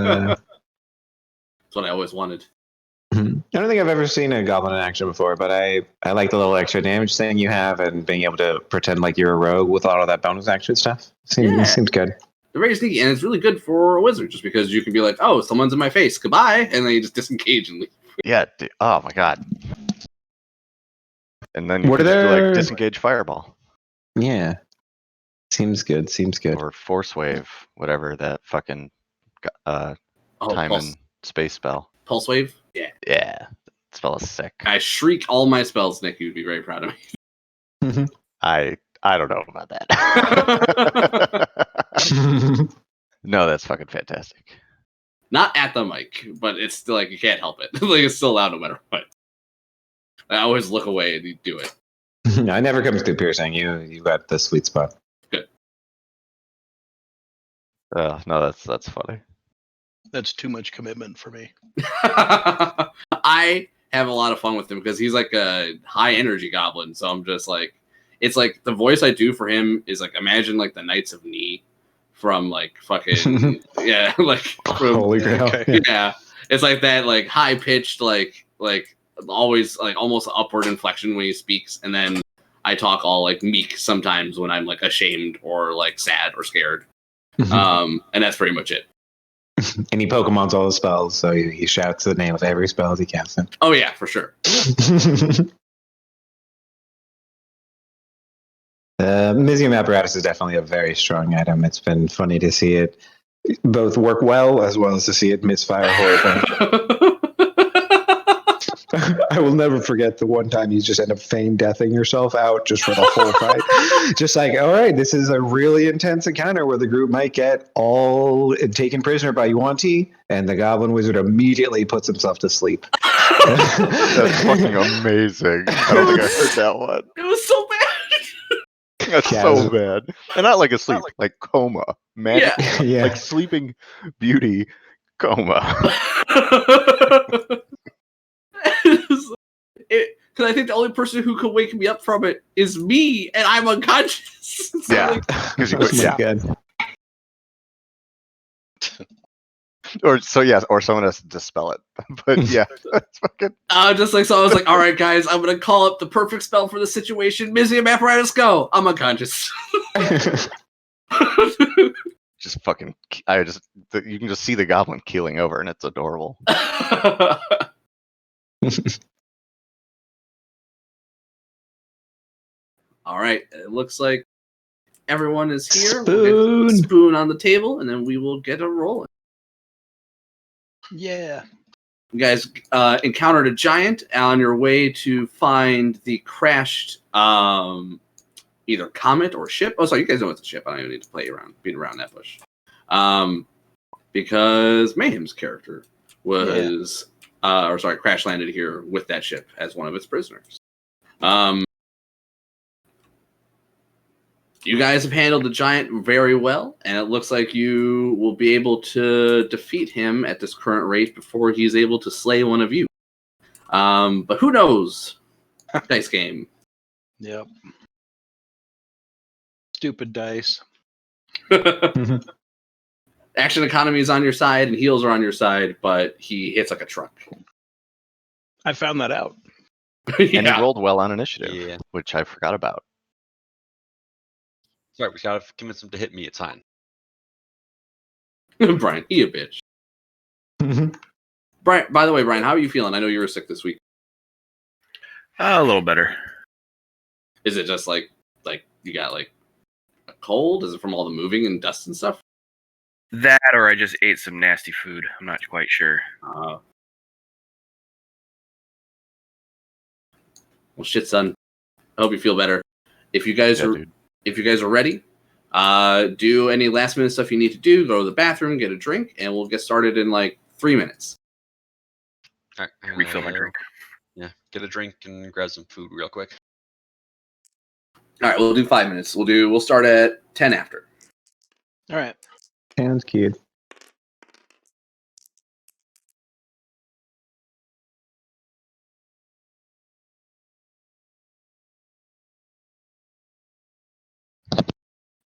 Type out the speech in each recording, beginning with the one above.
That's what I always wanted. I don't think I've ever seen a goblin in action before, but I like the little extra damage thing you have and being able to pretend like you're a rogue with all of that bonus action stuff. Seems good. They're very sneaky, and it's really good for a wizard, just because you can be like, oh, someone's in my face, goodbye, and then you just disengage and leave. Yeah, oh my god. And then you can just do like disengage fireball. Yeah. Seems good. Or force wave, whatever that fucking time and space spell. Pulse wave? Yeah. Yeah. That spell is sick. I shriek all my spells, Nick. You'd be very proud of me. I don't know about that. No, that's fucking fantastic. Not at the mic, but it's still like you can't help it. Like it's still loud no matter what. I always look away and you do it. I never comes through piercing. You got the sweet spot. Good. No, that's funny. That's too much commitment for me. I have a lot of fun with him because he's like a high energy goblin. So I'm just like, it's like the voice I do for him is like, imagine like the Knights of Ni from like fucking yeah, like from, Holy Grail. Okay. Yeah, it's like that like high pitched like always like almost upward inflection when he speaks, and then I talk all like meek sometimes when I'm like ashamed or like sad or scared. And that's pretty much it. And he Pokemons all the spells, so he shouts the name of every spell he casts. Oh yeah, for sure. Museum apparatus is definitely a very strong item. It's been funny to see it both work well as to see it misfire horribly. I will never forget the one time you just end up feign deathing yourself out just for the whole fight. Just like, all right, this is a really intense encounter where the group might get all taken prisoner by Yuan-Ti, and the Goblin Wizard immediately puts himself to sleep. That's fucking amazing. I don't think I heard that one. It was so bad. That's so bad. And not like a sleep, like coma. Magic, Yeah. like Sleeping Beauty coma. Because I think the only person who could wake me up from it is me, and I'm unconscious. So Yeah. like, Good. Or someone has to dispel it. But yeah, that's fucking. just like so, I was like, all right, guys, I'm gonna call up the perfect spell for the situation. Museum apparatus, go. I'm unconscious. Just fucking. You can just see the goblin keeling over, and it's adorable. All right, it looks like everyone is here. We'll get a spoon on the table, and then we will get a rolling. Yeah. You guys encountered a giant on your way to find the crashed either comet or ship. Oh, sorry, you guys know it's a ship. I don't even need to beat around that bush. Because Mayhem's character was, crash landed here with that ship as one of its prisoners. You guys have handled the giant very well, and it looks like you will be able to defeat him at this current rate before he's able to slay one of you. But who knows? Dice game. Yep. Stupid dice. Action economy is on your side, and heals are on your side, but he hits like a truck. I found that out. Yeah. And he rolled well on initiative, which I forgot about. Sorry, we gotta convince him to hit me. It's fine. Brian, he a bitch. Brian, by the way, Brian, how are you feeling? I know you were sick this week. A little better. Is it just like you got like a cold? Is it from all the moving and dust and stuff? That, or I just ate some nasty food. I'm not quite sure. Well, shit, son. I hope you feel better. If you guys are ready, do any last minute stuff you need to do. Go to the bathroom, get a drink, and we'll get started in like 3 minutes. All right, Refill my drink. Yeah, get a drink and grab some food real quick. All right, we'll do 5 minutes. We'll start at 10 after. All right. Sounds cute.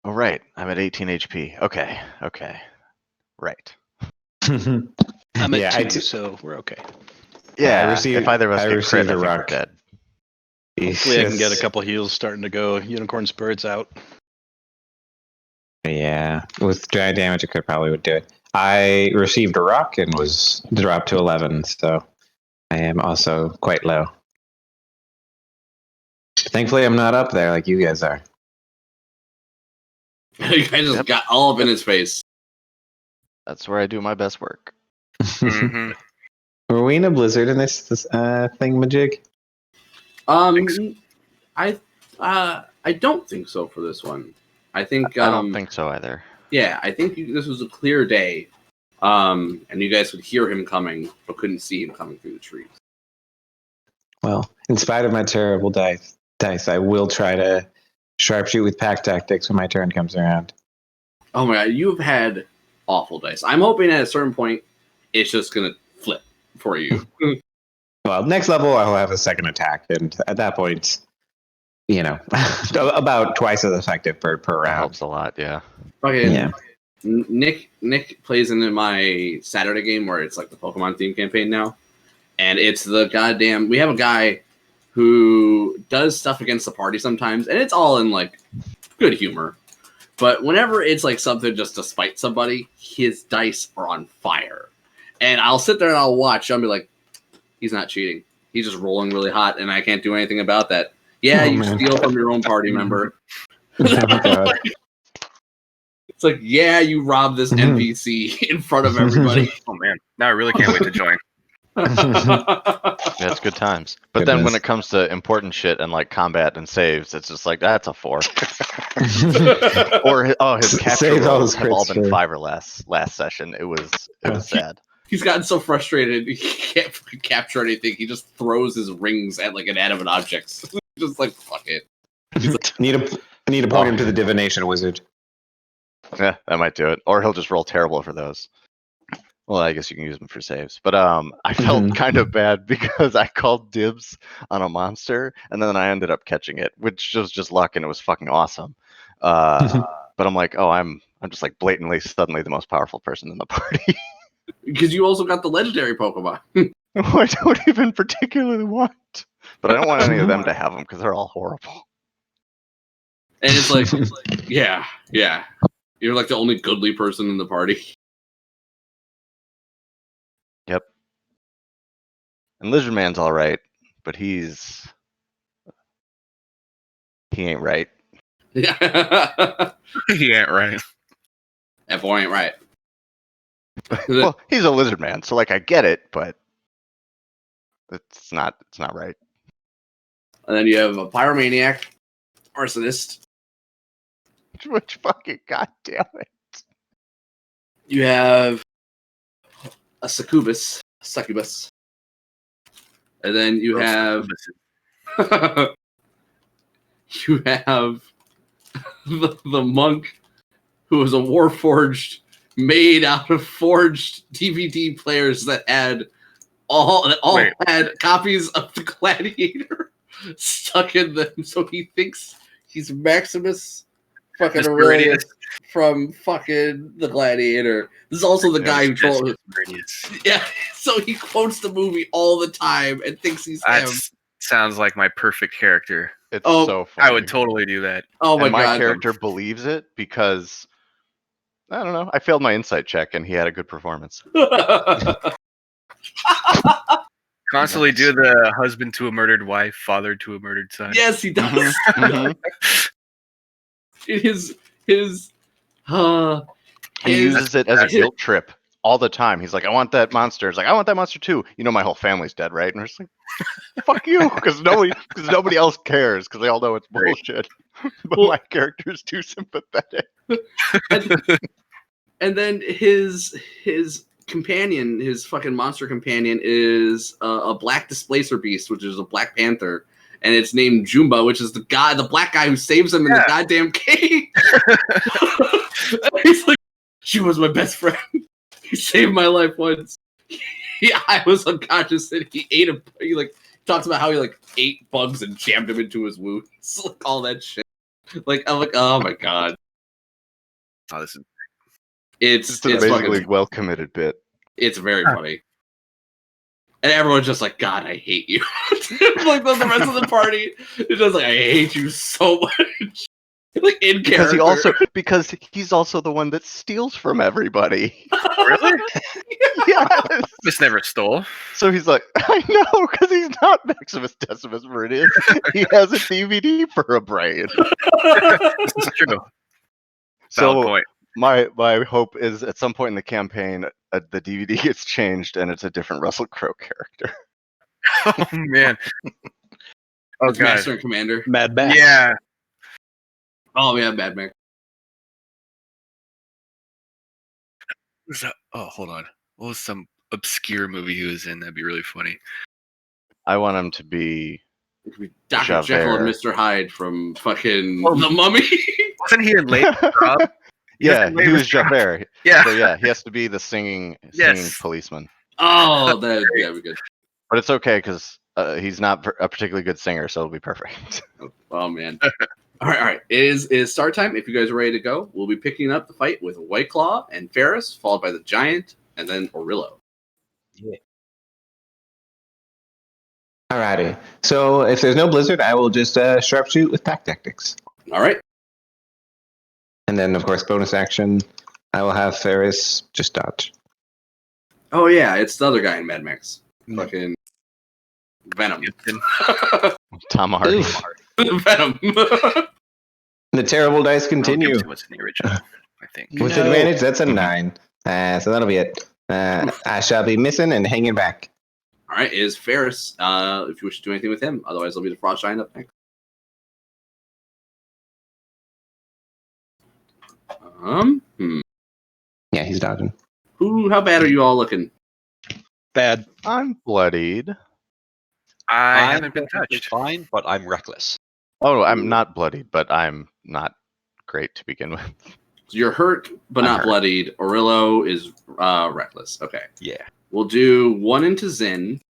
All right, I'm at 18 HP. Okay. Right. I'm at Yeah, 2, so we're okay. Yeah, received- if either of us I get received crit, a I think we're rock. dead. Hopefully, I can get a Yes. couple heals starting to go. Unicorn spirits out. Yeah, with dry damage, it would do it. I received a rock and was dropped to 11, so I am also quite low. Thankfully, I'm not up there like you guys are. You guys just got all up in his face. That's where I do my best work. Mhm. Were we in a blizzard in this thingamajig? I don't think so for this one. I think I don't think so either. Yeah, I think this was a clear day, and you guys could hear him coming, but couldn't see him coming through the trees. Well, in spite of my terrible dice, I will try to sharpshoot with pack tactics when my turn comes around. Oh my god, you've had awful dice. I'm hoping at a certain point, it's just gonna flip for you. Well, next level, I'll have a second attack, and at that point, about twice as effective per That round. helps a lot, yeah. Fucking Yeah. Nick plays into my Saturday game where it's like the Pokemon theme campaign now, and it's the goddamn. We have a guy who does stuff against the party sometimes, and it's all in like good humor. But whenever it's like something just to spite somebody, his dice are on fire, and I'll sit there and I'll watch. I'll be like, he's not cheating. He's just rolling really hot, and I can't do anything about that. Yeah, you man. steal from your own party member. Oh, God. It's like, yeah, you robbed this NPC in front of everybody. Oh man, now I really can't wait to join. Yeah, it's good times. But then when Goodness. it comes to important shit and like combat and saves, it's just like, that's a 4. Or his capture Save all rolls his have all crits been for- 5 or less last session. It was sad. He's gotten so frustrated he can't fucking capture anything. He just throws his rings at like inanimate objects. Just like, fuck it. need to point him to the divination wizard. Yeah, that might do it. Or he'll just roll terrible for those. Well, I guess you can use them for saves. But I felt kind of bad because I called dibs on a monster, and then I ended up catching it, which was just luck, and it was fucking awesome. But I'm like, oh, I'm just like blatantly, suddenly the most powerful person in the party. Because you also got the legendary Pokemon. I don't even particularly want. But I don't want any of them to have them because they're all horrible. And it's like, yeah. You're like the only goodly person in the party. Yep. And Lizard Man's all right, but he ain't right. Yeah. He ain't right. That boy ain't right. Well, he's a lizard man, so like I get it, but it's not right. And then you have a pyromaniac, arsonist. Which fucking goddamn it. You have a succubus. And then you have the monk who was a warforged made out of forged DVD players that had all had copies of the Gladiator stuck in them, so he thinks he's Maximus fucking Aurelius from fucking the Gladiator. This is also the guy who told. Yeah, so he quotes the movie all the time and thinks he's him. Sounds like my perfect character. It's so funny. I would totally do that. Oh my god. My character believes it because I don't know. I failed my insight check and he had a good performance. Constantly do the husband to a murdered wife, father to a murdered son. Yes, he does. His he uses it as a guilt trip all the time. He's like, I want that monster. It's like, I want that monster too. You know, my whole family's dead, right? And we're just like, fuck you, because nobody else cares, because they all know it's bullshit. But my character is too sympathetic. And then his companion, his fucking monster companion, is a black displacer beast, which is a Black Panther, and it's named Jumba, which is the black guy who saves him in the goddamn cave. He's like, she was my best friend. He saved my life once. I was unconscious, and he ate him. He talks about how he ate bugs and jammed them into his wounds, like all that shit. Like I'm like, oh my god. Oh, this is It's a basically fucking well committed bit. It's very funny. And everyone's just like, God, I hate you. Like the rest of the party is just like, I hate you so much. Like in character. Because he's also the one that steals from everybody. Really? Yes. This never stole. So he's like, I know, because he's not Maximus Decimus Meridian. He has a DVD for a brain. This is true. Valid So point. my hope is at some point in the campaign, the DVD gets changed and it's a different Russell Crowe character. Oh man. Oh It's god. Master and Commander. Mad Max. Yeah. Oh yeah, Mad Max. Oh, hold on. What was some obscure movie he was in? That'd be really funny. I want him to be It could be Dr. Jekyll and Mr. Hyde from fucking The Mummy. Wasn't he in Late Rob? Yeah, he was Javert. Yeah. So yeah, he has to be the singing policeman. Oh, that'd be good. But it's okay because he's not a particularly good singer, so it'll be perfect. Oh man. All right. It is start time. If you guys are ready to go, we'll be picking up the fight with White Claw and Ferris, followed by the Giant, and then Orillo. Yeah. Alrighty. So if there's no blizzard, I will just sharpshoot with pack tactics. All right. And then, of course, bonus action, I will have Ferris just dodge. Oh yeah, it's the other guy in Mad Max. Fucking Venom. Tom Hardy. Oof. Venom. The terrible dice continue. What's in the original? I think. With advantage, that's a 9. So that'll be it. I shall be missing and hanging back. All right, is Ferris. If you wish to do anything with him, otherwise it'll be the Frost Giant up next. Yeah, he's dodging. How bad are you all looking? Bad. I'm bloodied. I I'm haven't been perfectly touched. fine, but I'm reckless. Oh, I'm not bloodied, but I'm not great to begin with. So you're hurt, but I'm not hurt. bloodied. Orillo is reckless. Okay. Yeah. We'll do 1 into Zin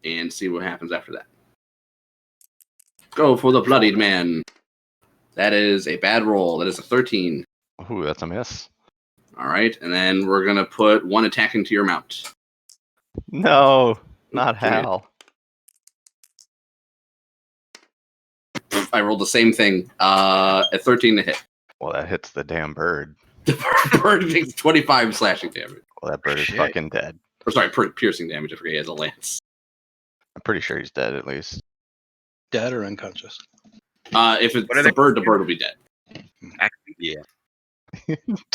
and see what happens after that. Go for the bloodied man. That is a bad roll. That is a 13. Ooh, that's a miss. All right. And then we're going to put 1 attack into your mount. No, not Okay. Hal. I rolled the same thing. At 13 to hit. Well, that hits the damn bird. The bird takes 25 slashing damage. Well, that bird is Shit. fucking dead. Or sorry, piercing damage. I forget he has a lance. I'm pretty sure he's dead at least. Dead or unconscious? If it's the bird will be dead. Yeah.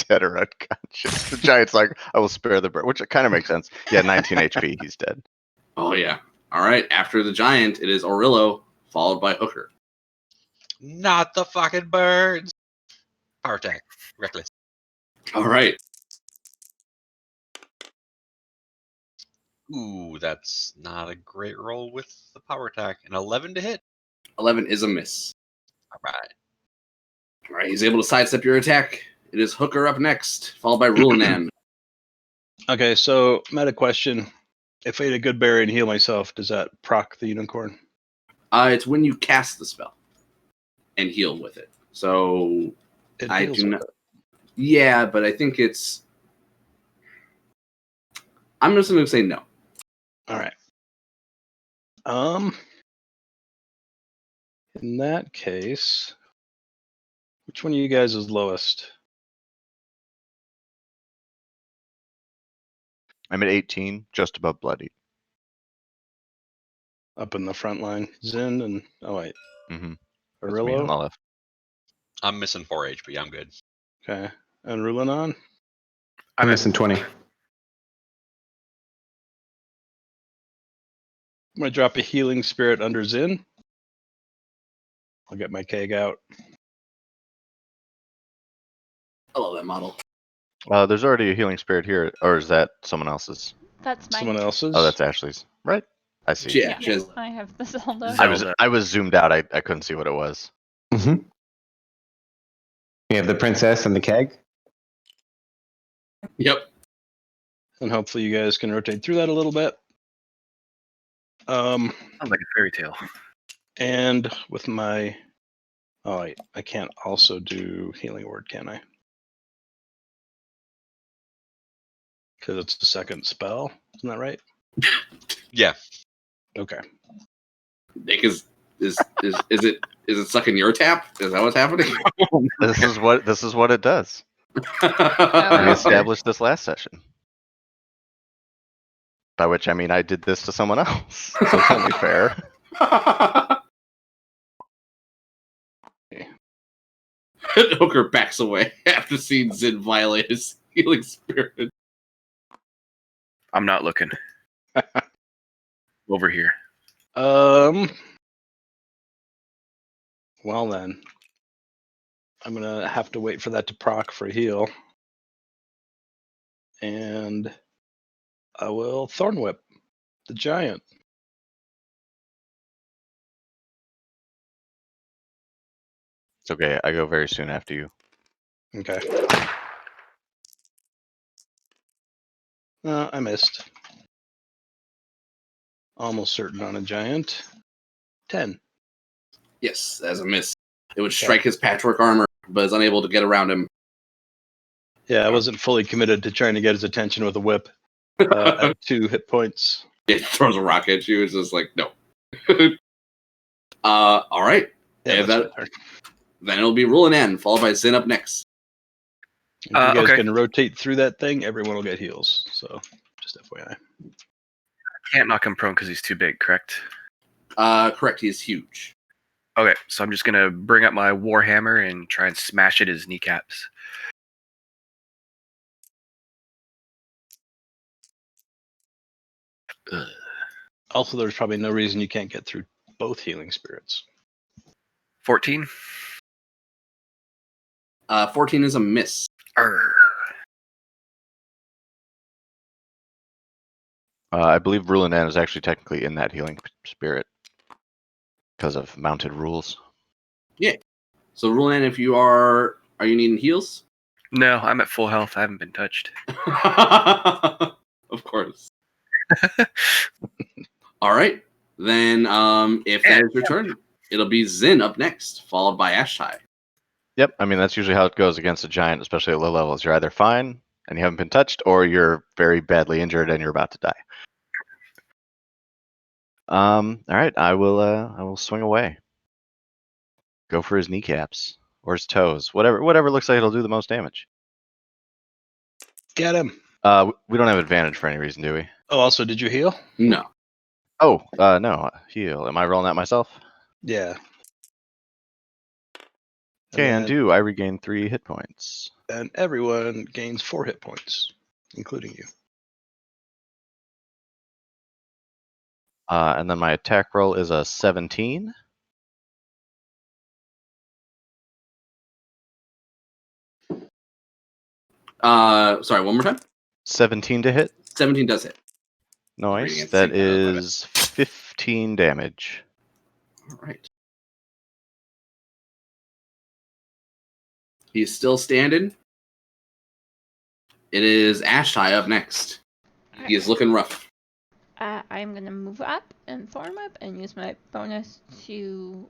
Dead or unconscious. The giant's like, I will spare the bird, which kind of makes sense. Yeah, 19 HP. He's dead. Oh, yeah. All right. After the giant, it is Orillo, followed by Hooker. Not the fucking birds. Power attack. Reckless. All right. Ooh, that's not a great roll with the power attack. An 11 to hit. 11 is a miss. All right. All right. He's able to sidestep your attack. It is Hooker up next, followed by Rulanan. Okay, so meta question. If I eat a good berry and heal myself, does that proc the unicorn? It's when you cast the spell and heal with it. So It I heals do with not. it. Yeah, but I think it's. I'm just going to say no. All right. In that case, which one of you guys is lowest? I'm at 18, just above bloody. Up in the front line, Zin and wait, Mm-hmm. That's me on the Arillo. left. I'm missing 4 HP. I'm good. Okay, and Rulanon. I'm missing 20. I'm gonna drop a healing spirit under Zin. I'll get my keg out. I love that model. There's already a healing spirit here, or is that someone else's? That's mine. Someone else's. Oh, that's Ashley's. Right. I see. Yeah, she has- I have the Zelda. I was zoomed out. I couldn't see what it was. Mm-hmm. You have the princess and the keg. Yep. And hopefully you guys can rotate through that a little bit. Sounds like a fairy tale. And with my, oh wait, I can't also do healing word, can I? Because it's the second spell. Isn't that right? Yeah. Okay. Nick is it sucking your tap? Is that what's happening? This is what it does. We Okay. established this last session. By which I mean I did this to someone else, so it's only fair. Hooker backs away after seeing Zin violate his healing spirit. I'm not looking. Over here. Well then, I'm gonna have to wait for that to proc for a heal, and I will Thorn Whip the giant. It's okay. I go very soon after you. Okay. I missed. Almost certain on a giant. 10. Yes, as a miss. It would strike his patchwork armor, but is unable to get around him. Yeah, I wasn't fully committed to trying to get his attention with a whip. At 2 hit points. It throws a rock at you. It's just like, no. All right. Yeah, And that's my turn. then it'll be Rule and N, followed by Zin up next. If you guys Okay. can rotate through that thing, everyone will get heals. So, just FYI. Can't knock him prone because he's too big, correct? Correct. He is huge. Okay, so I'm just gonna bring up my warhammer and try and smash at his kneecaps. Ugh. Also, there's probably no reason you can't get through both healing spirits. 14. 14 is a miss. Arr. I believe Rulinan is actually technically in that healing spirit because of mounted rules. So Rule and N, if you are you needing heals? No, I'm at full health. I haven't been touched. Of course. All right. Then if that is your turn, it'll be Zin up next, followed by Ashtai. Yep, I mean that's usually how it goes against a giant, especially at low levels. You're either fine and you haven't been touched, or you're very badly injured and you're about to die. All right, I will swing away. Go for his kneecaps or his toes, whatever looks like it'll do the most damage. Get him. We don't have advantage for any reason, do we? Oh, also, did you heal? No. Oh, no, heal. Am I rolling that myself? Yeah. Okay, And then- undo. I regain 3 hit points. And everyone gains 4 hit points, including you. And then my attack roll is a 17. Sorry, one more time. 17 to hit. 17 does hit. Nice. Reading it, That sync that up, my bad. is 15 damage. All right. He's still standing. It is Ashtai up next. He is looking rough. I'm gonna move up and Thorn Whip and use my bonus to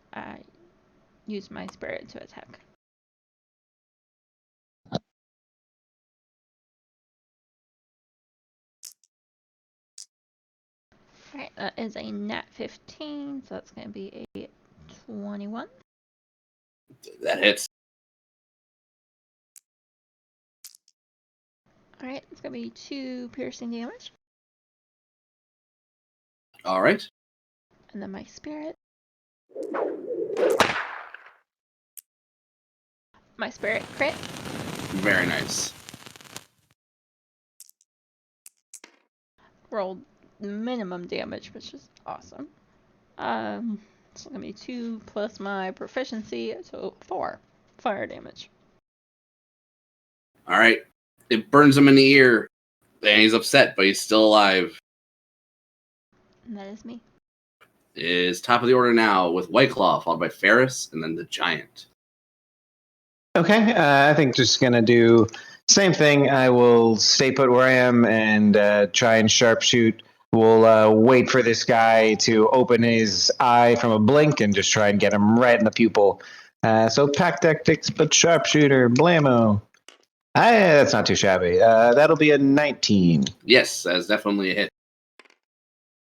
use my spirit to attack. Alright, that is a nat 15, so that's gonna be a 21. That hits. Alright, it's gonna be 2 piercing damage. All right. And then my spirit. My spirit crit. Very nice. Rolled minimum damage, which is awesome. It's gonna be 2 plus my proficiency, so 4 fire damage. All right. It burns him in the ear, and he's upset, but he's still alive. And that is me. It is top of the order now with Whiteclaw, followed by Ferris, and then the Giant. Okay, I think just gonna do same thing. I will stay put where I am and try and sharpshoot. We'll wait for this guy to open his eye from a blink and just try and get him right in the pupil. So pack tactics, but sharpshooter, blammo. That's not too shabby. That'll be a 19. Yes, that's definitely a hit.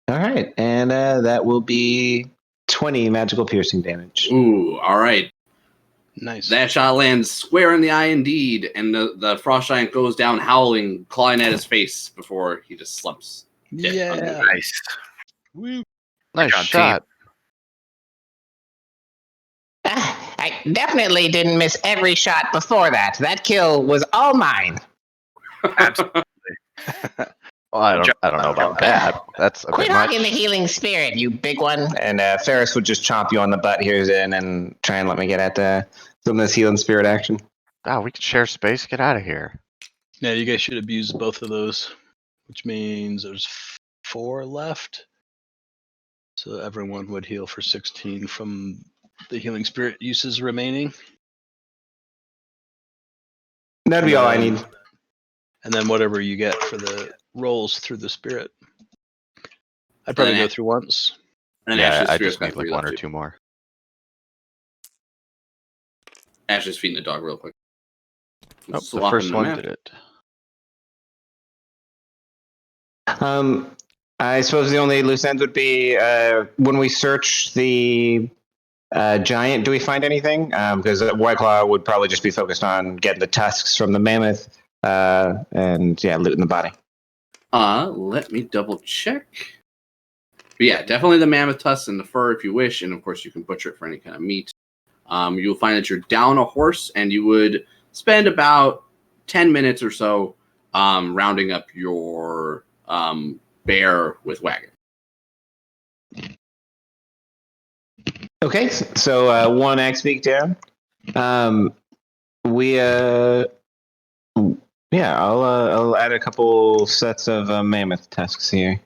All right, and that will be 20 magical piercing damage. Ooh, all right. Nice. That shot lands square in the eye indeed, and the frost giant goes down howling, clawing at his face before he just slumps. Yeah. Nice. Woo. Nice job, shot. I definitely didn't miss every shot before that. That kill was all mine. Absolutely. Well, I don't know about that. That's a Quit bit much. hogging the healing spirit, you big one. And Ferris would just chomp you on the butt here and try and let me get at some of this healing spirit action. Oh, we could share space. Get out of here. Yeah, you guys should have used both of those, which means there's 4 left. So everyone would heal for 16 from the healing spirit uses remaining. That'd be all I need. And then whatever you get for the rolls through the spirit. I'd probably Then go through once. And Yeah, Ash's I spirit's just got need like 3 one left or too. 2 more. Ash is feeding the dog real quick. Oh, the Swapping first one map. did it. I suppose the only loose ends would be when we search the giant. Do we find anything? Because White Claw would probably just be focused on getting the tusks from the mammoth and looting the body. Let me double check. But yeah, definitely the mammoth tusks and the fur if you wish, and of course you can butcher it for any kind of meat. You'll find that you're down a horse, and you would spend about 10 minutes or so rounding up your bear with wagon. Okay, so 1 X week down. I'll add a couple sets of mammoth tusks here.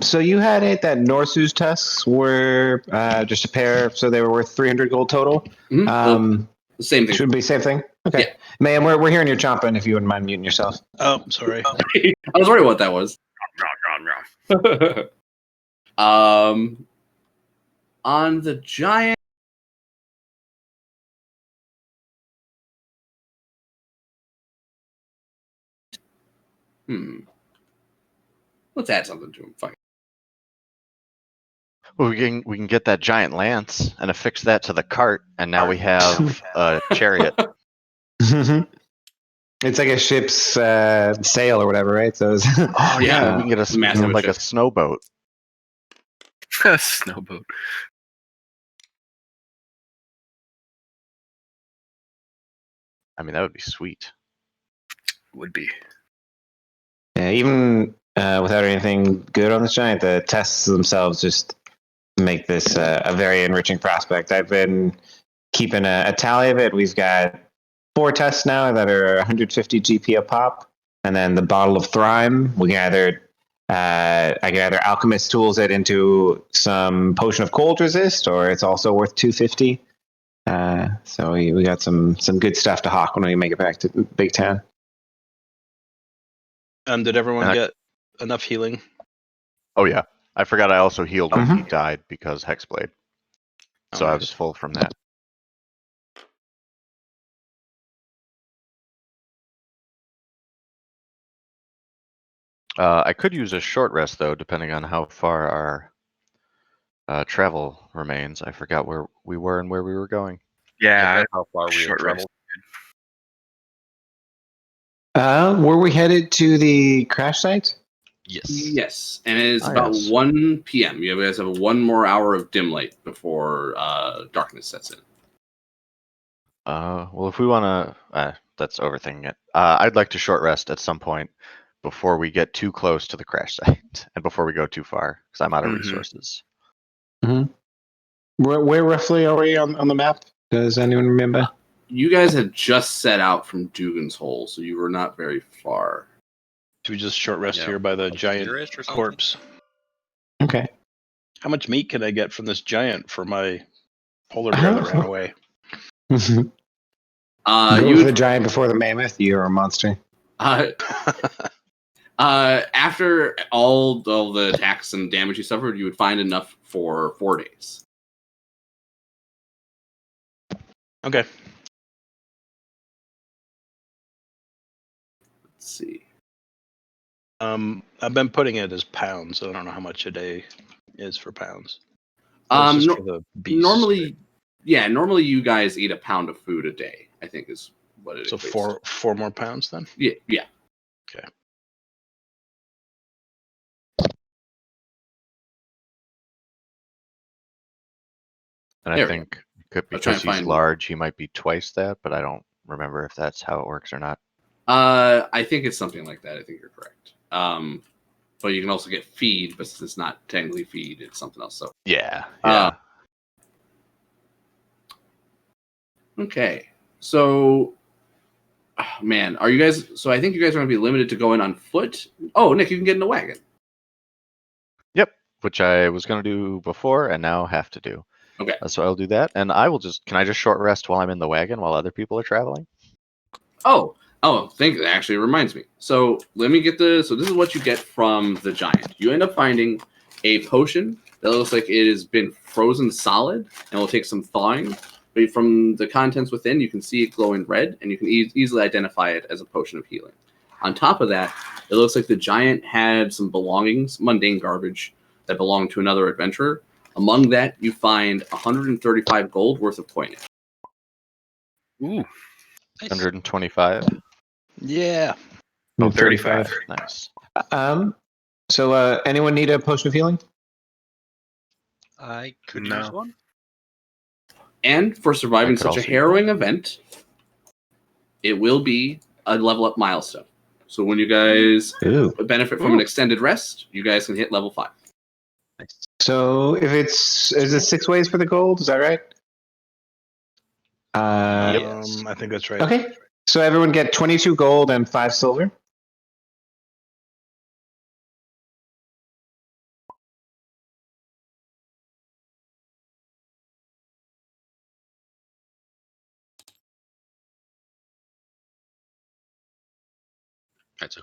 So you had it that Norsu's tusks were just a pair, so they were worth 300 gold total. The same thing. Should be same thing. Okay, Yeah. Ma'am, we're hearing you chomping. If you wouldn't mind muting yourself. Oh, sorry. I was worried what that was. On the giant. Let's add something to him. Fuck it. Well, we can get that giant lance and affix that to the cart, and now we have a chariot. It's like a ship's sail or whatever, right? So it's Oh yeah, we can get a massive like a ship. snowboat. Snowboat. I mean, that would be sweet. Would be. yeah, even without anything good on this giant, the tests themselves just make this a very enriching prospect. I've been keeping a tally of it. We've got 4 tests now that are 150 GP a pop, and then the bottle of Rime. We can I can either alchemist tools it into some potion of cold resist, or it's also worth 250. So we got some good stuff to hawk when we make it back to Big Town. Did everyone get enough healing? Oh yeah, I forgot. I also healed when he Mhm. died because Hexblade, so Oh, I nice. was full from that. I could use a short rest though, depending on how far our travel remains. I forgot where we were and where we were going. Yeah, That's how far we have short rest. traveled. Were we headed to the crash site? Yes. Yes, and it is Ah, about yes. 1 p.m. You guys have 1 more hour of dim light before darkness sets in. Well, if we want to, that's overthinking it. I'd like to short rest at some point before we get too close to the crash site and before we go too far, because I'm out of Mhm. resources. Where roughly are we on the map? Does anyone remember? You guys had just set out from Dugan's Hole, so you were not very far. Should we just short rest Yeah, here by the like giant nearest or something? corpse? Okay. How much meat can I get from this giant for my polar bear that ran away? Go You for the giant before the mammoth. You're a monster. After all the attacks and damage you suffered, you would find enough for 4 days. Okay. Let's see. I've been putting it as pounds, so I don't know how much a day is for pounds. Um, Just for the beasts, normally you guys eat a pound of food a day, I think is what it is. So four more pounds then? Yeah. Okay. And There I we think I was trying because to he's find- large, he might be twice that, but I don't remember if that's how it works or not. I think it's something like that. I think you're correct. But you can also get feed, but since it's not technically feed, it's something else. So Yeah. okay. So man, are you guys? So I think you guys are going to be limited to going on foot. Oh, Nick, you can get in a wagon. Yep. Which I was going to do before and now have to do. Okay. So I'll do that. And I will can I just short rest while I'm in the wagon while other people are traveling? Oh, actually, it reminds me. So let me get so this is what you get from the giant. You end up finding a potion that looks like it has been frozen solid and will take some thawing. But from the contents within, you can see it glowing red, and you can easily identify it as a potion of healing. On top of that, it looks like the giant had some belongings, mundane garbage, that belonged to another adventurer. Among that, you find 135 gold worth of coinage. Ooh. Nice. 125. Yeah. Oh, 35. Nice. So anyone need a potion of healing? I could No. use one. And for surviving I could such a also- harrowing event, it will be a level up milestone. So when you guys Ooh. benefit from an extended rest, you guys can hit level 5. Nice. So if is it 6 ways for the gold? Is that right? Yes. I think that's right. Okay. So everyone get 22 gold and 5 silver. Alright, so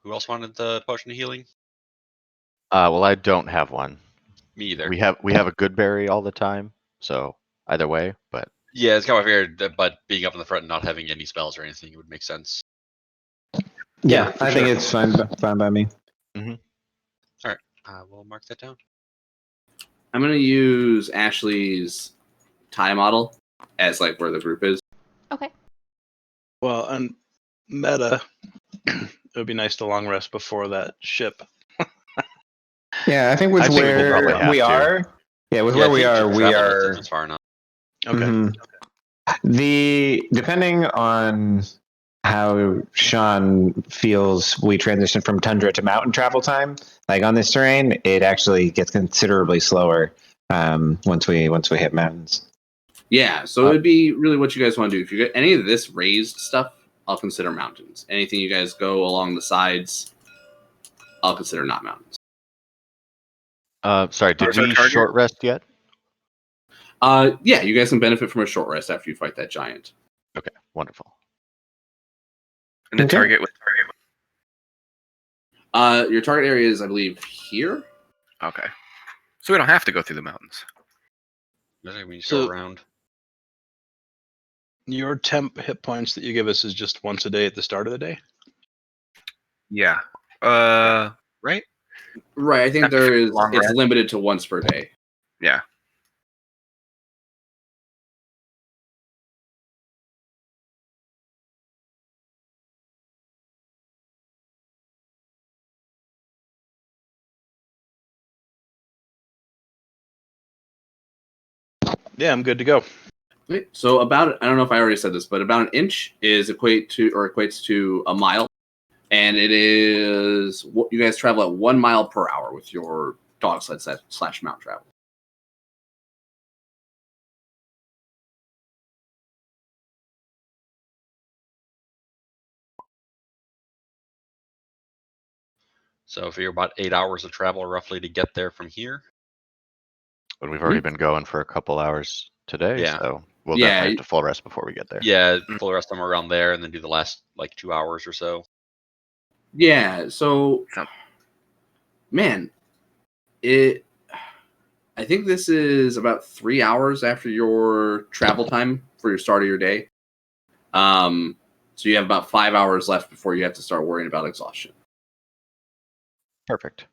who else wanted the potion of healing? Well, I don't have one. Me either. We have a good berry all the time, so either way. But Yeah, it's kind of weird, but being up in the front and not having any spells or anything, it would make sense. Yeah, for I think sure. it's fine by me. We'll mark that down. I'm going to use Ashley's tie model as like where the group is. Okay. Well, and meta, it would be nice to long rest before that ship. Yeah, I think with I think we'll where probably have we to. are. Yeah, with Yeah, where I we think are, just we travel are. distance far enough. Okay. Mhm. Depending on how Sean feels, we transition from tundra to mountain travel time. Like on this terrain, it actually gets considerably slower once we hit mountains. Yeah, so it'd be really what you guys want to do. If you get any of this raised stuff, I'll consider mountains. Anything you guys go along the sides, I'll consider not mountains. Sorry, did Where's our we target? short rest yet? Yeah, you guys can benefit from a short rest after you fight that giant. Okay, wonderful. And the Okay. target with Your target area is, I believe, here. Okay. So we don't have to go through the mountains. When you So- go around. Your temp hit points that you give us is just once a day at the start of the day? Yeah. Right? Right, I think After there is. long It's rest. limited to once per day. Yeah. Yeah, I'm good to go. Okay, so about, I don't know if I already said this, but about an inch equates to a mile, and it is what you guys travel at 1 mile per hour with your dog sled / mount travel. So if you're about 8 hours of travel roughly to get there from here. But we've already been going for a couple hours today, Yeah. so we'll Yeah, definitely have to full rest before we get there. Yeah, full rest somewhere around there and then do the last like 2 hours or so. Yeah. So, man, I think this is about 3 hours after your travel time for your start of your day. So you have about 5 hours left before you have to start worrying about exhaustion. Perfect.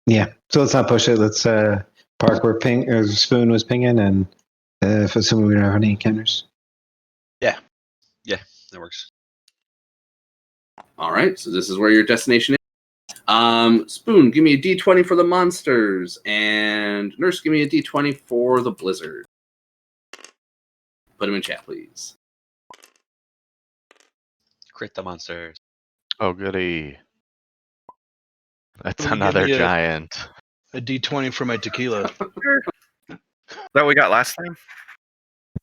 Yeah. So let's not push it. Let's park where Spoon was pinging, and if assuming we don't have any encounters. That works. All right. So this is where your destination is. Spoon, give me a D20 for the monsters, and Nurse, give me a D20 for the blizzard. Put them in chat, please. Crit the monsters. Oh, goody. That's Will you give another me giant. A D20 for my tequila. Is that what we got last time?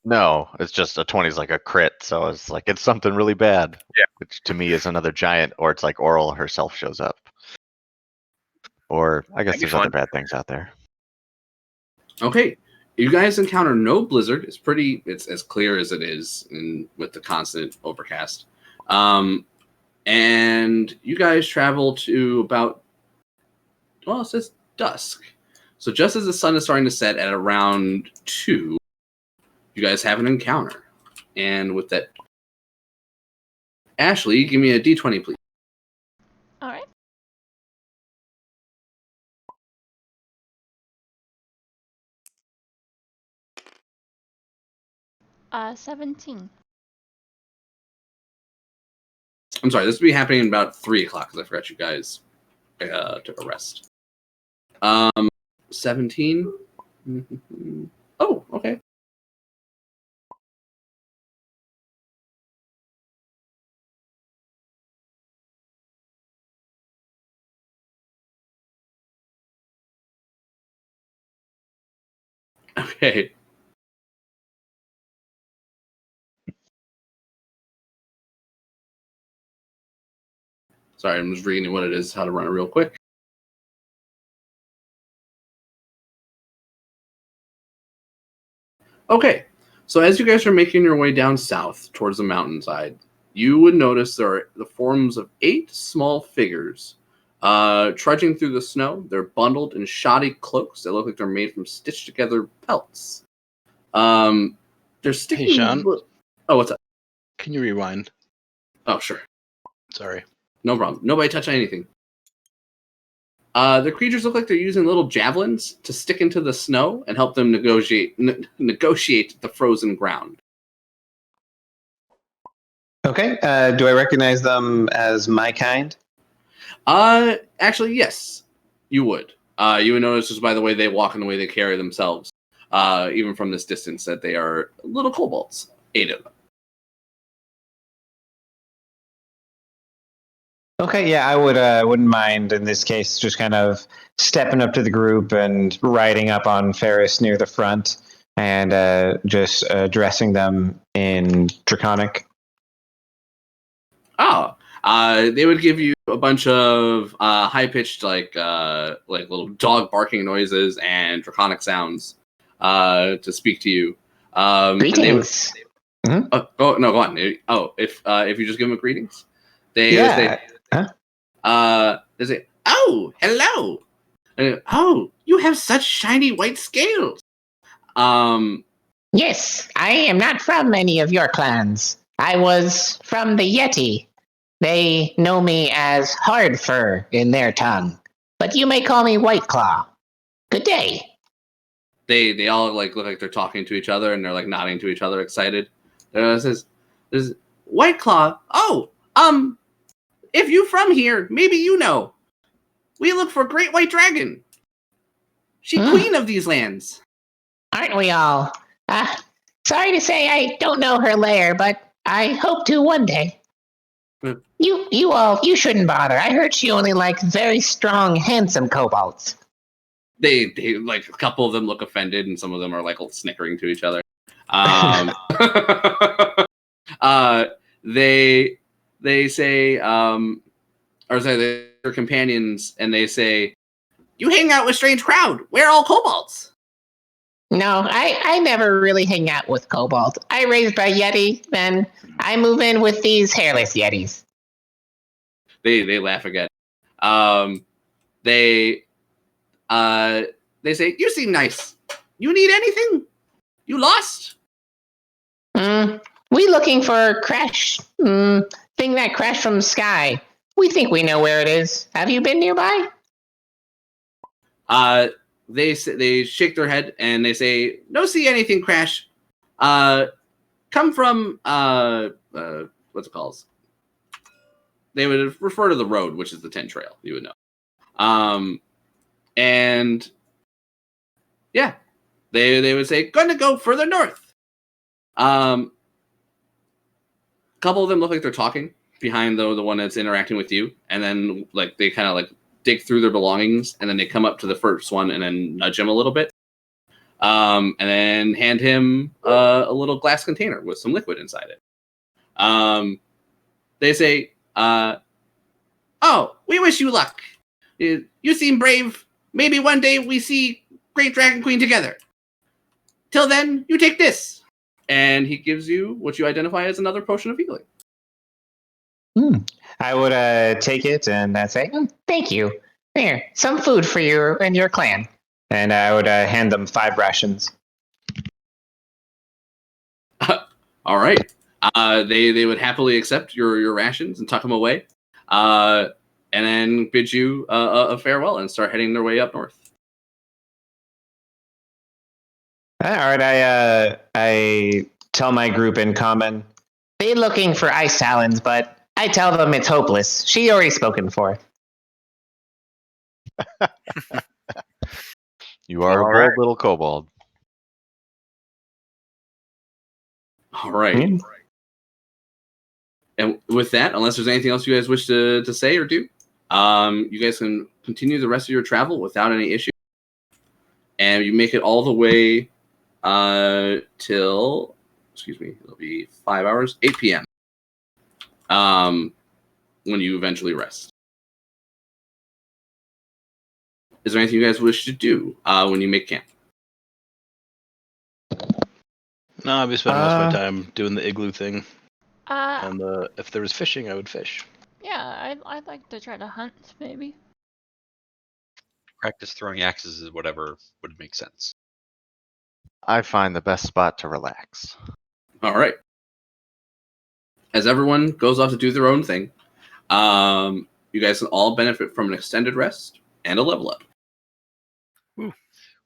No, it's just a 20 is like a crit, so it's like it's something really bad. Yeah. Which to me is another giant, or it's like Oral herself shows up. Or I guess That'd be there's fun. other bad things out there. Okay. You guys encounter no blizzard. It's as clear as it is with the constant overcast. And you guys travel to about, well, it says dusk. So just as the sun is starting to set at around 2, you guys have an encounter. And with that, Ashley, give me a D20, please. All right. Uh, 17. I'm sorry, this will be happening about 3 o'clock because I forgot you guys took a rest. 17. Oh, okay. Okay. Sorry, I'm just reading what it is, how to run it real quick. Okay, so as you guys are making your way down south towards the mountainside, you would notice there are the forms of 8 small figures trudging through the snow. They're bundled in shoddy cloaks that look like they're made from stitched together pelts. They're sticking. Hey, Sean. Oh, what's up? Can you rewind? Oh, sure. Sorry. No problem. Nobody touch anything. The creatures look like they're using little javelins to stick into the snow and help them negotiate the frozen ground. Okay. Do I recognize them as my kind? Actually, yes, you would. You would notice just by the way they walk and the way they carry themselves, even from this distance, that they are little kobolds. 8 of them. Okay, yeah, I wouldn't mind in this case just kind of stepping up to the group and riding up on Ferris near the front and just addressing them in Draconic. Oh, they would give you a bunch of high-pitched, like little dog barking noises and draconic sounds to speak to you. Greetings. Oh no, go on. Oh, if you just give them greetings, they Yeah. they say, "Oh, hello. Oh, you have such shiny white scales." Yes, I am not from any of your clans. I was from the Yeti. They know me as Hard Fur in their tongue, but you may call me White Claw. Good day. They all like look like they're talking to each other and they're like nodding to each other, excited. Says, "There's White Claw. Oh, if you from here, maybe you know. We look for Great White Dragon. She queen of these lands." Aren't we all? Sorry to say I don't know her lair, but I hope to one day. You shouldn't bother. I heard she only likes very strong, handsome kobolds. They like a couple of them look offended and some of them are like snickering to each other. They say or sorry, their companions, and they say, "You hang out with strange crowd. We're all kobolds." No, I never really hang out with kobolds. I raised by Yeti, then I move in with these hairless Yetis. They laugh again. They say, "You seem nice. You need anything? You lost?" We looking for crash thing that crashed from the sky. We think we know where it is. Have you been nearby? They shake their head and they say, "No, see anything crash. Come from what's it called?" They would refer to the road, which is the 10 trail. You would know. And yeah, they would say, "Gonna go further north." Couple of them look like they're talking behind the one that's interacting with you, and then like they kind of like dig through their belongings, and then they come up to the first one and then nudge him a little bit, and then hand him a little glass container with some liquid inside it. They say, "Oh, we wish you luck. You seem brave. Maybe one day we see Great Dragon Queen together. Till then, you take this." And he gives you what you identify as another potion of healing. I would take it and I'd say, thank you. Here, some food for you and your clan. And I would hand them 5 rations. All right. They would happily accept your rations and tuck them away, and then bid you a farewell and start heading their way up north. All right, I tell my group in common, they're looking for ice talons, but I tell them it's hopeless. She already spoken for. You are All a bold right. little kobold. All right. And with that, unless there's anything else you guys wish to say or do, you guys can continue the rest of your travel without any issue. And you make it all the way till, it'll be 5 hours, 8 p.m. When you eventually rest. Is there anything you guys wish to do when you make camp? No, I'd be spending most of my time doing the igloo thing. Uh, And if there was fishing, I would fish. yeah, I'd like to try to hunt, maybe. Practice throwing axes is whatever would make sense. I find the best spot to relax. All right. As everyone goes off to do their own thing, you guys can all benefit from an extended rest and a level up.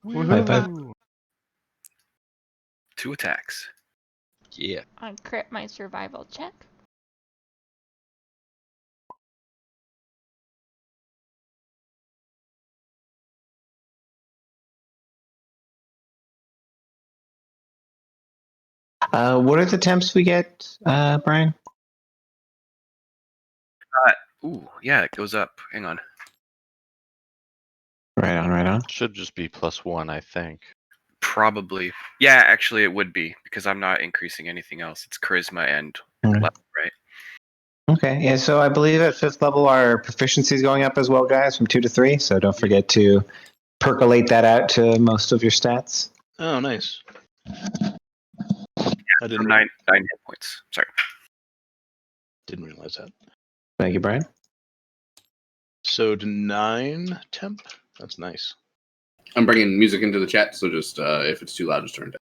High five. 2 attacks. Yeah. I crit my survival check. What are the temps we get, Brian? Ooh, yeah, it goes up. Hang on. Right on. Should just be +1, I think. Probably. Yeah, actually, it would be because I'm not increasing anything else. It's charisma and level, right? Okay, yeah, so I believe at 5th level our proficiency is going up as well, guys, from 2 to 3. So don't forget to percolate that out to most of your stats. Oh, nice. I didn't, 9 hit points. Sorry. didn't realize that. Thank you, Brian. So to 9 temp? That's nice. I'm bringing music into the chat, so just if it's too loud, just turn it down.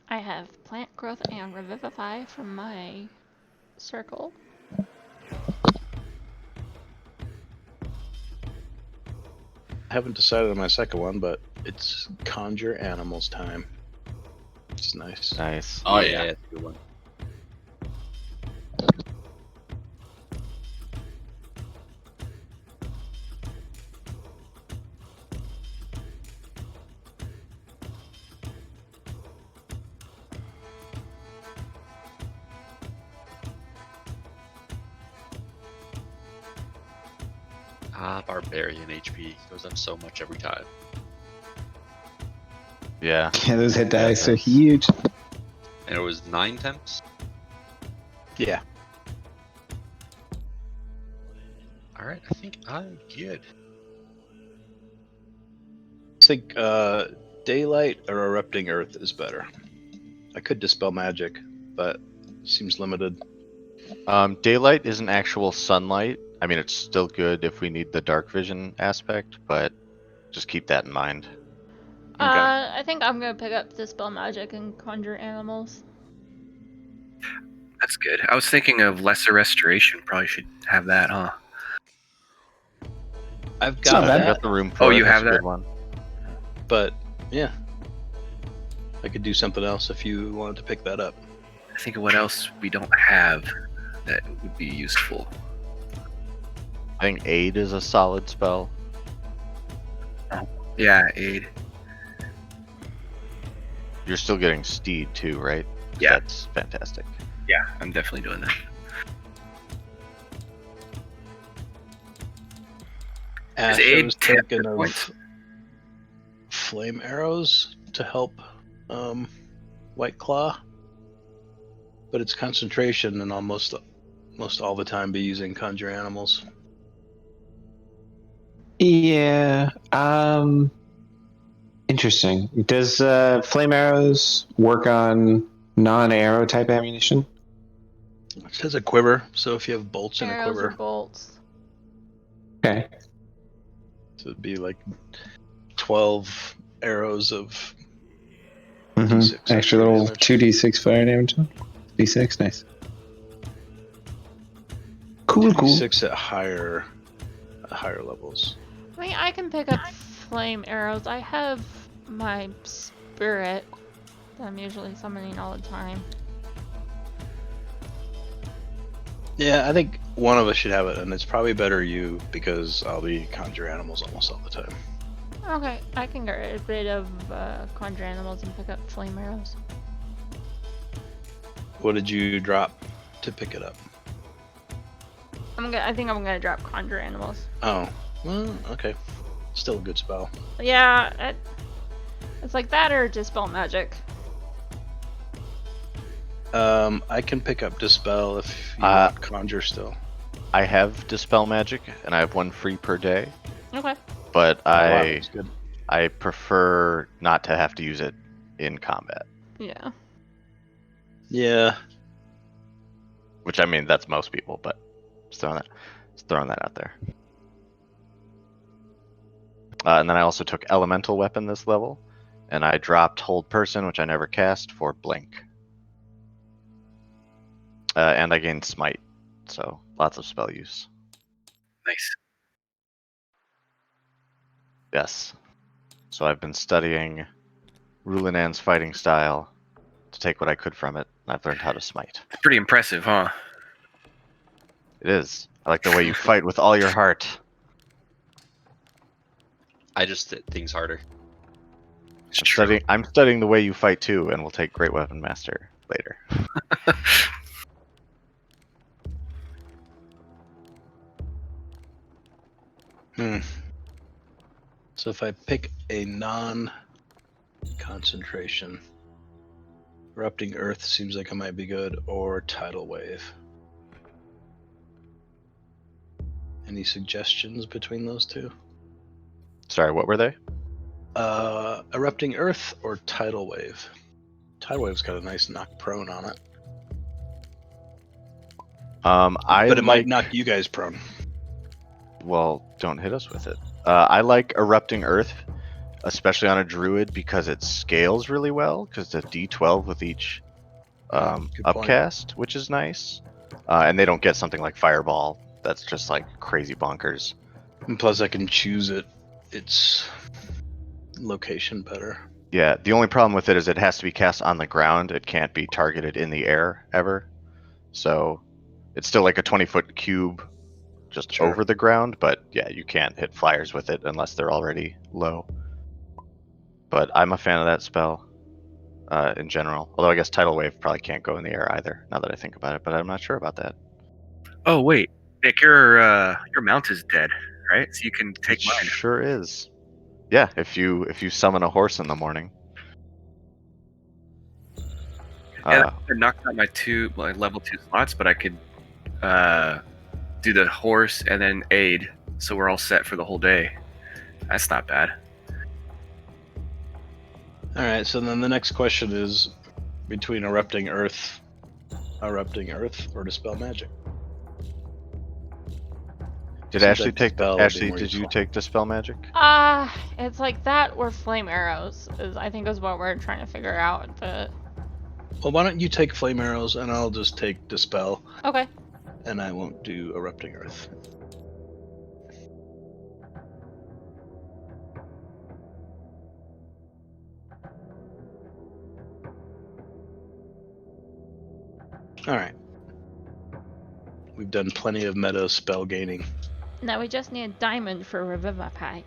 I have plant growth and revivify from my circle. I haven't decided on my second one, but it's conjure animals time. It's nice. Nice. Oh, yeah. That's a good one. Barbarian HP goes up so much every time. Yeah. Yeah, those hit dice are huge. And it was 9 temps? Yeah. Alright, I think I'm good. I think daylight or erupting earth is better. I could dispel magic, but it seems limited. Daylight isn't actual sunlight. I mean, it's still good if we need the dark vision aspect, but just keep that in mind. I think I'm gonna pick up Dispel Magic and Conjure Animals. That's good. I was thinking of Lesser Restoration. Probably should have that, huh? I've not got bad. I've that, got the room for Oh, it. you That's have a that? good one. but yeah. I could do something else if you wanted to pick that up. I think of what else we don't have that would be useful. I think Aid is a solid spell. Yeah, aid. You're still getting Steed too, right? Yeah. That's fantastic. Yeah, I'm definitely doing that. Ash, Is aid I was 10 thinking of points? flame arrows to help White Claw, but it's concentration, and almost all the time be using Conjure Animals. Yeah. Interesting. Does flame arrows work on non-arrow type ammunition? It says a quiver, so if you have bolts in a Arrows or quiver, bolts. Okay. so it'd be like 12 arrows of Mm-hmm. D6 Extra little damage. 2d6 fire damage. D6, nice. Cool. 6 at higher levels. I mean, I can pick up flame arrows. I have my spirit that I'm usually summoning all the time. Yeah, I think one of us should have it, and it's probably better you, because I'll be Conjure Animals almost all the time. Okay, I can get rid of Conjure Animals and pick up flame arrows. What did you drop to pick it up? I think I'm gonna drop Conjure Animals. Oh, well, okay. Still a good spell. Yeah, it's like that or Dispel Magic. I can pick up Dispel if you want Conjure still. I have Dispel Magic, and I have one free per day, Okay. but Wow, that's good. I prefer not to have to use it in combat. Yeah. Yeah. Which, I mean, that's most people, but just throwing that out there. And then I also took Elemental Weapon this level, and I dropped Hold Person, which I never cast, for Blink. And I gained Smite, so lots of spell use. Nice. Yes. So I've been studying Rulinan's fighting style to take what I could from it, and I've learned how to smite. It's pretty impressive, huh? It is. I like the way you fight with all your heart. I just did things harder. It's true. I'm studying the way you fight too, and we'll take Great Weapon Master later. So if I pick a non-concentration, Erupting Earth seems like it might be good, or Tidal Wave. Any suggestions between those two? Sorry, what were they? Erupting Earth or Tidal Wave? Tidal Wave's got a nice knock prone on it. But it might knock you guys prone. Well, don't hit us with it. I like Erupting Earth, especially on a druid, because it scales really well, because it's a D12 with each Good point. upcast, which is nice. And they don't get something like Fireball that's just like crazy bonkers. And plus I can choose its location better. Yeah, the only problem with it is it has to be cast on the ground. It can't be targeted in the air ever. So it's still like a 20-foot cube just Sure. over the ground, but yeah, you can't hit flyers with it unless they're already low. But I'm a fan of that spell in general. Although I guess Tidal Wave probably can't go in the air either, now that I think about it, but I'm not sure about that. Oh wait, Nick, your mount is dead, right? So you can take It mine. sure is. Yeah, if you summon a horse in the morning. Yeah, I knocked out my level 2 slots, but I could do the horse and then aid, so we're all set for the whole day. That's not bad. Alright, so then the next question is, between erupting earth, or dispel magic. Did Seems Ashley like take dispel would be Ashley? more Did you useful. take dispel magic? It's like that or flame arrows I think is what we're trying to figure out. Well, why don't you take flame arrows and I'll just take dispel, Okay. and I won't do erupting earth. All right. We've done plenty of meta spell gaining. Now we just need a diamond for Revivify.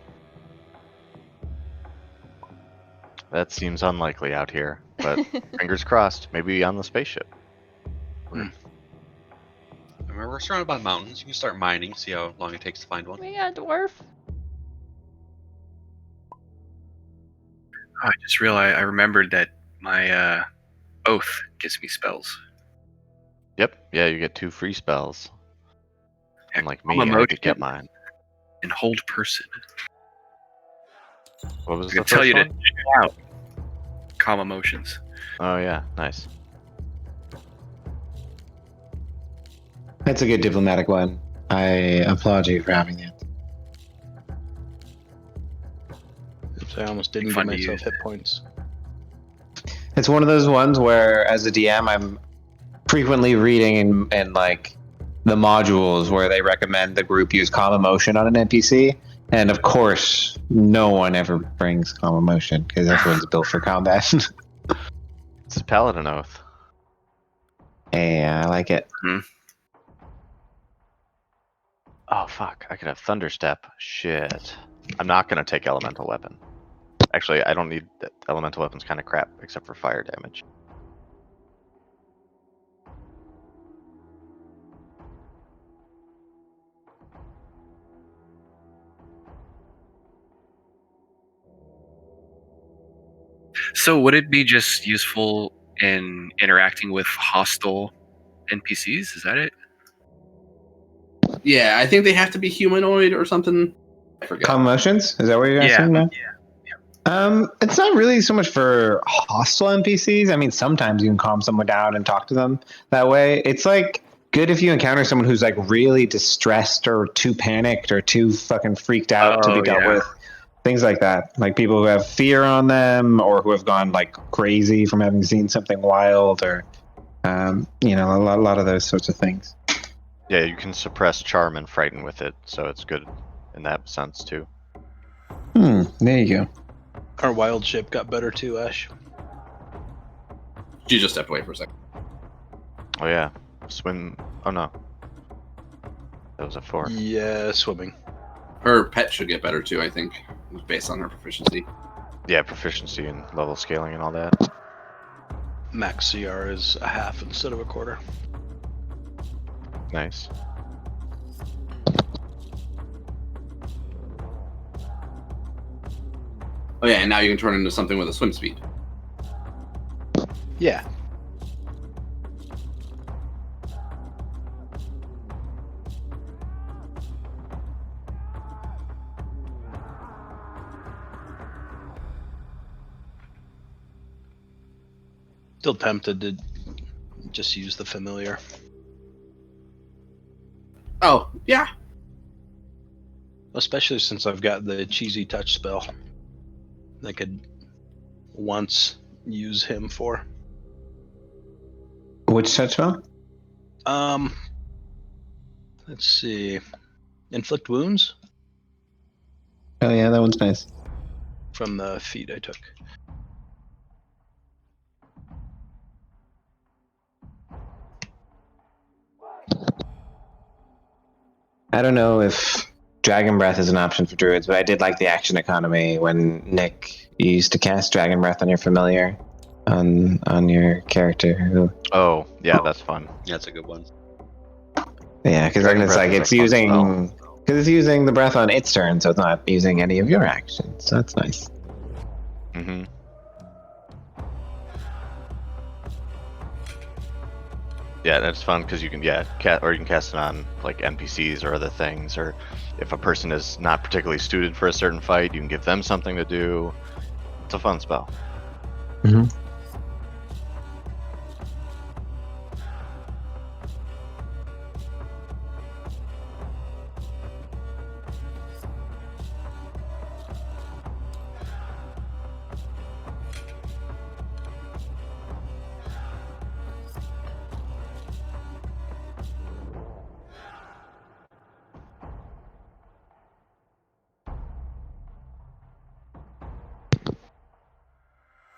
That seems unlikely out here, but fingers crossed. Maybe on the spaceship. Remember, we're surrounded by mountains. You can start mining, see how long it takes to find one. We got a dwarf. Oh, I just realized I remembered that my oath gives me spells. Yep. Yeah, you get 2 free spells. Unlike me, Calm I could emotion get mine. and hold person. What was I the can tell first you to one? chill out. Calm emotions. Oh yeah, nice. That's a good diplomatic one. I applaud you for having it. Oops, I almost didn't give Fun to myself use. hit points. It's one of those ones where, as a DM, I'm frequently reading in like the modules where they recommend the group use calm emotion on an NPC, and of course, no one ever brings calm emotion because everyone's built for combat. It's a paladin oath. Hey, I like it. Oh fuck! I could have thunderstep. Shit. I'm not gonna take elemental weapon. Actually, I don't need that. Elemental weapon's kind of crap, except for fire damage. So would it be just useful in interacting with hostile NPCs? Is that it? Yeah, I think they have to be humanoid or something. I forget. Calm emotions? Is that what you're asking? No? It's not really so much for hostile NPCs. I mean, sometimes you can calm someone down and talk to them that way. It's like good if you encounter someone who's like really distressed or too panicked or too fucking freaked out to be dealt with. Things like that. Like people who have fear on them or who have gone like crazy from having seen something wild or, you know, a lot of those sorts of things. Yeah, you can suppress charm and frighten with it, so it's good in that sense too. There you go. Our wild shape got better too, Ash. She just stepped away for a second. Oh yeah, swim. Oh no, that was a 4. Yeah, swimming. Her pet should get better too, I think, based on her proficiency. Yeah, proficiency and level scaling and all that. Max CR is a half instead of a quarter. Nice. Oh yeah, and now you can turn into something with a swim speed. Yeah. Still tempted to just use the familiar. Oh, yeah. Especially since I've got the cheesy touch spell. I could once use him for. Which touch spell? Let's see. Inflict wounds Oh yeah, that one's nice. from the feat I took. I don't know if Dragon Breath is an option for druids, but I did like the action economy when Nick used to cast Dragon Breath on your familiar, on your character. Who, Oh yeah, that's fun. Yeah, that's a good one. yeah, because then Dragon it's Breath like is a it's fun using spell. because it's using the breath on its turn, so it's not using any of your actions. So that's nice. Mm-hmm. Yeah, that's fun because you can you can cast it on like NPCs or other things, or if a person is not particularly suited for a certain fight, you can give them something to do. It's a fun spell. Mm-hmm.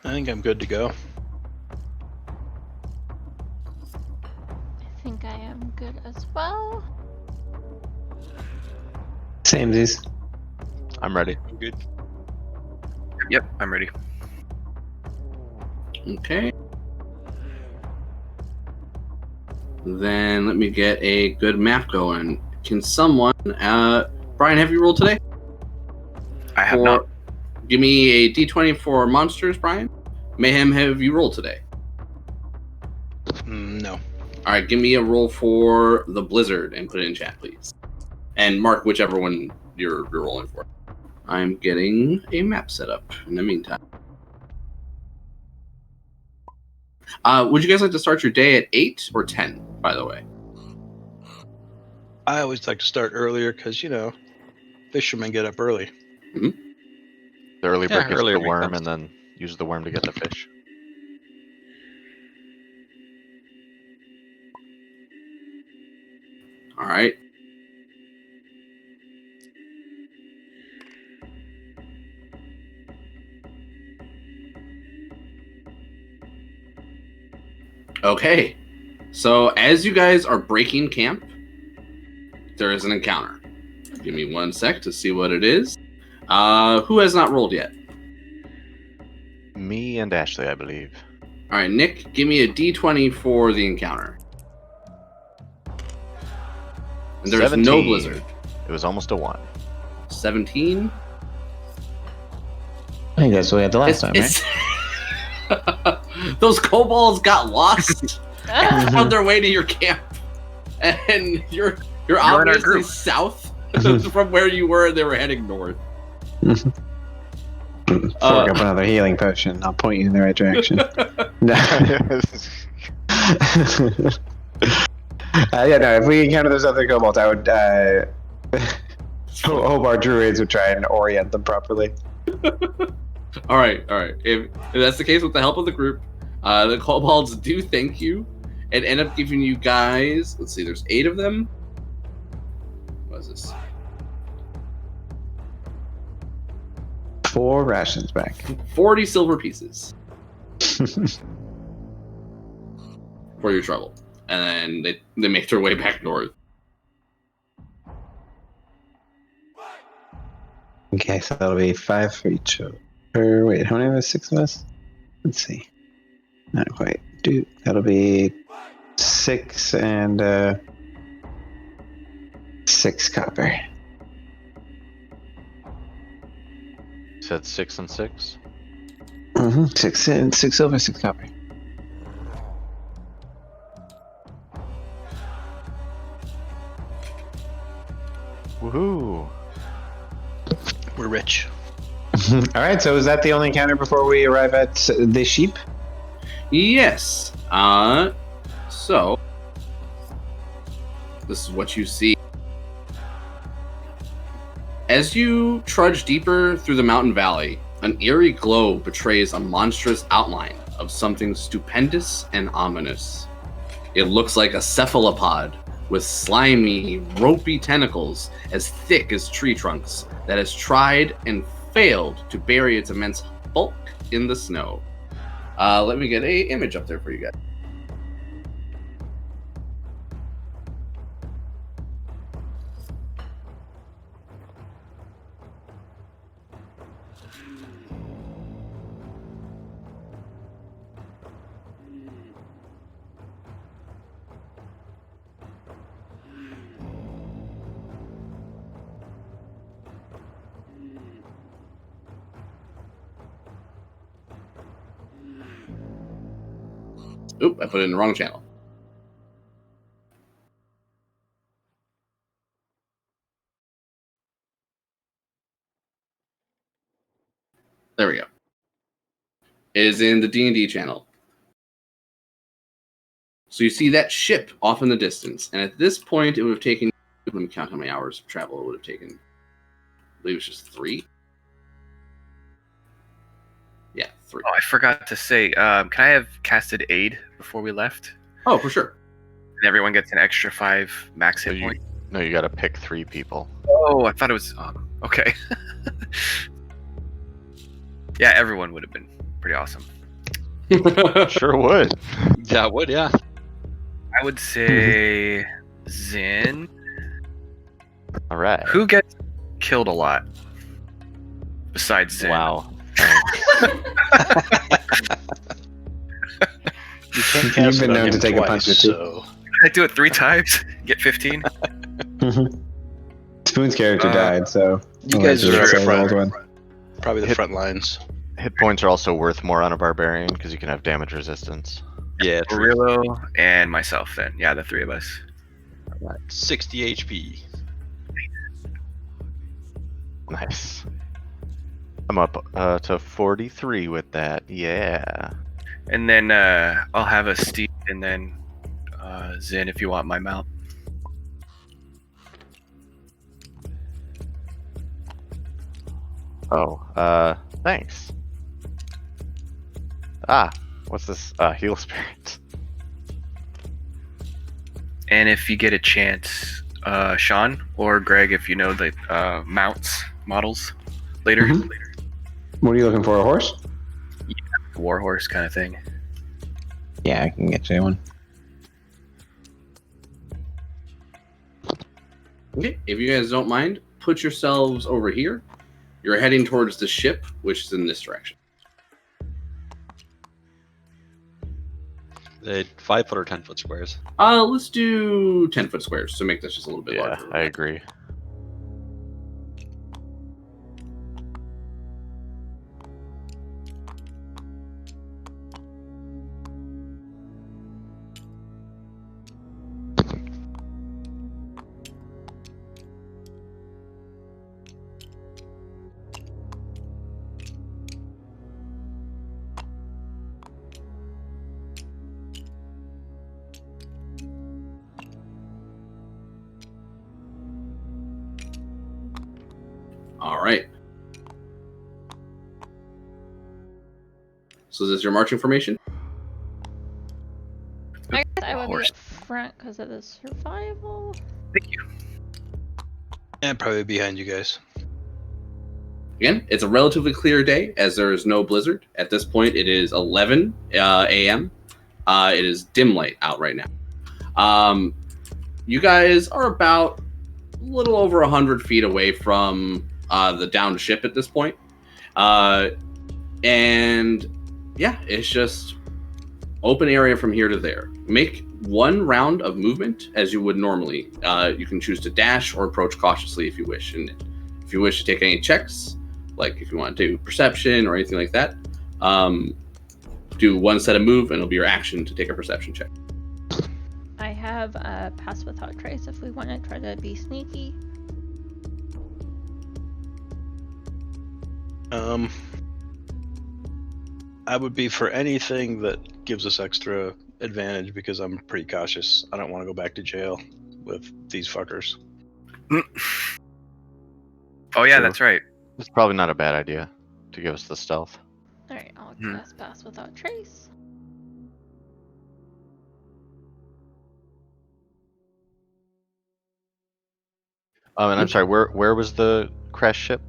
I think I'm good to go. I think I am good as well. Same as. I'm ready. I'm good. Yep, I'm ready. Okay. Then let me get a good map going. Can someone, Brian, have you rolled today? I have not. Give me a d20 for monsters, Brian. Mayhem, have you rolled today? No. All right, give me a roll for the blizzard and put it in chat, please. And mark whichever one you're rolling for. I'm getting a map set up in the meantime. Would you guys like to start your day at 8 or 10, by the way? I always like to start earlier because, fishermen get up early. The early Yeah, bird gets earlier the makes worm sense. and then use the worm to get the fish. All right. Okay. So as you guys are breaking camp, there is an encounter. Give me 1 sec to see what it is. Who has not rolled yet? Me and Ashley, I believe. All right, Nick, give me a d20 for the encounter. And there's 17. no blizzard. It was almost a 1. 17. I think that's what we had the last time, right? Those kobolds got lost and found their way to your camp, and you're in our obviously group. south from where you were, and they were heading north. Fork up another healing potion. I'll point you in the right direction. No. Yeah, no. If we encounter those other kobolds, I would hope our druids would try and orient them properly. All right. If that's the case, with the help of the group, the kobolds do thank you and end up giving you guys. Let's see. There's 8 of them. What is this? 4 rations back. 40 silver pieces for your trouble, and then they make their way back north. Okay, so that'll be 5 for each of. Or wait, how many of us? 6 of us? Let's see. Not quite. Dude, that'll be 6 and 6 copper. You said 6 and 6? 6 and 6 silver, 6 copper. Woohoo! We're rich. All right, so is that the only encounter before we arrive at the sheep? Yes. So this is what you see. As you trudge deeper through the mountain valley, an eerie glow betrays a monstrous outline of something stupendous and ominous. It looks like a cephalopod with slimy, ropey tentacles as thick as tree trunks that has tried and failed to bury its immense bulk in the snow. Let me get a image up there for you guys. Oop, I put it in the wrong channel. There we go. It is in the D&D channel. So you see that ship off in the distance, and at this point it would have taken, let me count how many hours of travel it would have taken. I believe it's just 3. Yeah, 3. Oh, I forgot to say, can I have casted aid before we left? Oh, for sure. And everyone gets an extra 5 max hit point. No, you gotta pick 3 people. Oh, I thought it was okay. Yeah, everyone would have been pretty awesome. Sure would. Yeah, it would, yeah. I would say Zin. All right. Who gets killed a lot besides Zin? Wow. You can't You've cast been it on known to him take a twice, punch or two. so I do it 3 times, get 15. Spoon's character died, so you guys I'll let are up say front. rolled one. Probably the front lines. Hit points are also worth more on a barbarian because you can have damage resistance. Yeah, true. Aurelio and myself then. Yeah, the 3 of us. 60 HP. Nice. I'm up to 43 with that. Yeah. And then I'll have a Steve and then Zin if you want my mount. Oh, thanks. What's this? Heal spirit. And if you get a chance, Sean or Greg, if you know the mounts models later. Mhm. What are you looking for? A horse? Warhorse kind of thing. Yeah, I can get you one. Okay, if you guys don't mind, put yourselves over here. You're heading towards the ship, which is in this direction. 5 foot or 10 foot squares. Let's do 10-foot squares to make this just a little bit Yeah, larger. I agree. All right. So is this your marching formation? I guess I would be Horse. up front because of the survival. Thank you. And probably behind you guys. Again, it's a relatively clear day as there is no blizzard. At this point, it is 11 a.m. It is dim light out right now. You guys are about a little over 100 feet away from the downed ship at this point. And yeah, it's just open area from here to there. Make one round of movement as you would normally. You can choose to dash or approach cautiously if you wish. And if you wish to take any checks, like if you want to do perception or anything like that, do one set of move and it'll be your action to take a perception check. I have a pass without trace if we want to try to be sneaky. I would be for anything that gives us extra advantage because I'm pretty cautious. I don't want to go back to jail with these fuckers. Oh yeah, True. that's right. It's probably not a bad idea to give us the stealth. Alright, I'll cast pass without trace. And I'm sorry, where was the crash ship?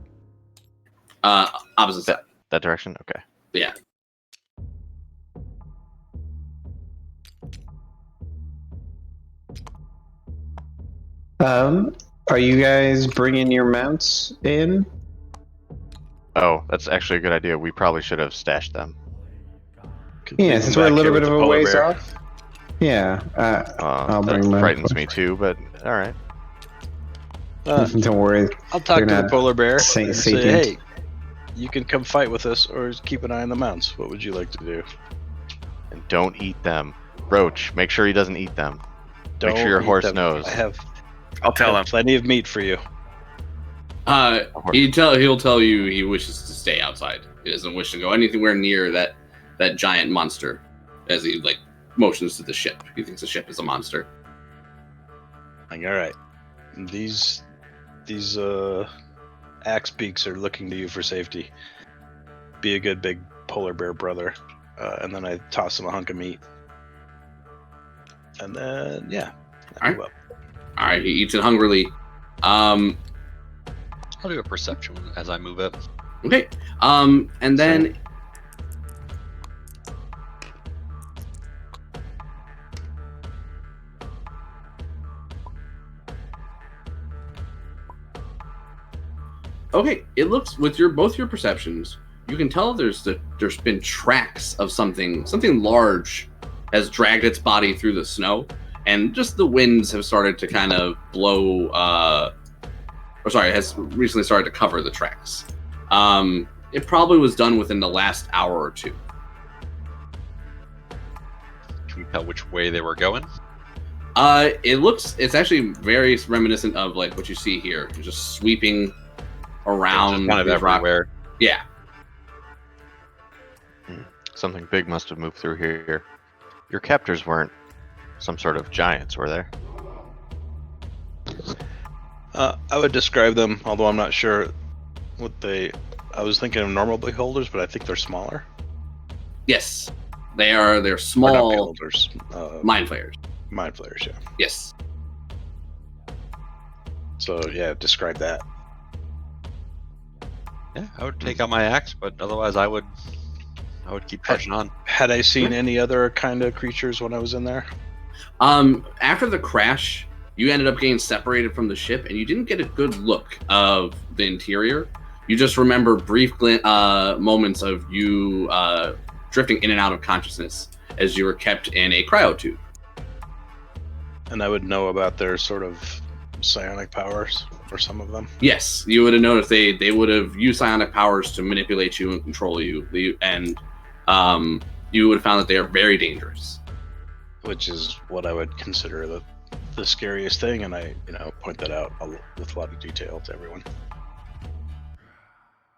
Opposite side. That direction? Okay. Yeah. Are you guys bringing your mounts in? Oh, that's actually a good idea. We probably should have stashed them. Could leave Yeah, them since we're a back little here bit with of the a polar ways bear. off. Yeah, I'll That bring mine. frightens me too, but all right. Don't worry. I'll talk to They're the not polar bear sa- and say, sapient. hey, you can come fight with us or keep an eye on the mounts. What would you like to do? And don't eat them. Roach, make sure he doesn't eat them. Don't Make sure your eat horse them. knows. I have I'll tell him. plenty of meat for you. He'll tell you he wishes to stay outside. He doesn't wish to go anywhere near that giant monster. As he like motions to the ship, he thinks the ship is a monster. Like, all right, these axe beaks are looking to you for safety. Be a good big polar bear brother. And then I toss him a hunk of meat. And then yeah, I move up. All right, he eats it hungrily. I'll do a perception as I move up. Okay. And then Okay, it looks with both your perceptions, you can tell there's been tracks of something large has dragged its body through the snow, and just the winds have started to kind of blow. Has recently started to cover the tracks. It probably was done within the last hour or two. Can we tell which way they were going? It's actually very reminiscent of like what you see here, just sweeping around Just kind of everywhere. Yeah. Something big must have moved through here. Your captors weren't some sort of giants, were there? I would describe them, although I'm not sure what they. I was thinking of normal beholders, but I think they're smaller. Yes, they're Or not small beholders. mind flayers. Mind flayers, yeah. Yes. So yeah, describe that. Yeah, I would take out my axe, but otherwise I would keep pushing on. Had I seen any other kind of creatures when I was in there? After the crash, you ended up getting separated from the ship, and you didn't get a good look of the interior. You just remember brief moments of you drifting in and out of consciousness as you were kept in a cryotube. And I would know about their sort of psionic powers for some of them. Yes, you would have noticed they would have used psionic powers to manipulate you and control you, and you would have found that they are very dangerous. Which is what I would consider the scariest thing, and I point that out with a lot of detail to everyone.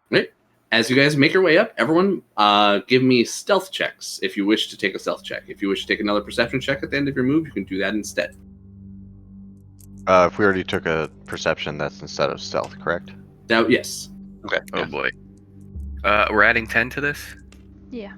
Right. As you guys make your way up, everyone give me stealth checks if you wish to take a stealth check. If you wish to take another perception check at the end of your move, you can do that instead. If we already took a perception, that's instead of stealth, correct? Yes. Okay. Oh boy. We're adding 10 to this? Yeah.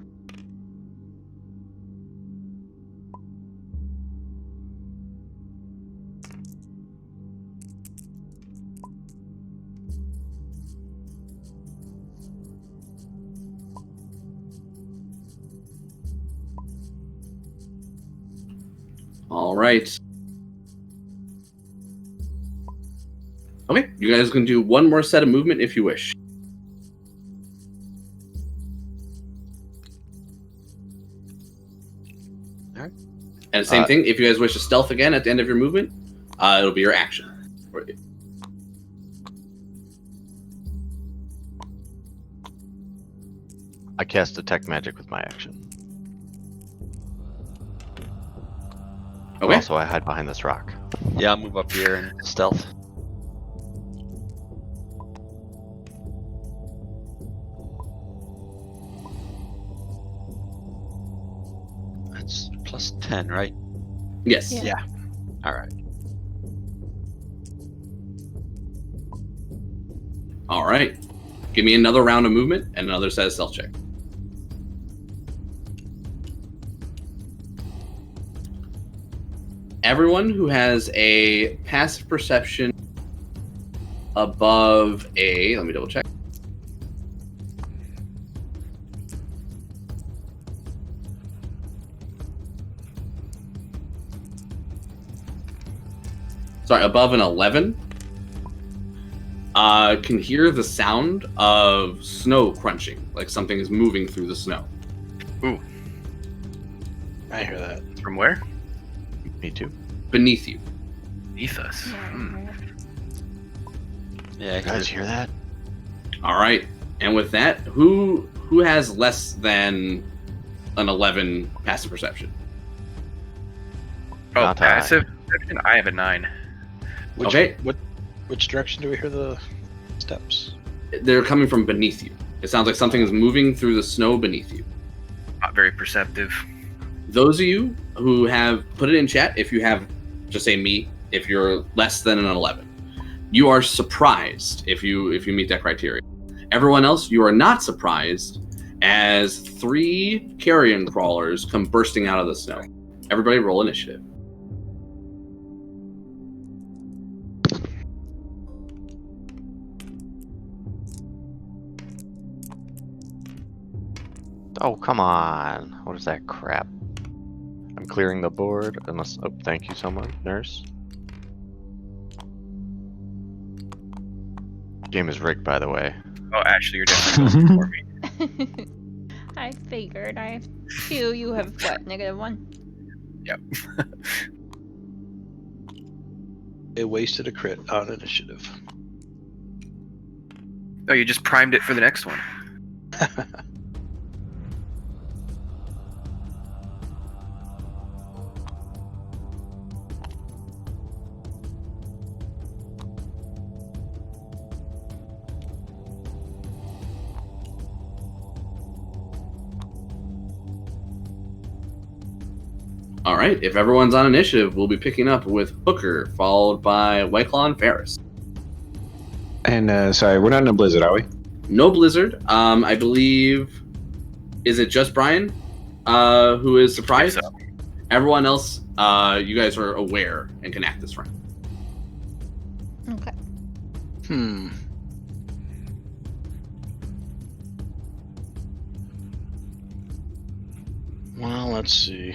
All right. Okay, you guys can do one more set of movement if you wish. All right. And same thing, if you guys wish to stealth again at the end of your movement, it'll be your action. I cast Detect Magic with my action. Okay. Also, I hide behind this rock. Yeah, I'll move up here and stealth. That's plus 10, right? Yes. Yeah. All right. All right. Give me another round of movement and another set of stealth check. Everyone who has a passive perception above a, let me double check. Sorry, above an 11, can hear the sound of snow crunching, like something is moving through the snow. Ooh. I hear that. From where? Me too. Beneath you. Beneath us. Yeah, You guys hear that? All right. And with that, who has less than an 11 passive perception? Oh, Not I. passive perception? I have a 9. Okay. Which direction do we hear the steps? They're coming from beneath you. It sounds like something is moving through the snow beneath you. Not very perceptive. Those of you who have put it in chat, if you have, just say me, if you're less than an 11, you are surprised if you meet that criteria. Everyone else, you are not surprised as 3 carrion crawlers come bursting out of the snow. Everybody roll initiative. Oh, come on. What is that crap? I'm clearing the board. Unless, oh, thank you so much, nurse. Game is rigged, by the way. Oh, Ashley, you're definitely going for me. I figured. I have 2. You have what? -1. Yep. It wasted a crit on initiative. Oh, you just primed it for the next one. All right. If everyone's on initiative, we'll be picking up with Hooker, followed by Whiteclaw and Ferris. And sorry, we're not in a blizzard, are we? No blizzard. I believe. Is it just Brian who is surprised? So. Everyone else, you guys are aware and can act this round. Okay. Well, let's see.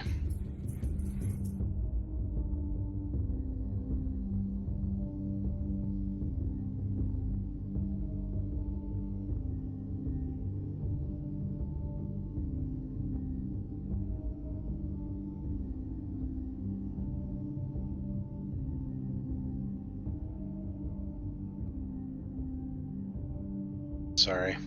Sorry.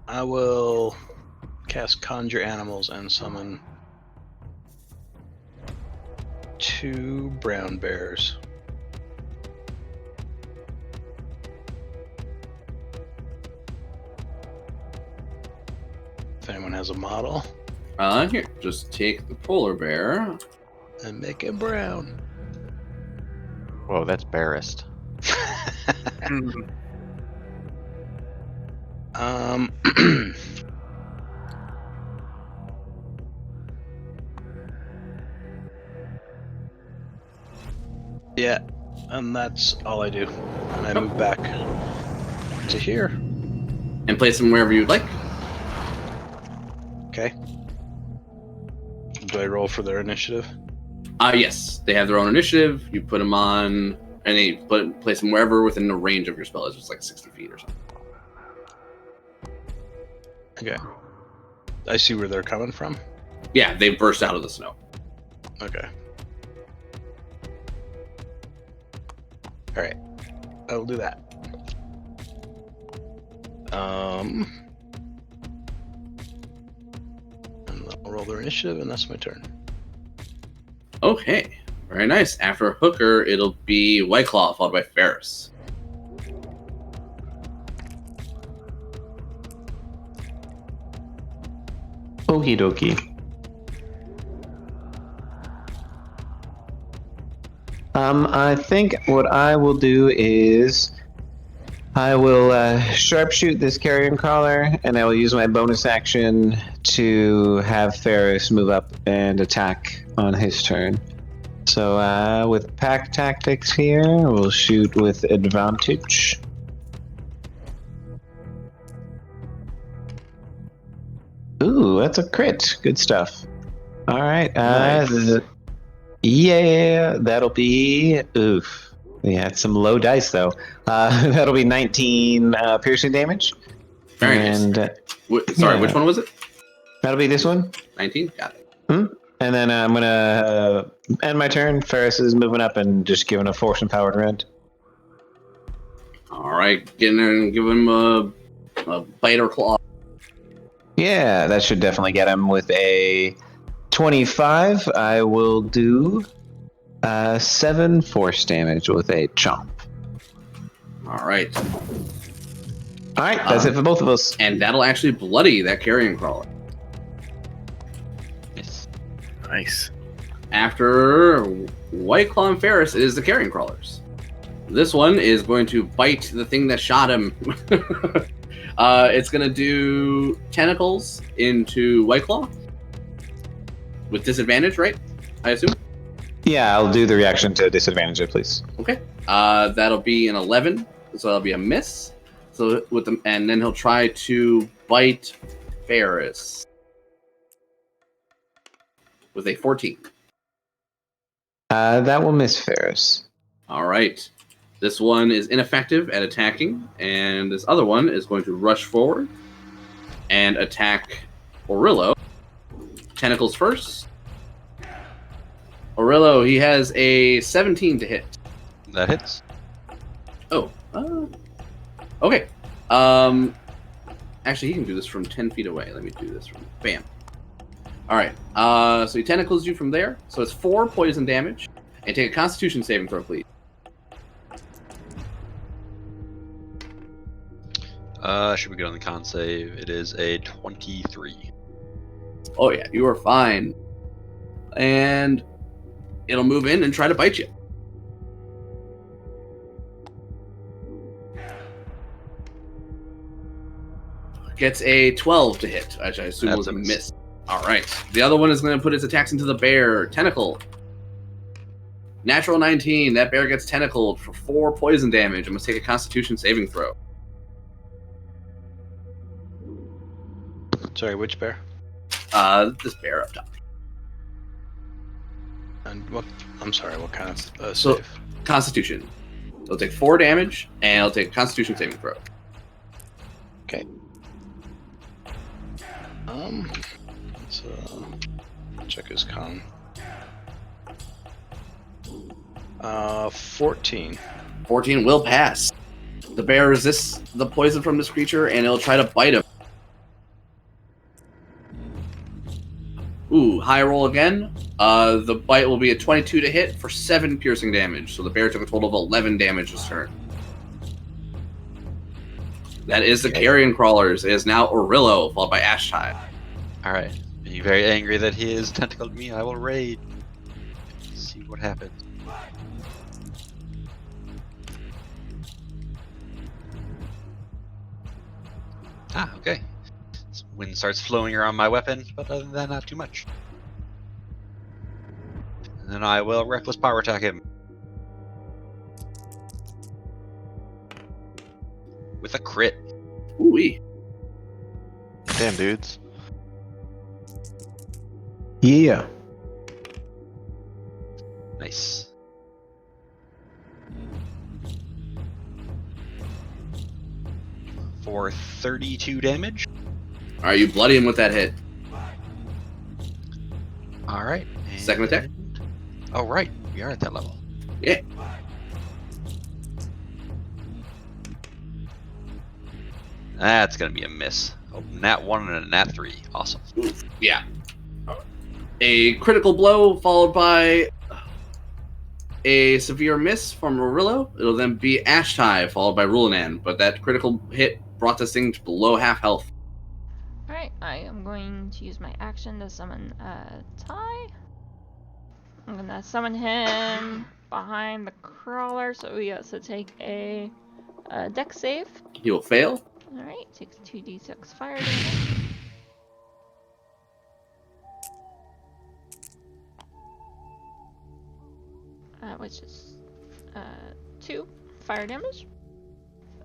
I will cast Conjure Animals and summon 2 brown bears. If anyone has a model. Here, just take the polar bear. And make it brown. Whoa, that's barest. Yeah, and that's all I do. And I move back to here. And place them wherever you'd like. Okay. Do I roll for their initiative? Yes, they have their own initiative. You put them on, and they place them wherever within the range of your spell. It's just like 60 feet or something. Okay. I see where they're coming from. Yeah, they burst out of the snow. Okay. Alright. I'll do that. And I'll roll their initiative, and that's my turn. Okay, very nice. After Hooker, it'll be Whiteclaw, followed by Ferris. Okie dokie. I think what I will do is I will sharpshoot this carrion crawler, and I will use my bonus action to have Ferris move up and attack on his turn. So with pack tactics here, we'll shoot with advantage. Ooh, that's a crit. Good stuff. All right. Nice. Yeah, that'll be... Oof. Yeah, it's some low dice, though. That'll be 19 piercing damage. Very nice. Sorry, which one was it? That'll be this one. 19? Got it. And then I'm going to end my turn. Ferris is moving up and just giving a force and power to Rend. All right, get in there and give him a bite or claw. Yeah, that should definitely get him with a 25. I will do 7 force damage with a chomp. All right. All right, that's it for both of us. And that'll actually bloody that carrion crawler. Nice. After Whiteclaw and Ferris, it is the carrion crawlers. This one is going to bite the thing that shot him. It's going to do tentacles into White Claw. With disadvantage, right? I assume? Yeah, I'll do the reaction to disadvantage it, please. Okay. That'll be an 11, so that'll be a miss. So and then he'll try to bite Ferris with a 14. That will miss Ferris. All right. This one is ineffective at attacking, and this other one is going to rush forward and attack Orillo. Tentacles first. Orillo, he has a 17 to hit. That hits. Oh. Okay. Actually, he can do this from 10 feet away. Let me do this from... Bam. All right. So he tentacles you from there. So it's 4 poison damage. And take a Constitution saving throw, please. Should we get on the con save? It is a 23. Oh, yeah. You are fine. And it'll move in and try to bite you. Gets a 12 to hit, which I assume That's was a a miss. miss. All right. The other one is going to put its attacks into the bear. Tentacle. Natural 19. That bear gets tentacled for 4 poison damage. I must take a Constitution saving throw. Sorry, which bear? This bear up top. And what? I'm sorry. What kind of So- save? Constitution. It'll take 4 damage, and it'll take a Constitution saving throw. Okay. Let's check his con. 14. 14 will pass. The bear resists the poison from this creature, and it'll try to bite him. Ooh, high roll again. The bite will be a 22 to hit for 7 piercing damage. So the bear took a total of 11 damage this turn. That is the Carrion Crawlers. It is now Orillo, followed by Ashtide. Alright. Being very angry that he has tentacled me, I will raid. See what happens. Ah, okay. Wind starts flowing around my weapon, but other than that, not too much. And then I will reckless power attack him. With a crit. Ooh-wee. Damn, dudes. Yeah. Nice. For 32 damage. All right, you bloody him with that hit. Alright. Second attack? Oh, right. We are at that level. Yeah. That's going to be a miss. Oh, nat 1 and a nat 3. Awesome. Oof. Yeah. A critical blow followed by a severe miss from Orillo. It'll then be Ashtide followed by Rulanan, but that critical hit brought this thing to below half health. Alright, I am going to use my action to summon Ty. I'm gonna summon him behind the crawler, so he has to take a dex save. He will fail. Alright, takes 2d6 fire damage. Which is 2 fire damage.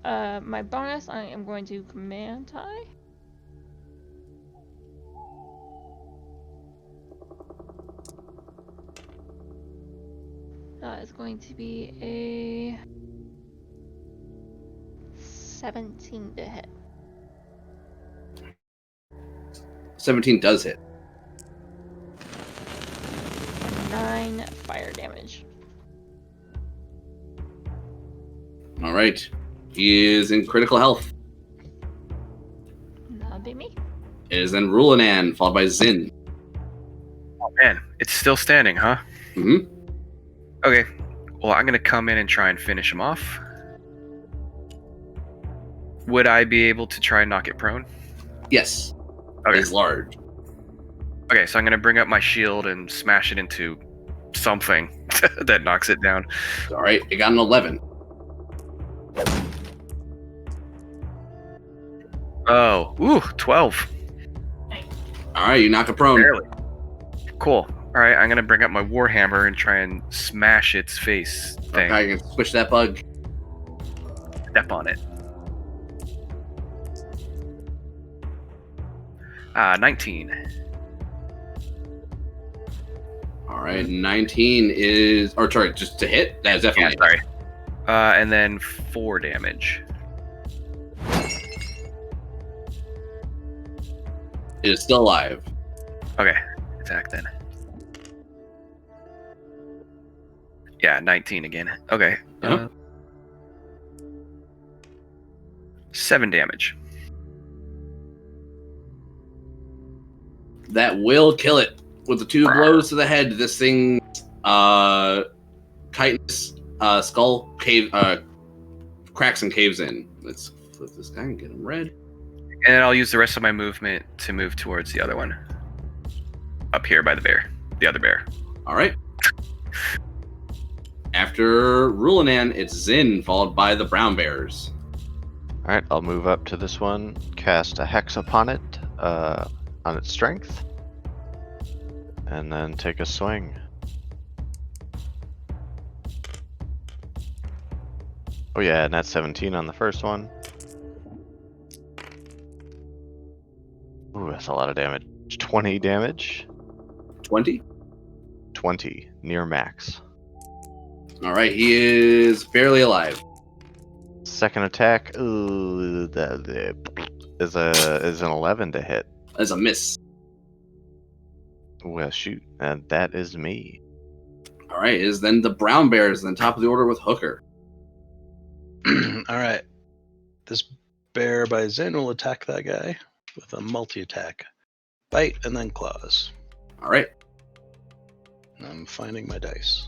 My bonus, I am going to command Ty. Is going to be a 17 to hit. 17 does hit. 9 fire damage. All right. He is in critical health. That'll be me. It is then Rulanan, followed by Zin. Oh man, it's still standing, huh? Mm-hmm. Okay. Well, I'm gonna come in and try and finish him off. Would I be able to try and knock it prone? Yes. Okay. It is large. Okay, so I'm gonna bring up my shield and smash it into something that knocks it down. All right. It got an 11. Oh, ooh, 12. All right, you knock it prone. Barely. Cool. All right, I'm gonna bring up my warhammer and try and smash its face thing. Okay, you can squish that bug. Step on it. 19. All right, 19 is, or sorry, just to hit. That is Yeah, definitely. sorry. And then 4 damage. It is still alive. Okay, attack then. Yeah, 19 again. Okay. Uh-huh. 7 damage. That will kill it. With the 2 blows to the head, this thing's chitinous skull cracks and caves in. Let's flip this guy and get him red. And then I'll use the rest of my movement to move towards the other one. Up here by the bear. The other bear. All right. After Rulanan, it's Zin, followed by the brown bears. All right, I'll move up to this one, cast a hex upon it, on its strength, and then take a swing. Oh yeah, and that's 17 on the first one. Ooh, that's a lot of damage. 20 damage. 20. 20, near max. All right, he is barely alive. Second attack, ooh, that is an 11 to hit. As a miss. Well, shoot, and that is me. All right, is then the brown bears, then top of the order with Hooker. All right. This bear by Zen will attack that guy with a multi-attack. Bite and then claws. All right. I'm finding my dice.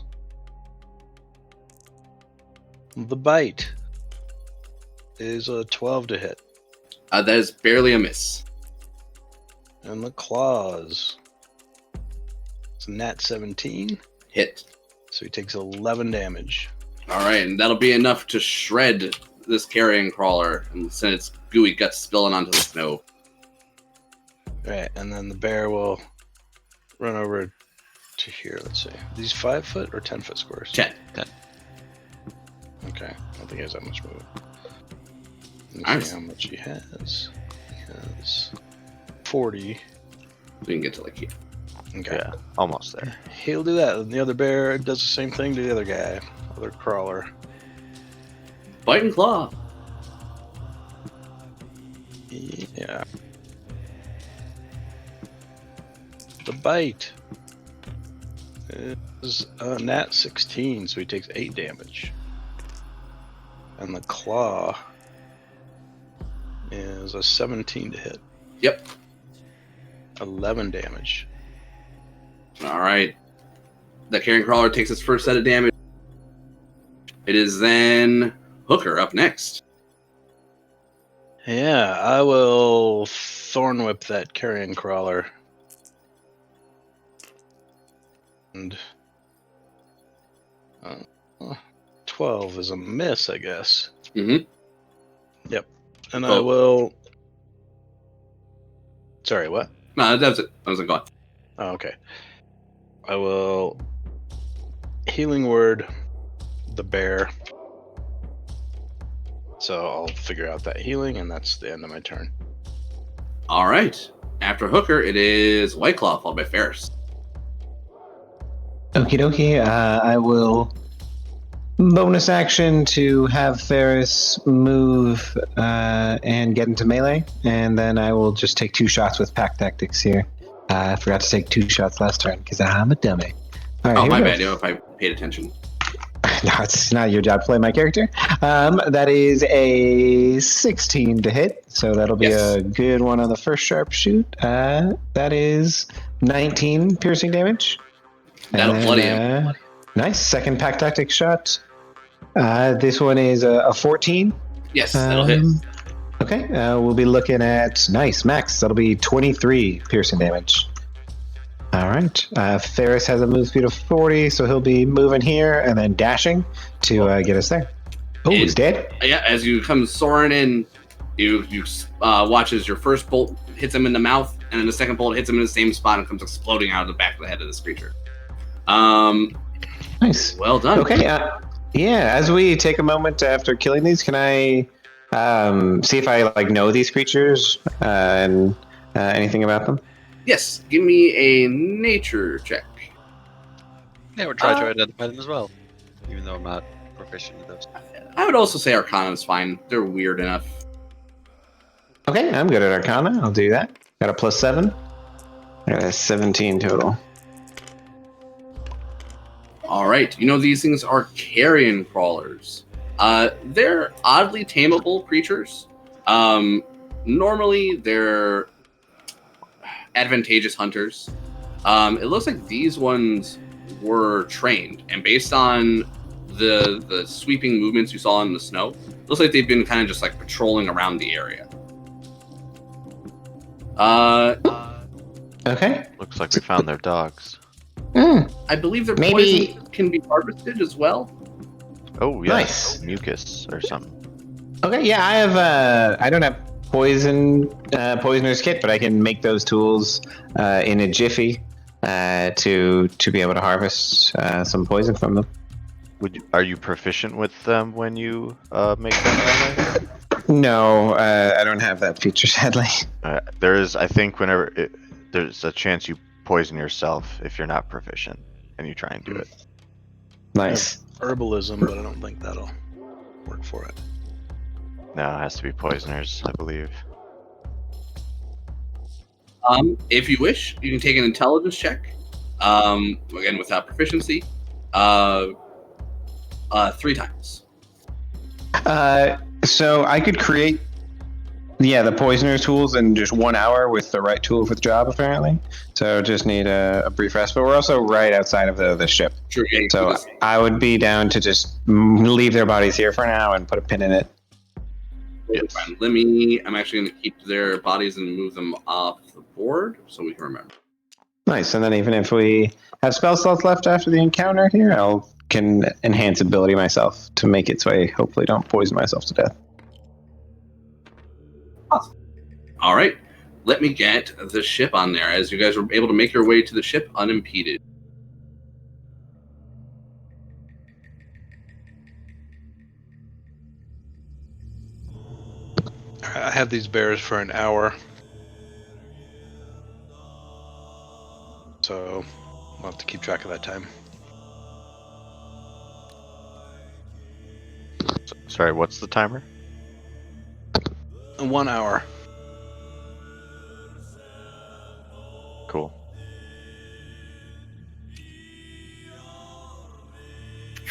The bite is a 12 to hit. That is barely a miss. And the claws. It's a nat 17. Hit. So he takes 11 damage. All right, and that'll be enough to shred this carrion crawler and send its gooey guts spilling onto the snow. Right, and then the bear will run over to here. Let's see. These 5 foot or 10 foot squares? 10. Okay, I don't think he has that much movement. Let me Nice. see how much he has. He has 40. We can get to like here. Okay. Yeah, almost there. He'll do that. And the other bear does the same thing to the other guy. Other crawler. Bite and claw. Yeah. The bite is a nat 16, so he takes 8 damage. And the claw is a 17 to hit. Yep. 11 damage. All right. The carrion crawler takes its first set of damage. It is then Hooker up next. Yeah, I will thorn whip that carrion crawler. And 12 is a miss, I guess. Mm-hmm. Yep. And I Oh. will. Sorry, what? No, that's it. I wasn't gone. Oh, okay. I will healing word the bear. So I'll figure out that healing, and that's the end of my turn. All right. After Hooker, it is White Claw, followed by Ferris. Okie dokie. I will bonus action to have Ferris move and get into melee, and then I will just take 2 shots with pack tactics here. I forgot to take 2 shots last turn because I'm a dummy. All right, Oh, here my we go. bad. You know, if I paid attention. No, it's not your job to play my character. That is a 16 to hit, so that'll be Yes. a good one on the first sharpshoot. That is 19 piercing damage. That'll And bloody then, him. Nice. Second pack tactic shot. This one is a 14. Yes, that'll hit. Okay, we'll be looking at nice max. That'll be 23 piercing damage. All right. Ferris has a move speed of 40, so he'll be moving here and then dashing to get us there. Oh, he's dead. Yeah, as you come soaring in, You watch as your first bolt hits him in the mouth, and then the second bolt hits him in the same spot and comes exploding out of the back of the head of this creature. Nice. Well done. Okay. Yeah. As we take a moment after killing these, can I see if I know these creatures and anything about them? Yes. Give me a nature check. Yeah, we're trying to identify them as well, even though I'm not proficient in those. I would also say Arcana is fine. They're weird enough. Okay, I'm good at Arcana. I'll do that. Got a +7. I got a 17 total. All right. These things are carrion crawlers. They're oddly tameable creatures. Normally, they're advantageous hunters. It looks like these ones were trained, and based on the sweeping movements you saw in the snow, it looks like they've been kind of just patrolling around the area. Okay. Looks like we found their dogs. I believe their Maybe- poison can be harvested as well. Oh, yeah. Nice. Mucus or something. Okay, yeah, I have. I don't have poisoner's kit, but I can make those tools in a jiffy to be able to harvest some poison from them. Are you proficient with them when you make them that way? No, I don't have that feature, sadly. There is, I think, there's a chance you poison yourself if you're not proficient and you try and do it. Nice. Herbalism, but I don't think that'll work for it. No, it has to be poisoners, I believe. If you wish, you can take an intelligence check. Again, without proficiency. 3 times. So I could create, the poisoner tools in just 1 hour with the right tool for the job, apparently. So just need a brief rest. But we're also right outside of the ship. Sure, yeah, So I would be down to just leave their bodies here for now and put a pin in it. Yes. I'm actually going to keep their bodies and move them off the board so we can remember. Nice. And then even if we have spell slots left after the encounter here, can enhance ability myself to make it so I hopefully don't poison myself to death. Awesome. All right. Let me get the ship on there as you guys were able to make your way to the ship unimpeded. I have these bears for an hour. So I'll have to keep track of that time. Sorry, what's the timer? 1 hour. Cool.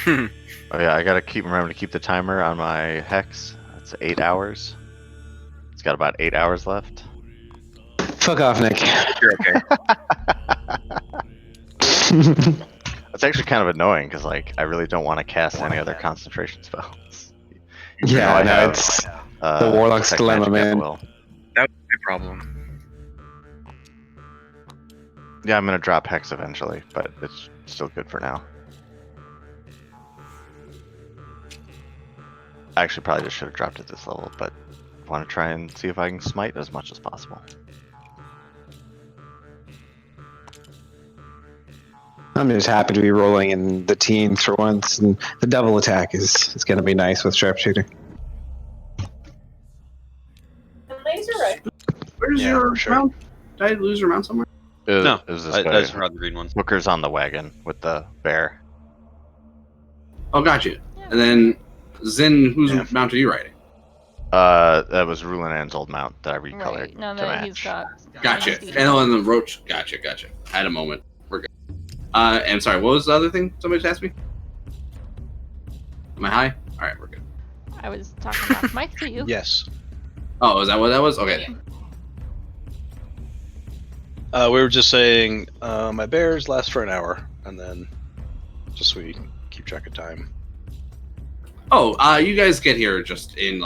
Oh yeah, I gotta remember to keep the timer on my hex. That's 8 hours. It's got about 8 hours left. Fuck off, Nick. You're okay. That's actually kind of annoying because I really don't want to cast any other concentration spells. Yeah, I no, have, it's the Warlock's Detect dilemma, Magic at man. will. That was my problem. Yeah, I'm gonna drop hex eventually, but it's still good for now. I actually probably just should have dropped it this level, but I want to try and see if I can smite as much as possible. I'm just happy to be rolling in the teens for once, and the double attack is going to be nice with sharpshooter. Where's Yeah, your for sure. mount? Did I lose your mount somewhere? No, It was this I guy. just rode the green one. Hooker's on the wagon with the bear. Oh, gotcha. And then, Zin, whose Yeah. mount are you riding? That was Rulinan's old mount that I recolored Right. No, to that he's match. got. Gotcha. Steed. And then the roach. Gotcha. I had a moment. We're good. And sorry, what was the other thing somebody just asked me? Am I high? All right, we're good. I was talking about Mike to you. Yes. Oh, is that what that was? Okay. We were just saying my bears last for an hour, and then just so we can keep track of time. Oh, you guys get here just in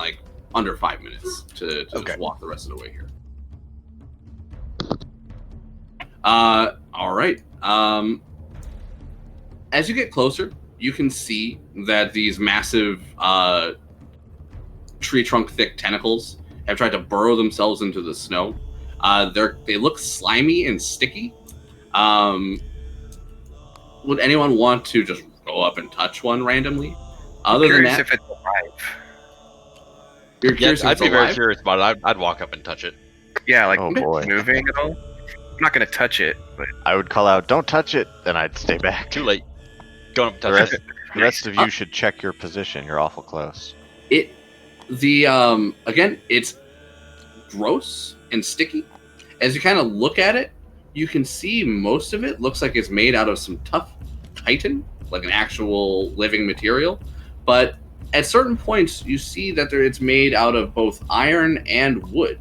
under 5 minutes to Okay. just walk the rest of the way here. All right. As you get closer, you can see that these massive tree trunk thick tentacles have tried to burrow themselves into the snow. They look slimy and sticky. Would anyone want to just go up and touch one randomly? Other than that, if it's alive. you're curious if I'd it's be very alive? curious about it. I'd walk up and touch it. Yeah, like Oh boy. moving at all. I'm not gonna touch it, but I would call out, "Don't touch it," then I'd stay back. Too late. Going up The and touch rest, it. the rest of you should check your position. You're awful close. Again, it's gross and sticky. As you kind of look at it, you can see most of it looks like it's made out of some tough chitin, like an actual living material. But at certain points, you see that it's made out of both iron and wood.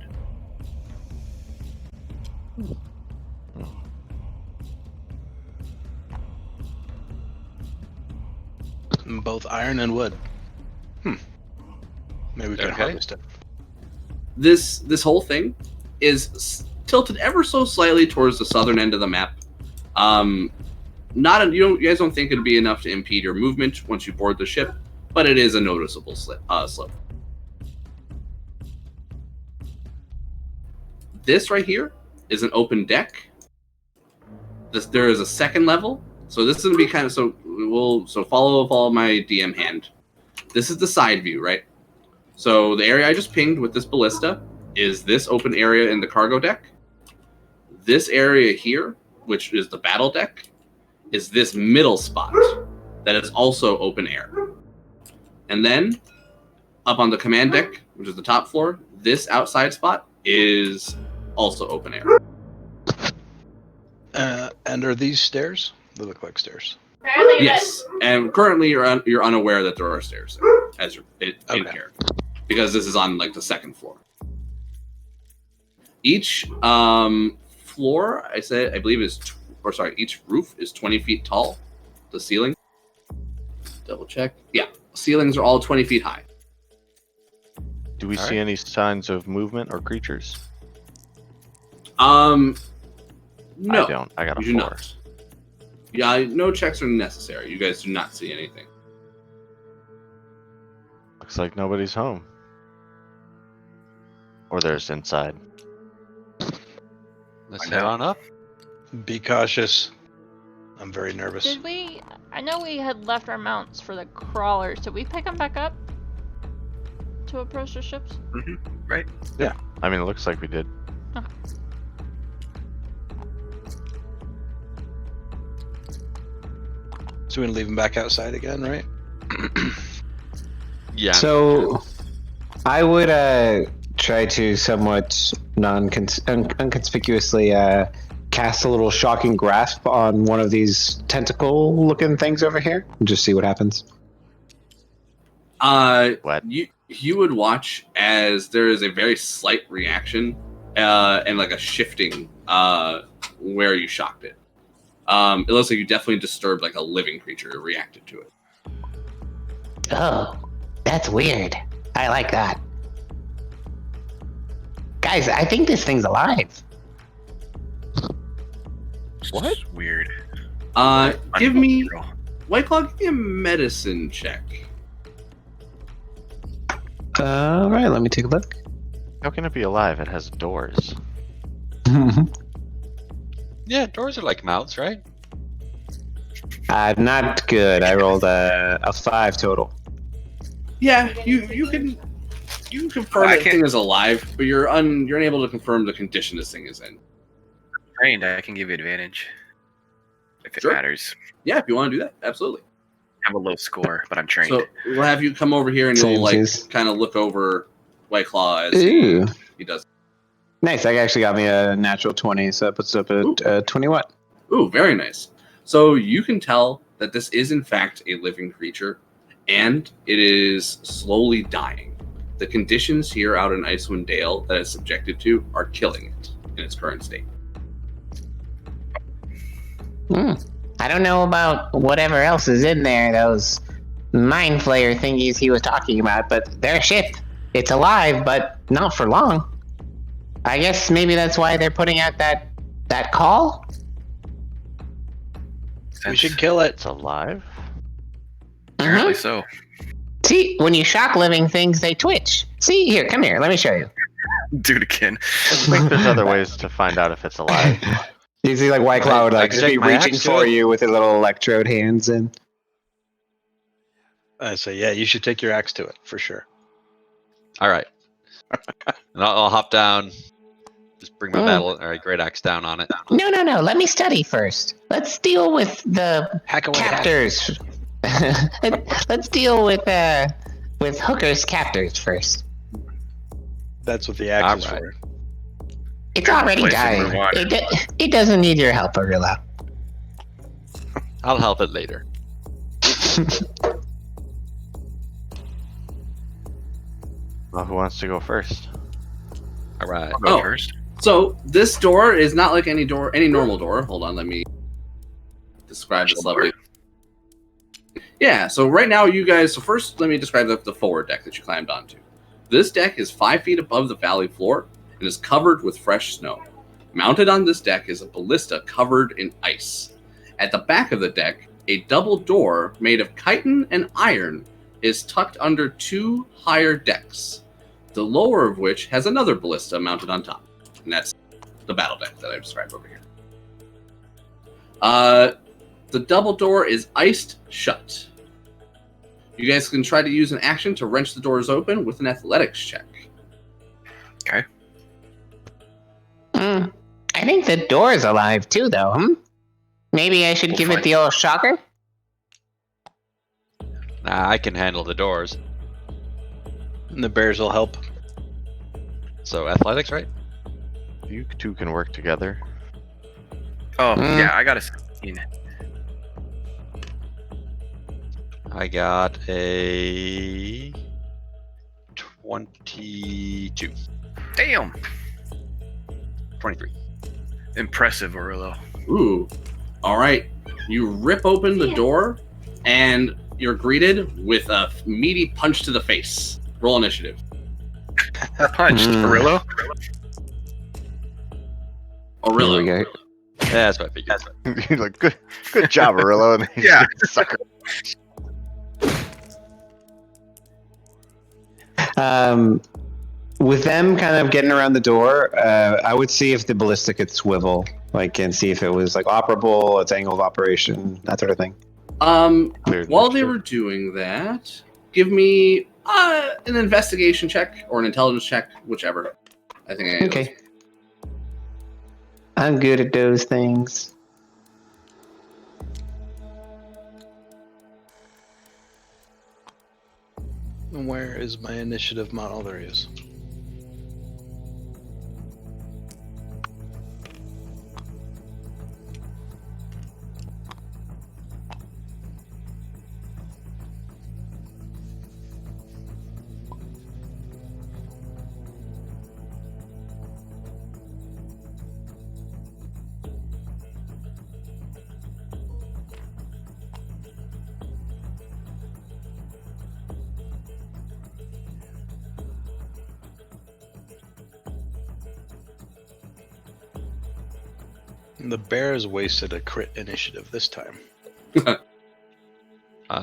Both iron and wood. Maybe we can Okay. harvest it. This whole thing is tilted ever so slightly towards the southern end of the map. You guys don't think it'd be enough to impede your movement once you board the ship, but it is a noticeable slip. This right here is an open deck. There is a second level, so this is gonna be kind of follow my DM hand. This is the side view, right? So the area I just pinged with this ballista is this open area in the cargo deck. This area here, which is the battle deck, is this middle spot that is also open air. And then up on the command deck, which is the top floor, this outside spot is also open air. And are these stairs? They look like stairs. Yes, and currently you're unaware that there are stairs there, as you're in Okay. here, because this is on like the second floor. Each floor, I believe each roof is 20 feet tall. The ceiling, double check. Yeah, ceilings are all 20 feet high. Do we see any signs of movement or creatures? No, I don't. I got a you do 4. not. Yeah, no checks are necessary. You guys do not see anything. Looks like nobody's home. Or there's inside. Let's head on up. Be cautious. I'm very nervous. Did we? I know we had left our mounts for the crawlers. Did we pick them back up to approach the ships? Right. I mean, it looks like we did. Okay. So we can leave them back outside again, right? Yeah. So I would try to somewhat unconspicuously cast a little shocking grasp on one of these tentacle-looking things over here and just see what happens. What? You would watch as there is a very slight reaction and like a shifting where you shocked it. It looks like you definitely disturbed like a living creature reacted to it. Oh, that's weird. I like that. Guys, I think this thing's alive. What? Weird. Give me White Claw, give me a medicine check. All right, let me take a look. How can it be alive? It has doors. Yeah, doors are like mouths, right? Not good. I rolled a 5 total. Yeah, you can confirm that thing is alive, but you're unable to confirm the condition this thing is in. Trained, I can give you advantage if it Sure. matters. Yeah, if you want to do that, absolutely. I have a low score, but I'm trained. So we'll have you come over here and you'll like Samesies. kind of look over White Claw as Ooh. he does. Nice. I actually got me a natural 20, so that puts up at 21. Ooh, very nice. So you can tell that this is in fact a living creature, and it is slowly dying. The conditions here out in Icewind Dale that it's subjected to are killing it in its current state. I don't know about whatever else is in there, those mind flayer thingies he was talking about, but their ship, it's alive, but not for long. I guess maybe that's why they're putting out that call? We should kill it. It's alive? Apparently so. See, when you shock living things, they twitch. See, here, come here, let me show you. Do it again. I think there's other ways to find out if it's alive. You see, like White Claw would like I just be take my reaching axe to for it. you with his little electrode hands, and I say, yeah, you should take your axe to it for sure. All right. And I'll hop down. Just bring my great axe down on it. No. Let me study first. Let's deal with the Hack away. captors. Let's deal with Hooker's captors first. That's what the axe is Alright. for. It's already Place it dying. where we want It doesn't need your help, Arilla. I'll help it later. Well, who wants to go first? All right. I'll go Oh. first. So this door is not like any normal door. Hold on, let me describe this lovely. Yeah, so right now you guys, so first let me describe the forward deck that you climbed onto. This deck is 5 feet above the valley floor and is covered with fresh snow. Mounted on this deck is a ballista covered in ice. At the back of the deck, a double door made of chitin and iron is tucked under 2 higher decks, the lower of which has another ballista mounted on top. And that's the battle deck that I described over here. The double door is iced shut. You guys can try to use an action to wrench the doors open with an athletics check. I think the door's alive too, though. Maybe I should give it the old shocker. Nah, I can handle the doors. And the bears will help. So athletics, right? You two can work together. Oh, yeah, I got a 16. I got a 22. Damn. 23. Impressive, Aurelio. Ooh. All right. You rip open the door, and you're greeted with a meaty punch to the face. Roll initiative. Punched, Aurelio. Aurilla. Here we go. Yeah, that's what I figured. You're like, good job, Arillo. And then he's Yeah. like, sucker. With them kind of getting around the door, I would see if the ballista could swivel, like, and see if it was like operable, its angle of operation, that sort of thing. Cleared While they initiative. were doing that, give me an investigation check or an intelligence check, whichever. I think I Okay. I'm good at those things. And where is my initiative model? There he is. And the bears wasted a crit initiative this time.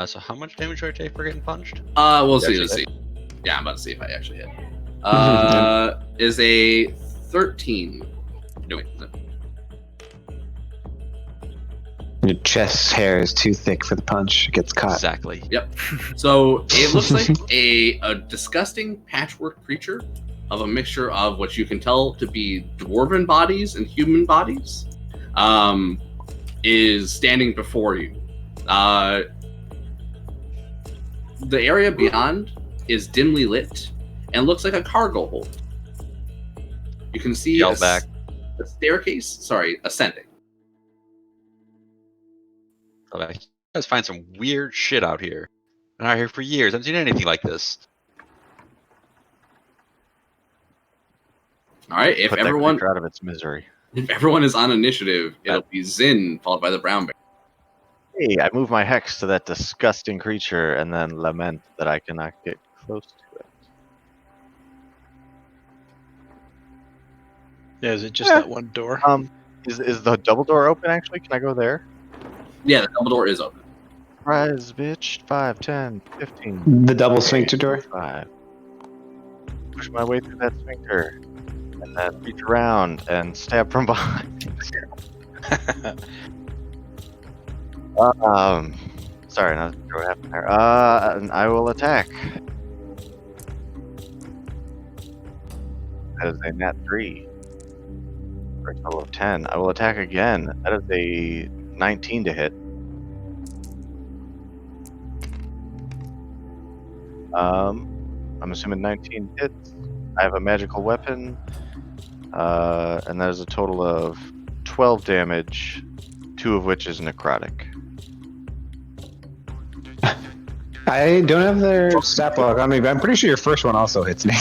So how much damage do I take for getting punched? We'll see. Actually Let's see. hit. Yeah, I'm about to see if I actually hit. Is a 13. No, wait. Your chest hair is too thick for the punch. It gets caught. Exactly. So it looks like a disgusting patchwork creature of a mixture of what you can tell to be dwarven bodies and human bodies is standing before you. The area beyond is dimly lit and looks like a cargo hold. You can see Yell back. a staircase, ascending. You guys find some weird shit out here. Been out here for years. I haven't seen anything like this. All right, if Put that everyone creature out of its misery. is on initiative, it'll be Zin followed by the brown bear. Hey, I move my hex to that disgusting creature and then lament that I cannot get close to it. Yeah, is it just Yeah. that one door? Is the double door open actually? Can I go there? Yeah, the double door is open. Rise, bitch. 5, 10, 15. The double sphincter door. 5. push my way through that sphincter, and then reach around and stab from behind. Sorry, not sure what happened there. And I will attack. That is a nat 3 for a total of 10. I will attack again. That is a 19 to hit. I'm assuming 19 hits. I have a magical weapon, and that is a total of 12 damage, 2 of which is necrotic. I don't have their stat block on me, but I'm pretty sure your first one also hits, Nick.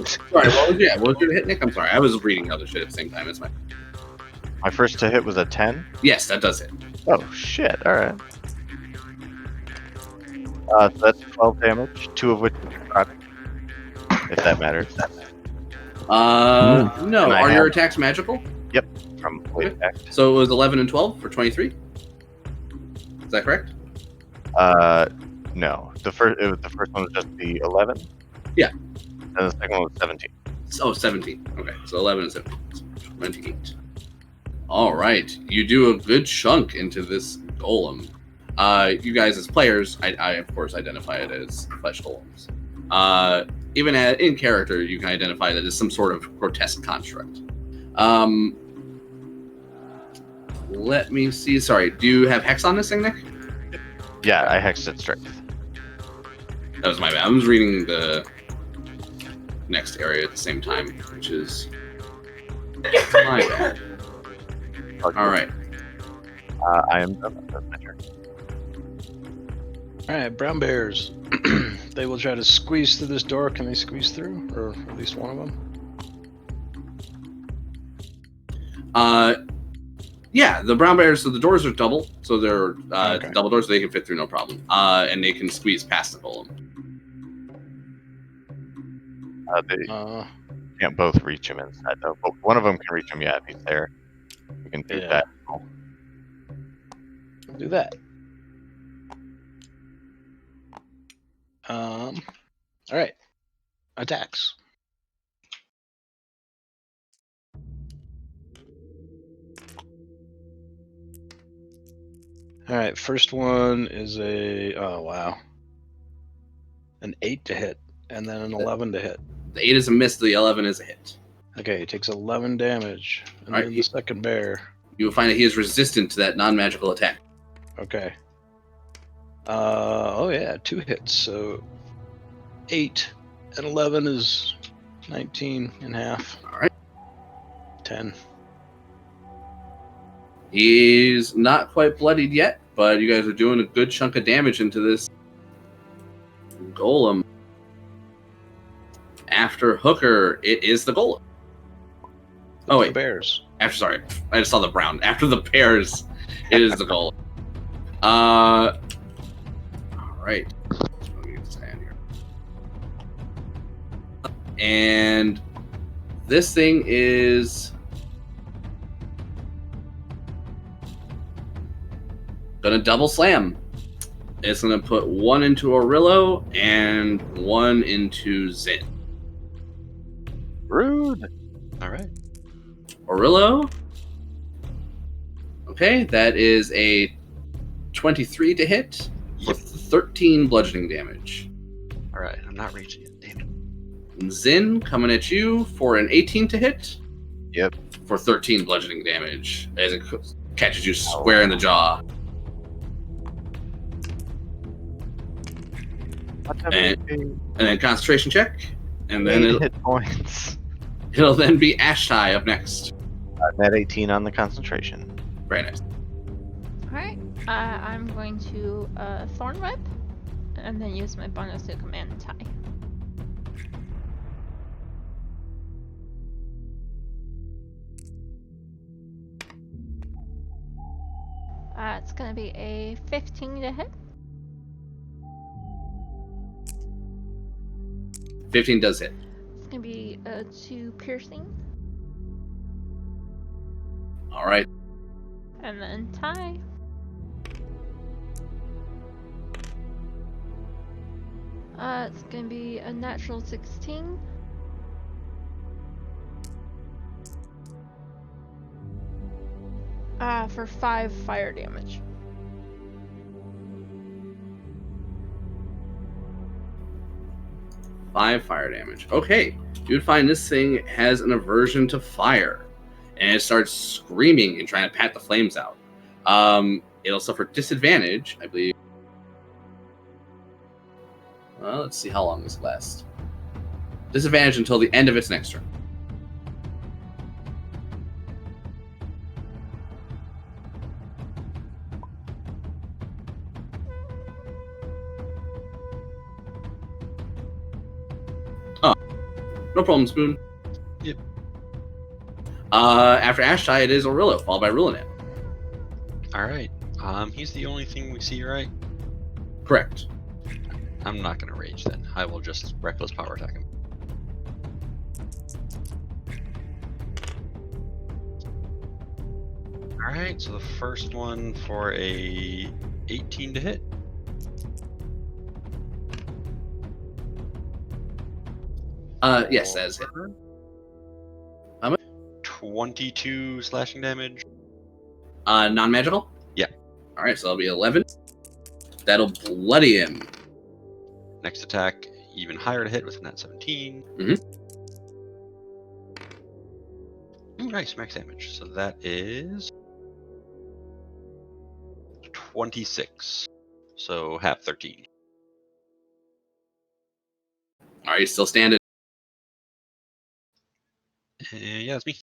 Sorry, what was your hit, Nick? I'm sorry, I was reading other shit at the same time as My first to hit was a 10? Yes, that does hit. Oh, shit. Alright. So that's 12 damage, 2 of which is necrotic. If that matters. No. And I Are your have- attacks magical? Yep, from way Okay. back. So it was 11 and 12 for 23? Is that correct? No. The first one was just the 11? Yeah. And the second one was 17. Oh, 17. Okay, so 11 and 17. 28. All right. You do a good chunk into this golem. You guys as players, I of course identify it as flesh golems. Even in character, you can identify that as some sort of grotesque construct. Let me see. Sorry, do you have hex on this thing, Nick? Yeah, I hexed it strength. That was my bad. I was reading the next area at the same time, which is my bad. All right. I am done. That's my turn. All right, brown bears. They will try to squeeze through this door. Can they squeeze through, or at least one of them? Yeah, the brown bears. So the doors are double, so they're Okay. double doors. So they can fit through no problem. And they can squeeze past the golem. They can't both reach him inside though. But one of them can reach him. Yeah, if he's there, we can do Yeah. that. Do that. All right. Attacks. All right. First one is an 8 to hit, and then an 11 to hit. The 8 is a miss. The 11 is a hit. Okay, he takes 11 damage, and All right, then the second bear. You will find that he is resistant to that non-magical attack. Okay. 2 hits. So 8 and 11 is 19 and a half. All right. 10. He's not quite bloodied yet, but you guys are doing a good chunk of damage into this golem. After Hooker, it is the golem. Oh The wait, bears. sorry, I just saw the brown. After the bears, it is the golem. All right. Let me get this hand here. And this thing is gonna double slam. It's gonna put 1 into Aurello and 1 into Zin. Rude. All right. Aurello. Okay, that is a 23 to hit for 13 bludgeoning damage. All right. I'm not reaching it. Damn it. And Zin coming at you for an 18 to hit. Yep. For 13 bludgeoning damage as it catches you square in the jaw. And then concentration check, and then hit points. it'll then be Ashtai up next. Net 18 on the concentration. Very nice. Alright, I'm going to Thorn Whip, and then use my bonus to command tie. It's gonna be a 15 to hit. 15 does hit. It's gonna be a 2 piercing, All right. and then tie. It's gonna be a natural 16, For 5 fire damage. Five fire damage. Okay. You'd find this thing has an aversion to fire. And it starts screaming and trying to pat the flames out. It'll suffer disadvantage, I believe. Well, let's see how long this lasts. Disadvantage until the end of its next turn. Oh, no problem, Spoon. Yep. After Ashtai, it is Aurilla, followed by Rulinan. All right. He's the only thing we see, right? Correct. I'm not gonna rage then. I will just reckless power attack him. All right. So the first one for a 18 to hit. Yes, that is hit. 22 slashing damage. Non-magical? Yeah. Alright, so that'll be 11. That'll bloody him. Next attack, even higher to hit with a nat 17. Mhm. Ooh, nice, max damage. So that is 26. So half 13. Alright, he's still standing. Yeah, that's me.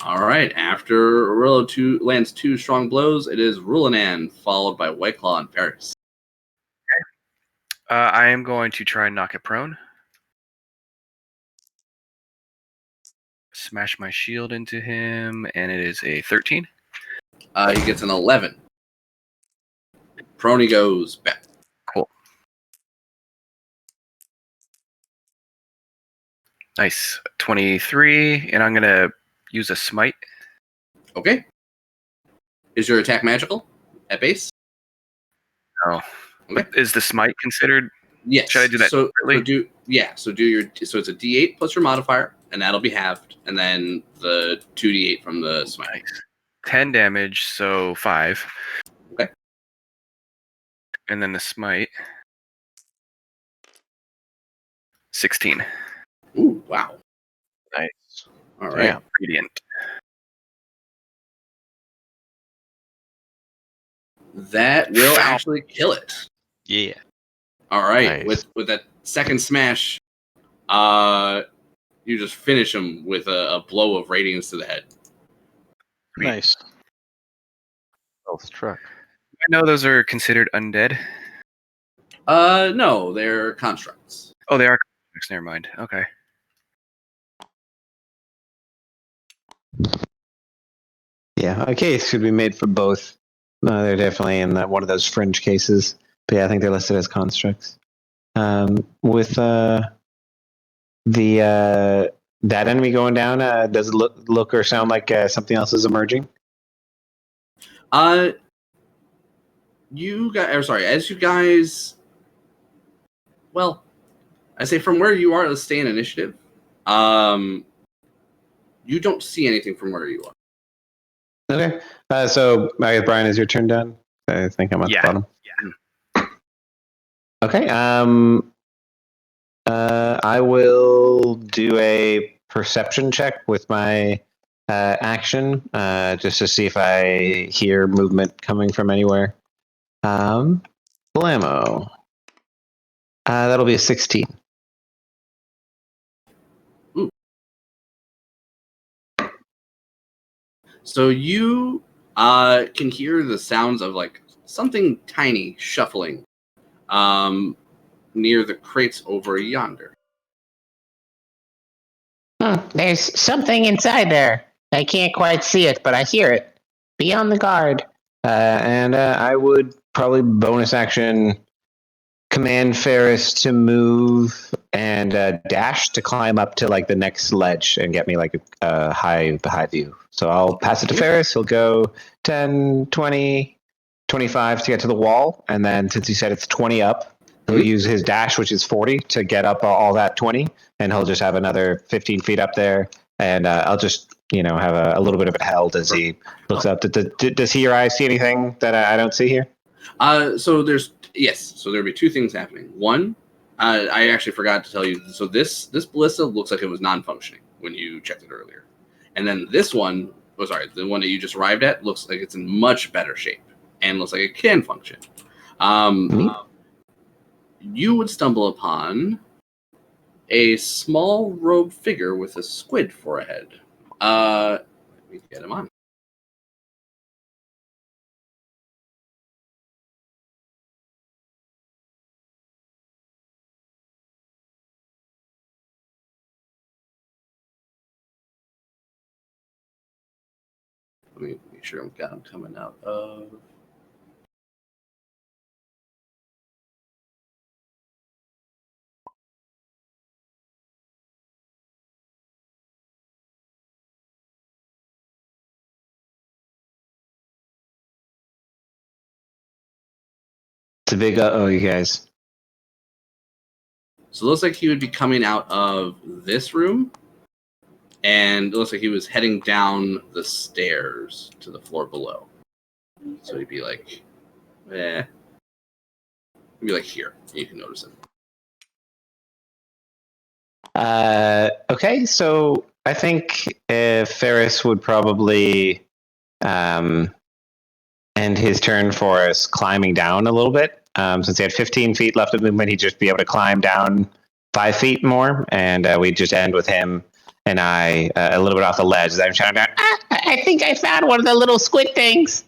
Alright, after Aurilla lands 2 strong blows, it is Rulinan, followed by Whiteclaw and Ferris. I am going to try and knock it prone. Smash my shield into him, and it is a 13. He gets an 11. Prone he goes back. Cool. Nice. 23, and I'm going to use a smite. Okay. Is your attack magical at base? Oh. Okay. Is the smite considered? Yes. Should I do that So separately? do it's a D8 plus your modifier, and that'll be halved, and then the 2D8 from the smite. Nice. 10 damage, so 5. Okay. And then the smite. 16. Ooh, wow. Nice. All right. Damn. Radiant. That will actually kill it. Yeah. All right. Nice. With that second smash, you just finish him with a blow of radiance to the head. Nice. Well struck. I know those are considered undead. No, they're constructs. Oh, they are. Never mind. Okay. Yeah, a case could be made for both. No, they're definitely in one of those fringe cases. But yeah, I think they're listed as constructs. With that enemy going down, does it look or sound like something else is emerging? You guys, or sorry, as you guys, well, I say from where you are, let's stay in initiative. You don't see anything from where you are. Okay. So, I guess, Brian, is your turn done? I think I'm at the bottom. Yeah. Okay. I will do a perception check with my action, just to see if I hear movement coming from anywhere. Blammo. That'll be a 16. Ooh. So you can hear the sounds of like something tiny shuffling near the crates over yonder. There's something inside there. I can't quite see it, but I hear it. Be on the guard. And I would probably bonus action command Ferris to move and dash to climb up to like the next ledge and get me like a high view. So I'll pass it to Ferris. He'll go 10, 20, 25 to get to the wall. And then since he said it's 20 up, he'll use his dash, which is 40, to get up all that 20. And he'll just have another 15 feet up there. And I'll just have a little bit of it held as he looks up. Does he or I see anything that I don't see here? So there'd be two things happening. One, I actually forgot to tell you. So this ballista looks like it was non-functioning when you checked it earlier, and then this one, the one that you just arrived at, looks like it's in much better shape and looks like it can function. You would stumble upon a small robed figure with a squid for a head. Let me get him on. Let me make sure I've got him coming out of. It's a big uh-oh, you guys. So it looks like he would be coming out of this room, and it looks like he was heading down the stairs to the floor below. So he'd be like, he'd be like here. You can notice him. Okay, so I think Ferris would probably end his turn for us climbing down a little bit. Since he had 15 feet left of movement, he'd just be able to climb down 5 feet more, and we'd just end with him and I a little bit off the ledge as I'm shouting out, I think I found one of the little squid things.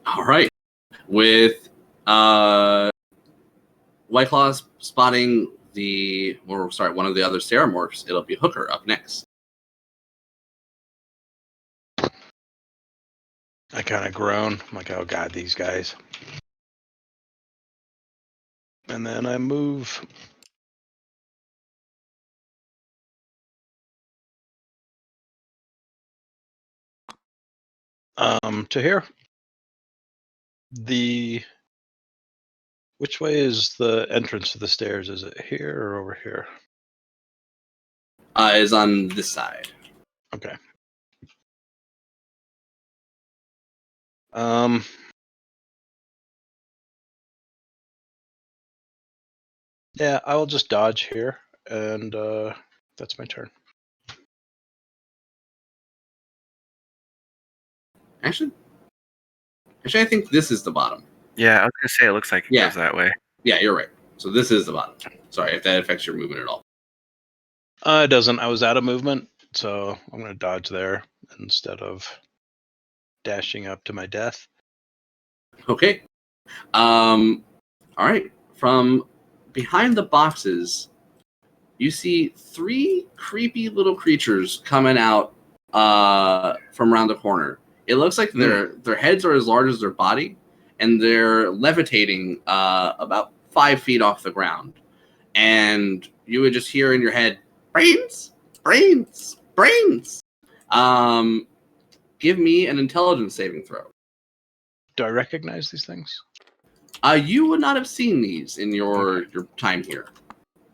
All right. With White Claws spotting one of the other Ceramorphs, it'll be Hooker up next. I kind of groan. I'm like, oh god, these guys. And then I move. To here. Which way is the entrance to the stairs? Is it here or over here? Is on this side. Okay. Yeah, I will just dodge here, and that's my turn. Actually, I think this is the bottom. Yeah, I was gonna say it looks like it goes that way. Yeah, you're right. So this is the bottom. Sorry if that affects your movement at all. It doesn't. I was out of movement, so I'm going to dodge there instead of dashing up to my death. Okay. All right. From behind the boxes, you see 3 creepy little creatures coming out from around the corner. It looks like their heads are as large as their body, and they're levitating about 5 feet off the ground. And you would just hear in your head, brains, brains, brains. Give me an intelligence saving throw. Do I recognize these things? You would not have seen these in your time here.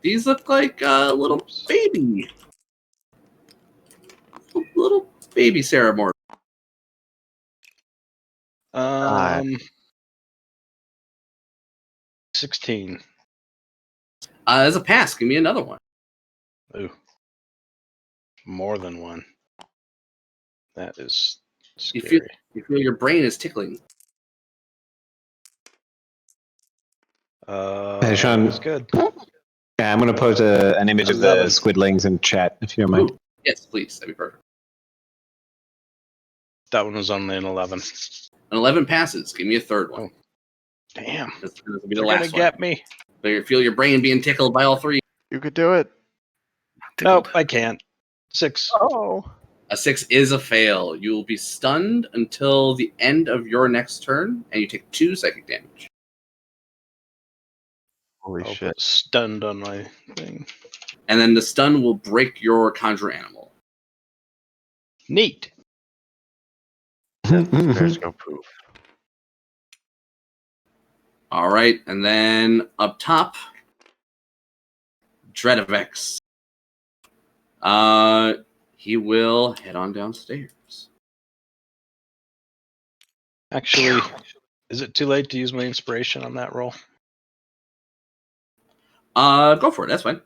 These look like little baby Ceramorph. 16. As a pass, give me another one. Ooh. More than one. That is scary. You feel your brain is tickling. Sean, that's good. Yeah, I'm going to post an image 11. of the squidlings in chat, if you don't mind. Ooh, yes, please. That'd be perfect. That one was only an 11. An 11 passes. Give me a third one. Oh. Damn. This will be the They're last going to one. get me. So you feel your brain being tickled by all 3. You could do it. Nope, I can't. 6. Oh. A 6 is a fail. You will be stunned until the end of your next turn, and you take 2 psychic damage. Holy I'll shit. put stunned on my thing. And then the stun will break your conjure animal. Neat. Bears go poof. All right, and then up top, Dreadavex. He will head on downstairs. Actually, is it too late to use my inspiration on that roll? Go for it. That's fine.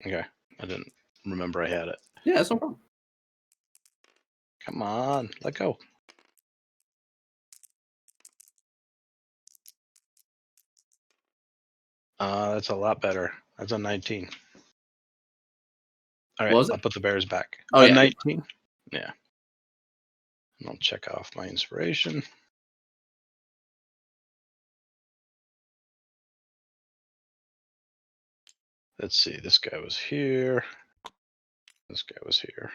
Okay. I didn't remember I had it. Yeah, that's no problem. Come on, let go. That's a lot better. That's a 19. All right, What was it? I'll put the bears back. Oh, yeah. 19? Yeah. And I'll check off my inspiration. Let's see, this guy was here. This guy was here.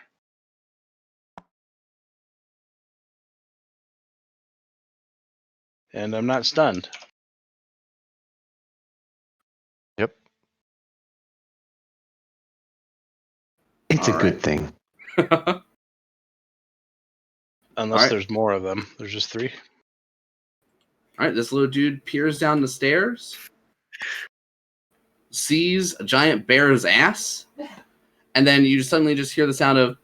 And I'm not stunned. Yep. It's All a right. good thing. Unless Alright. there's more of them. There's just 3. All right, this little dude peers down the stairs, sees a giant bear's ass, and then you suddenly just hear the sound of,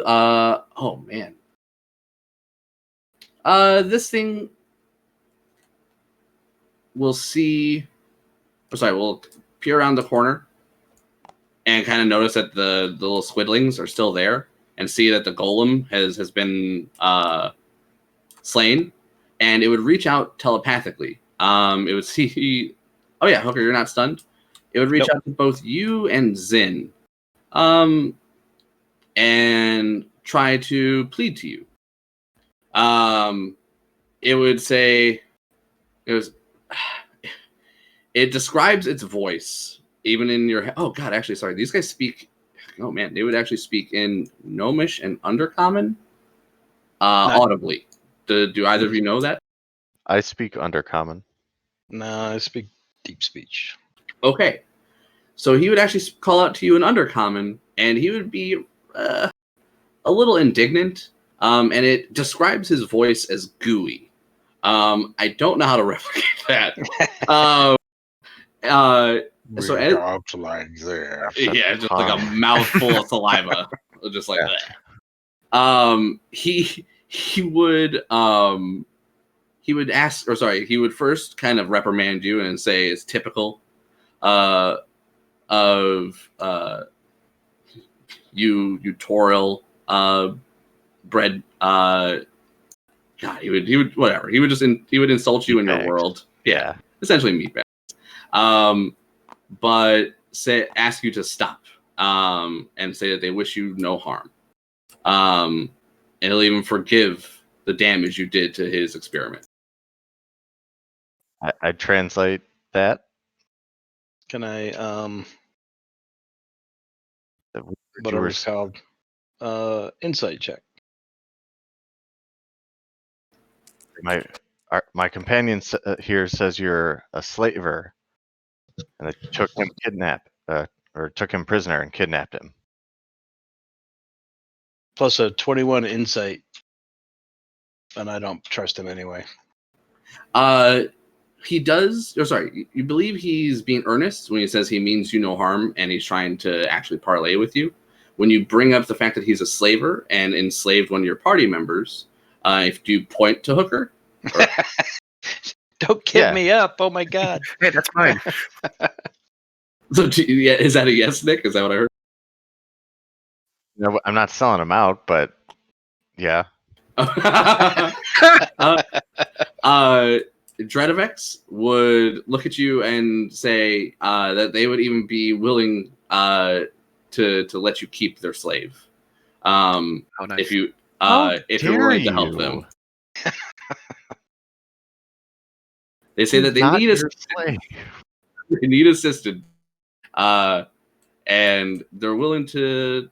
oh man. This thing will will peer around the corner and kind of notice that the little squidlings are still there and see that the golem has been slain, and it would reach out telepathically. It would see, oh yeah, Hooker, you're not stunned. It would reach out to both you and Zin, and try to plead to you. It would say, it describes its voice, even in your head. Oh god, actually, sorry, these guys speak, oh man, they would actually speak in Gnomish and Undercommon, audibly. Do either of you know that? I speak Undercommon. No, I speak deep speech. Okay. So he would actually call out to you in Undercommon, and he would be a little indignant, and it describes his voice as gooey. I don't know how to replicate that. So talk like that. yeah, just like a mouthful of saliva, just like that. He would ask, or sorry, he would first kind of reprimand you and say it's typical of you toil bread. God, he would whatever. He would just he would insult you in your world. Yeah, essentially meatbags. But ask you to stop. And say that they wish you no harm. And he'll even forgive the damage you did to his experiment. I translate that. Can I That whatever it's called? Insight check. My companion here says you're a slaver, and they took him took him prisoner and kidnapped him. Plus a 21 insight, and I don't trust him anyway. He does, or sorry, you believe he's being earnest when he says he means you no harm and he's trying to actually parlay with you. When you bring up the fact that he's a slaver and enslaved one of your party members, if you point to Hooker, Don't kid me up! Oh my god! Hey, that's mine. So is that a yes, Nick? Is that what I heard? No, I'm not selling him out, but yeah. Dredovex would look at you and say that they would even be willing to let you keep their slave. Nice. If you're willing to help them. They say that they need assistance. They need assistance. And they're willing to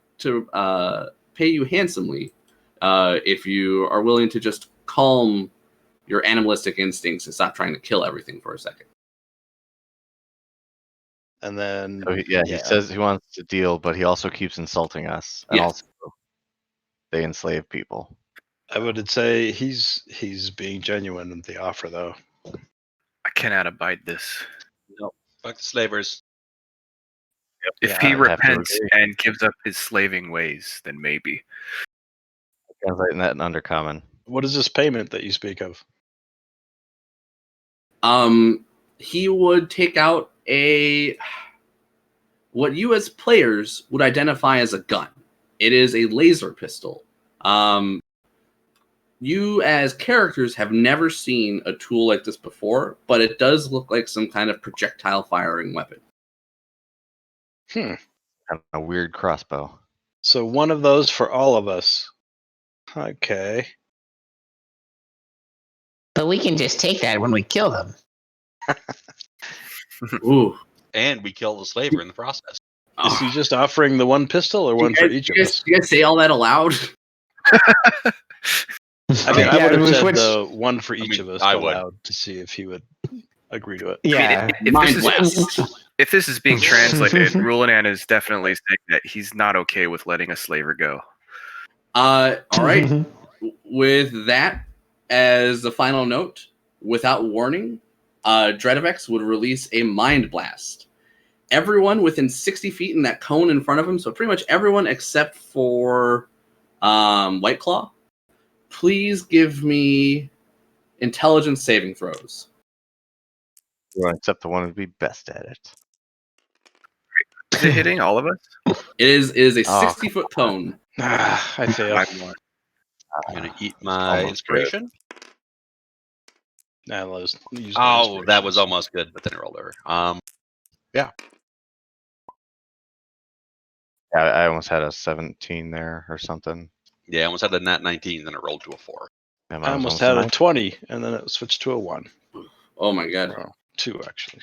pay you handsomely if you are willing to just calm your animalistic instincts and stop trying to kill everything for a second. And then he says he wants to deal, but he also keeps insulting us. And also they enslave people. I would say he's being genuine with the offer, though. I cannot abide this. Nope. Fuck the slavers. If he repents and gives up his slaving ways, then maybe. Translating that in Undercommon. What is this payment that you speak of? He would take out what you as players would identify as a gun. It is a laser pistol. You as characters have never seen a tool like this before, but it does look like some kind of projectile firing weapon. Kind of a weird crossbow. So one of those for all of us. Okay. But we can just take that when we kill them. Ooh. And we kill the slaver in the process. Is he just offering the one pistol or one for each of us? You guys say all that aloud? I mean, I would have said which- the one for each of us I would. aloud to see if he would agree to it. Yeah. If this is being translated, Rulinan is definitely saying that he's not okay with letting a slaver go. All right. With that as the final note, without warning, Dredovex would release a mind blast. Everyone within 60 feet in that cone in front of him, so pretty much everyone except for White Claw, please give me intelligence saving throws. Except the one who'd be best at it. Is it hitting all of us? It is a Oh, 60-foot cone. I fail. 5 more. I'm gonna eat my almost inspiration. Nah, let's use Oh, that was almost good, but then it rolled over. Yeah, I almost had a 17 there or something. Yeah, I almost had a nat 19, then it rolled to a 4. Yeah, mine I was almost had a 9. 20, and then it switched to a 1. Oh my god. Or 2, actually.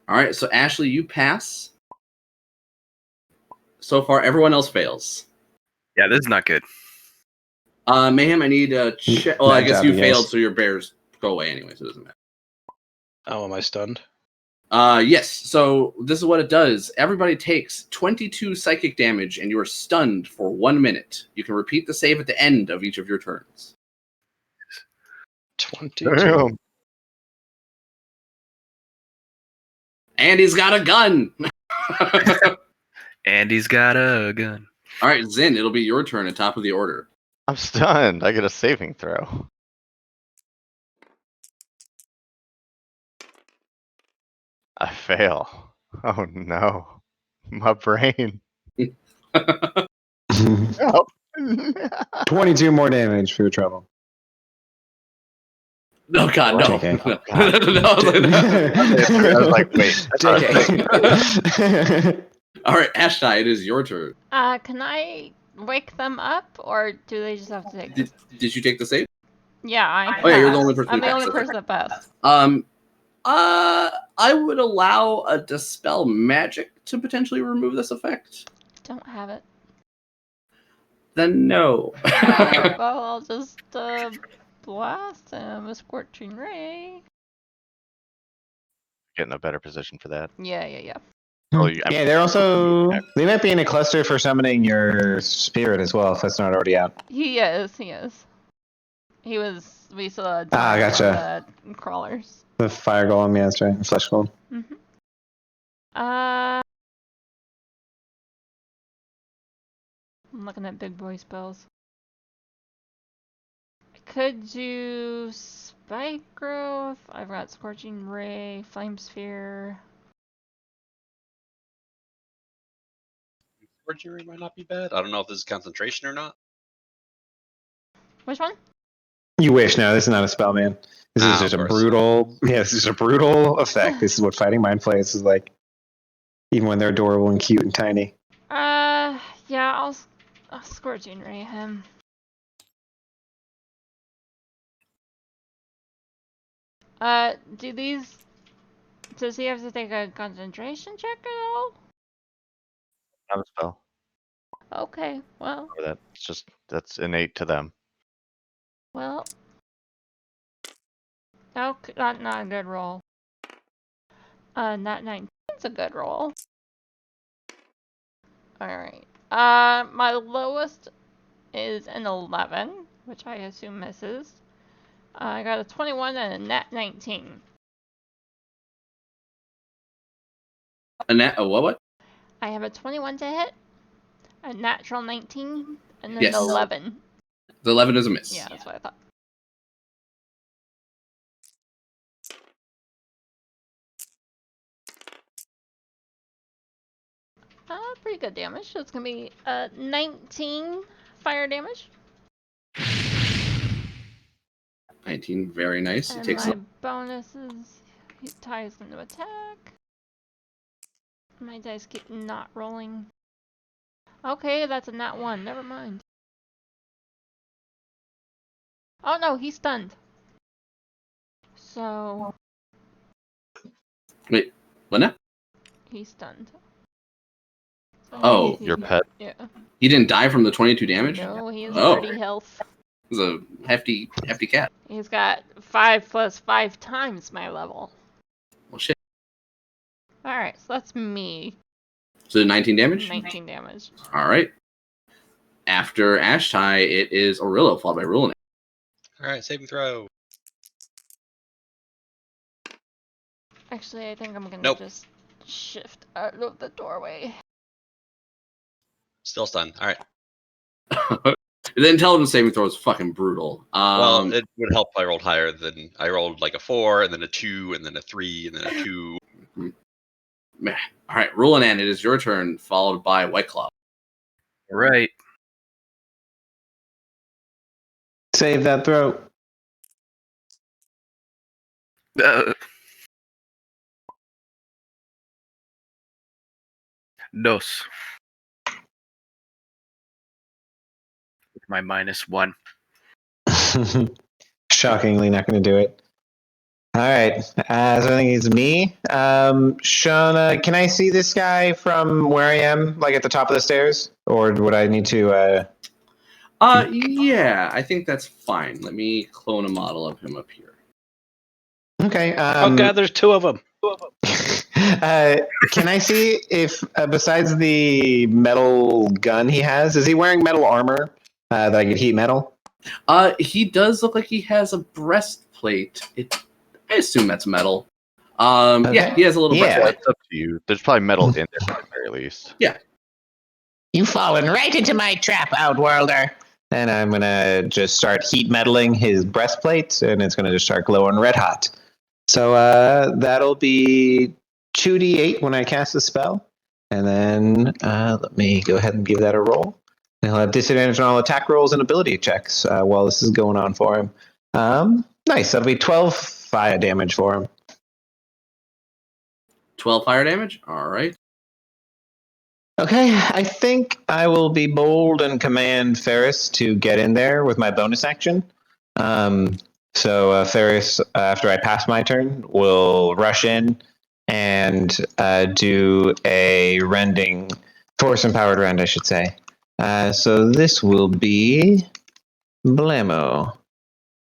All right, so Ashley, you pass. So far, everyone else fails. Yeah, this is not good. Mayhem, I need a check. Well, I guess you failed, so your bears go away anyway, so it doesn't matter. Oh, am I stunned? Yes, so this is what it does. Everybody takes 22 psychic damage, and you are stunned for 1 minute. You can repeat the save at the end of each of your turns. 22. Damn. And he's got a gun! And he's got a gun. All right, Zin, it'll be your turn at top of the order. I'm stunned. I get a saving throw. I fail. Oh no. My brain. Oh. 22 more damage for your trouble. Oh god, no. JK. No. I was like, wait. JK. All right, Ashtai, it is your turn. Can I wake them up, or do they just have to take? Did you take the save? Yeah, I. Oh yeah, you're the passed. only person. I'm who the passed, only okay. person that passed. I would allow a dispel magic to potentially remove this effect. Don't have it. Then no. Well, I'll just blast him with Scorching Ray. Get in a better position for that. Yeah. Oh, Yeah, they're also they might be in a cluster for summoning your spirit as well, if that's not already out. He is. He was. We saw. Gotcha. The crawlers. The fire golem, yeah, that's right. Flesh golem. Mm-hmm. I'm looking at big boy spells. I could do Spike Growth. I've got Scorching Ray, Flame Sphere. Forgery might not be bad. I don't know if this is concentration or not. Which one? You wish. No, this is not a spell, man. This is Ah, just of a course. brutal. Yeah, this is a brutal effect. This is what fighting mind plays is like. Even when they're adorable and cute and tiny. Yeah, I'll Scorching Ray him. Do these? Does he have to take a concentration check at all? Not a spell. Okay, well, Or that. It's just that's innate to them. well. Okay, not a good roll. Not 19's a good roll. Alright. My lowest is an 11, which I assume misses. I got a 21 and a nat 19. A what? I have a 21 to hit, a natural 19, and then Yes. 11. The 11 is a miss. Yeah, that's what I thought. Pretty good damage. So it's gonna be 19 fire damage. 19, very nice. And It takes my bonus is he ties into attack. My dice keep not rolling. Okay, that's a nat 1. Never mind. Oh no, he's stunned. So Wait, what now? he's stunned. So Oh, Your pet. Yeah. He didn't die from the 22 damage? No, he has Oh. 30 health. He's a hefty cat. He's got 5 plus 5 times my level. Well, shit. Alright, so that's me. So 19 damage? 19 damage. Alright. After Ashtai, it is Aurilla, followed by Rulen. All right, saving throw. Actually, I think I'm gonna Nope. just shift out of the doorway. Still stunned. All right. The intelligence saving throw is fucking brutal. Well, it would help if I rolled higher than I rolled like a 4, and then a 2, and then a 3, and then a 2. All right, Rulenan, it is your turn, followed by White Claw. Right. Save that throat. Dos. With my -1. Shockingly, not going to do it. All right. So I think it's me. Shauna, can I see this guy from where I am, like at the top of the stairs, or would I need to? Yeah, I think that's fine. Let me clone a model of him up here. Okay. Oh god, there's 2 of them. Can I see if, besides the metal gun he has, is he wearing metal armor that I could heat metal? He does look like he has a breastplate. I assume that's metal. Yeah, Okay. he has a little Yeah. breastplate. It's up to you. There's probably metal in there at the very least. You've fallen right into my trap, Outworlder. And I'm gonna just start heat metaling his breastplate, and it's gonna just start glowing red hot. So that'll be 2d8 when I cast the spell, and then let me go ahead and give that a roll. And he'll have disadvantage on all attack rolls and ability checks while this is going on for him. Nice. That'll be 12 fire damage for him. 12 fire damage? All right. Okay, I think I will be bold and command Ferris to get in there with my bonus action. So Ferris, after I pass my turn, will rush in and do a rending, force empowered rend, I should say. So this will be Blammo.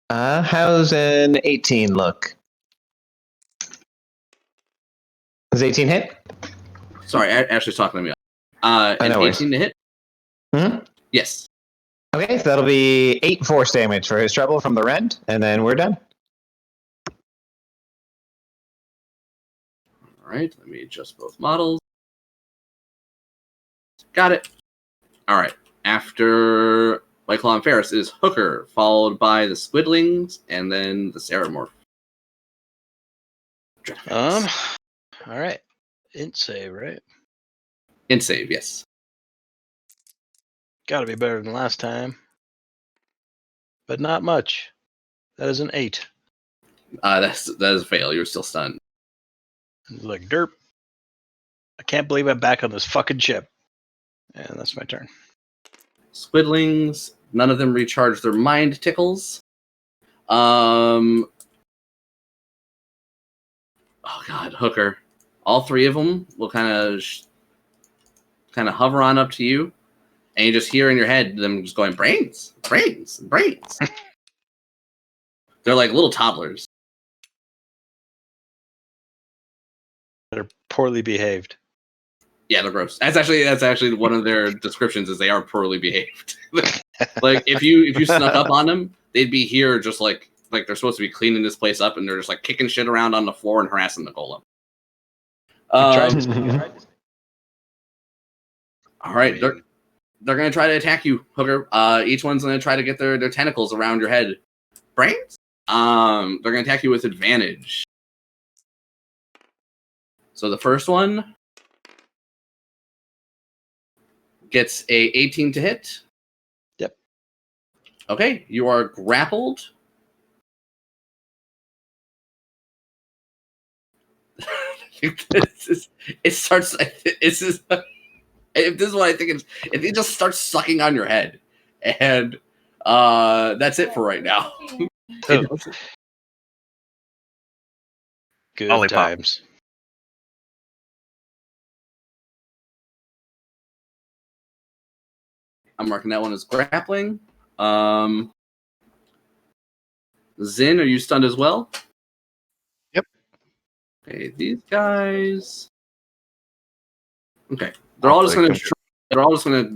How's an 18 look? Does 18 hit? Sorry, Ashley's talking to me. An no worries. 18 to hit? Hmm? Yes. Okay, so that'll be 8 force damage for his trouble from the rend, and then we're done. All right, let me adjust both models. Got it. All right. After White Claw and Ferris is Hooker, followed by the Squidlings, and then the Ceramorph. All right. Int save, right? In save, yes. Got to be better than last time. But not much. That is an 8. That is a fail. You're still stunned. Like derp. I can't believe I'm back on this fucking ship. And that's my turn. Squidlings, none of them recharge their mind tickles. Oh god, Hooker. All 3 of them will kind of hover on up to you, and you just hear in your head them just going, brains, brains, brains. They're like little toddlers. They're poorly behaved. Yeah, they're gross. That's actually one of their descriptions, is they are poorly behaved. Like if you snuck up on them, they'd be here just like they're supposed to be cleaning this place up, and they're just like kicking shit around on the floor and harassing the golem. All right, I they're mean, gonna try to attack you, Hooker. Each one's gonna try to get their tentacles around your head. Brains? They're gonna attack you with advantage. So the first one gets a 18 to hit. Yep. Okay, you are grappled. It starts. This is if this is what I think it just starts sucking on your head, and that's it for right now. Oh. It doesn't- good Lollipop. times. I'm marking that one as grappling. Zin, are you stunned as well? Yep. Okay, these guys. Okay, they're all just gonna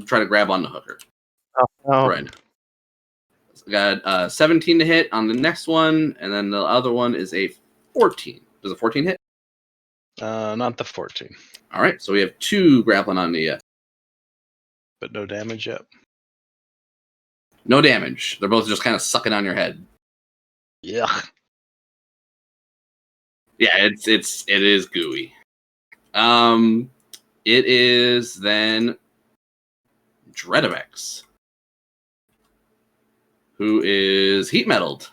try to grab on the Hooker Oh, right now. So we got 17 to hit on the next one, and then the other one is a 14. Does a 14 hit? Not the 14, All right, so we have 2 grappling on the. but no damage yet. No damage. They're both just kind of sucking on your head. Yeah. Yeah, it is gooey. It is then Dredavex, who is heat metaled.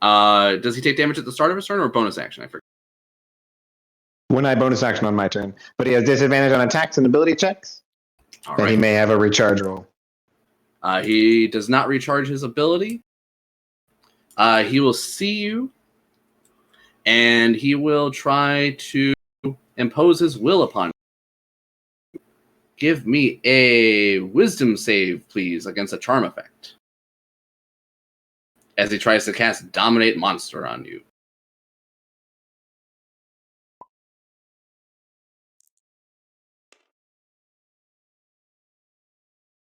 Does he take damage at the start of his turn or bonus action? I forget. When I bonus action on my turn, but he has disadvantage on attacks and ability checks, All and he right. may have a recharge roll. He does not recharge his ability. He will see you, and he will try to impose his will upon you. Give me a wisdom save, please, against a charm effect. As he tries to cast Dominate Monster on you.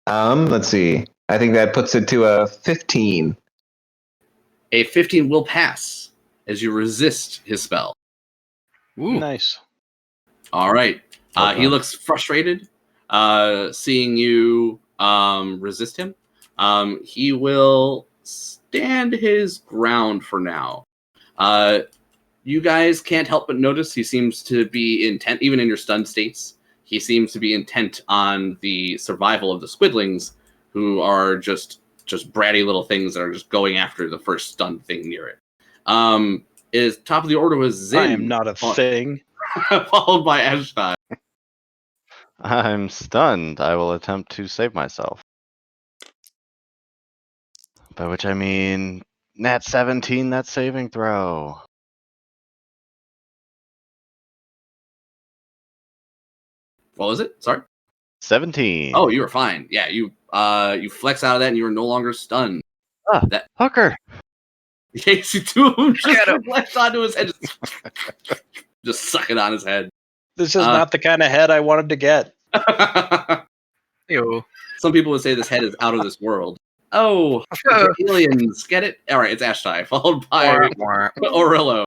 Let's see. I think that puts it to a 15. A 15 will pass as you resist his spell. Ooh. Nice. All right. Well He done. looks frustrated seeing you resist him. He will stand his ground for now. You guys can't help but notice he seems to be intent, even in your stunned states, he seems to be intent on the survival of the squidlings, who are just bratty little things that are just going after the first stunned thing near it. Is top of the order was Zin. I am not a thing. Followed by Ashtai. I'm stunned. I will attempt to save myself. By which I mean nat 17, that saving throw. What was it? Sorry. 17. Oh, you were fine. Yeah, you flex out of that and you are no longer stunned. That Hooker. you see 2 of them just Get him. flex onto his head, just suck it on his head. This is not the kind of head I wanted to get. Yo. Some people would say this head is out of this world. Oh, aliens, get it? All right, it's Ashtai, followed by Orillo.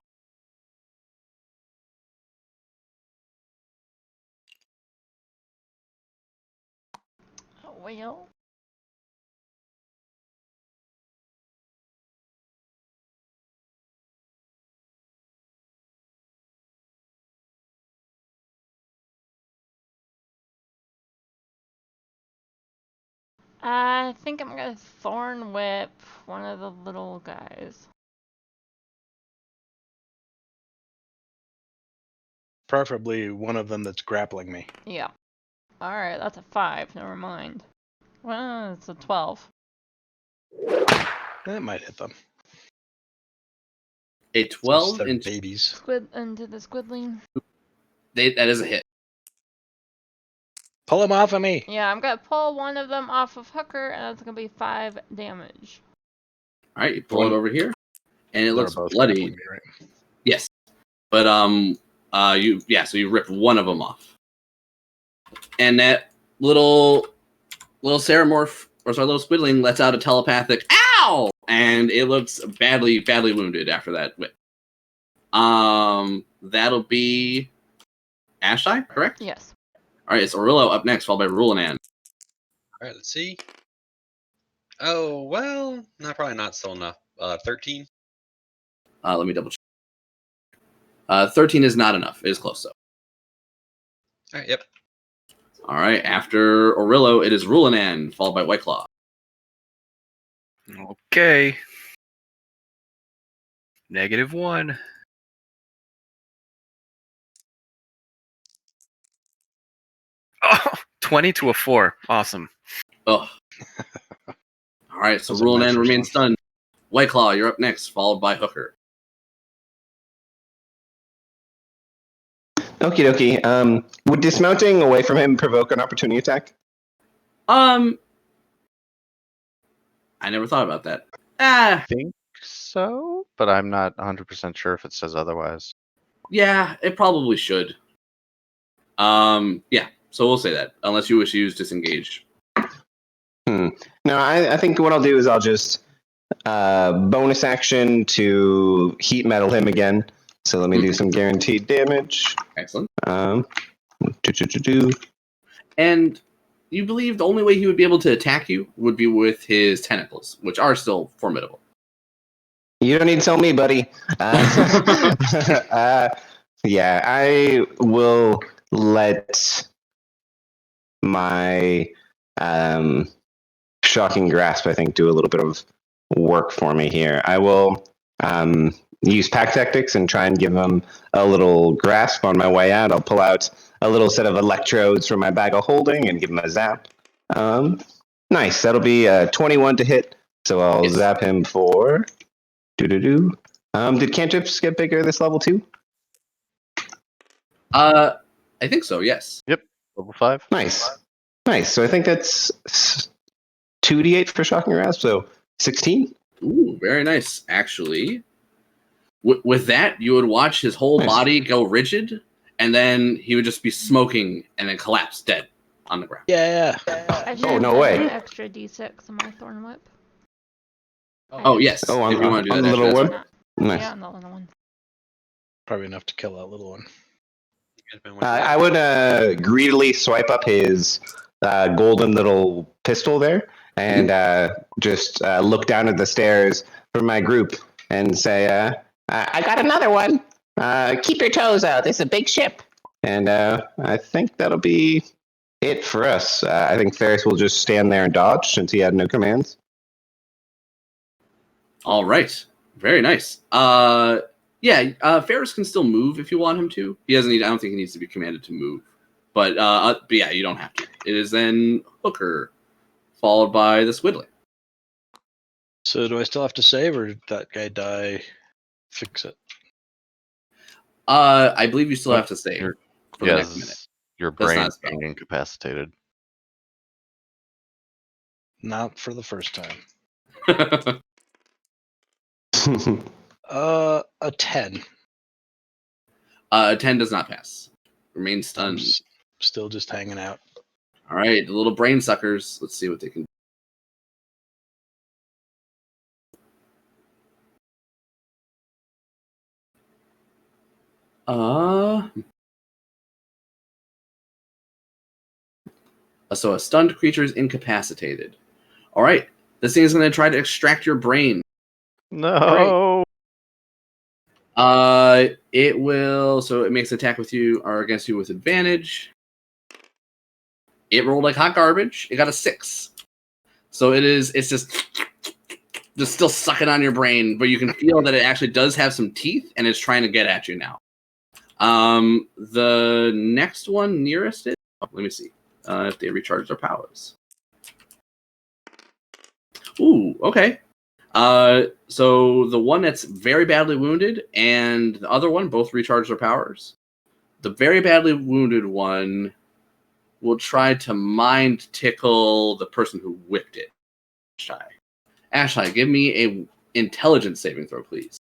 Well, I think I'm gonna Thorn Whip one of the little guys. Preferably one of them that's grappling me. Yeah. Alright, that's a 5. Never mind. Well, it's a 12. That might hit them. A Since 12 they're into babies. Into the squidling. that is a hit. Pull him off of me. Yeah, I'm gonna pull one of them off of Hooker, and that's gonna be 5 damage. All right, you pull it over here, and it They're looks both bloody. grappling me, right? Yes, but so you rip one of them off, and that little Ceramorph, or sorry, little squidling lets out a telepathic "ow," and it looks badly wounded after that whip. That'll be Ashtai, correct? Yes. All right, it's Orillo up next, followed by Rulinan. All right, let's see. Oh, well, no, probably not still enough. 13. Let me double check. 13 is not enough. It is close, though. All right, yep. All right, after Orillo, it is Rulinan, followed by Whiteclaw. Okay. -1. Oh, 20 to a 4. Awesome. Oh. All right, so Those are my Rulinan first remains ones. stunned. Whiteclaw, you're up next, followed by Hooker. Okie dokie. Would dismounting away from him provoke an opportunity attack? I never thought about that. I think so, but I'm not 100% sure if it says otherwise. Yeah, it probably should. Yeah, so we'll say that, unless you wish to use disengage. No, I think what I'll do is I'll just bonus action to heat metal him again. So let me do some guaranteed damage. Excellent. Do. And you believe the only way he would be able to attack you would be with his tentacles, which are still formidable. You don't need to tell me, buddy. Yeah, I will let my shocking grasp, I think, do a little bit of work for me here. I will use pack tactics and try and give him a little grasp on my way out. I'll pull out a little set of electrodes from my bag of holding and give him a zap. Nice. That'll be 21 to hit. So I'll zap him for Did cantrips get bigger this level too? I think so, yes. Yep, level 5. Nice. So I think that's 2d8 for shocking grasp, so 16. Ooh, very nice. Actually, with that, you would watch his whole body go rigid, and then he would just be smoking and then collapse dead on the ground. Yeah. I should Oh, have no done way. an extra d6 on my thorn whip. Oh, yes. Oh, if you want to do on that, the little actually, one? that's Nice. Yeah, on the little one. Probably enough to kill that little one. I would greedily swipe up his golden little pistol there and just look down at the stairs for my group and say, I got another one. Keep your toes out. This is a big ship. And I think that'll be it for us. I think Ferris will just stand there and dodge since he had no commands. All right. Very nice. Ferris can still move if you want him to. He doesn't need. I don't think he needs to be commanded to move. But yeah, you don't have to. It is then Hooker, followed by the Squidling. So do I still have to save, or did that guy die? Fix it. I believe you still have to save Your- for the next minute. Your That's not brain a spell. being incapacitated. Not for the first time. A A 10. 10 does not pass. Remain I'm stunned. still just hanging out. All right, the little brain suckers. Let's see what they can do. So a stunned creature is incapacitated. All right, this thing is going to try to extract your brain. No. It will. So it makes an attack with you or against you with advantage. It rolled like hot garbage. It got a 6. So it's just still sucking on your brain, but you can feel that it actually does have some teeth and it's trying to get at you now. The next one nearest it. Oh, let me see. If they recharge their powers. Ooh, okay. So the one that's very badly wounded and the other one both recharge their powers. The very badly wounded one will try to mind tickle the person who whipped it. Ashai, give me a intelligence saving throw, please.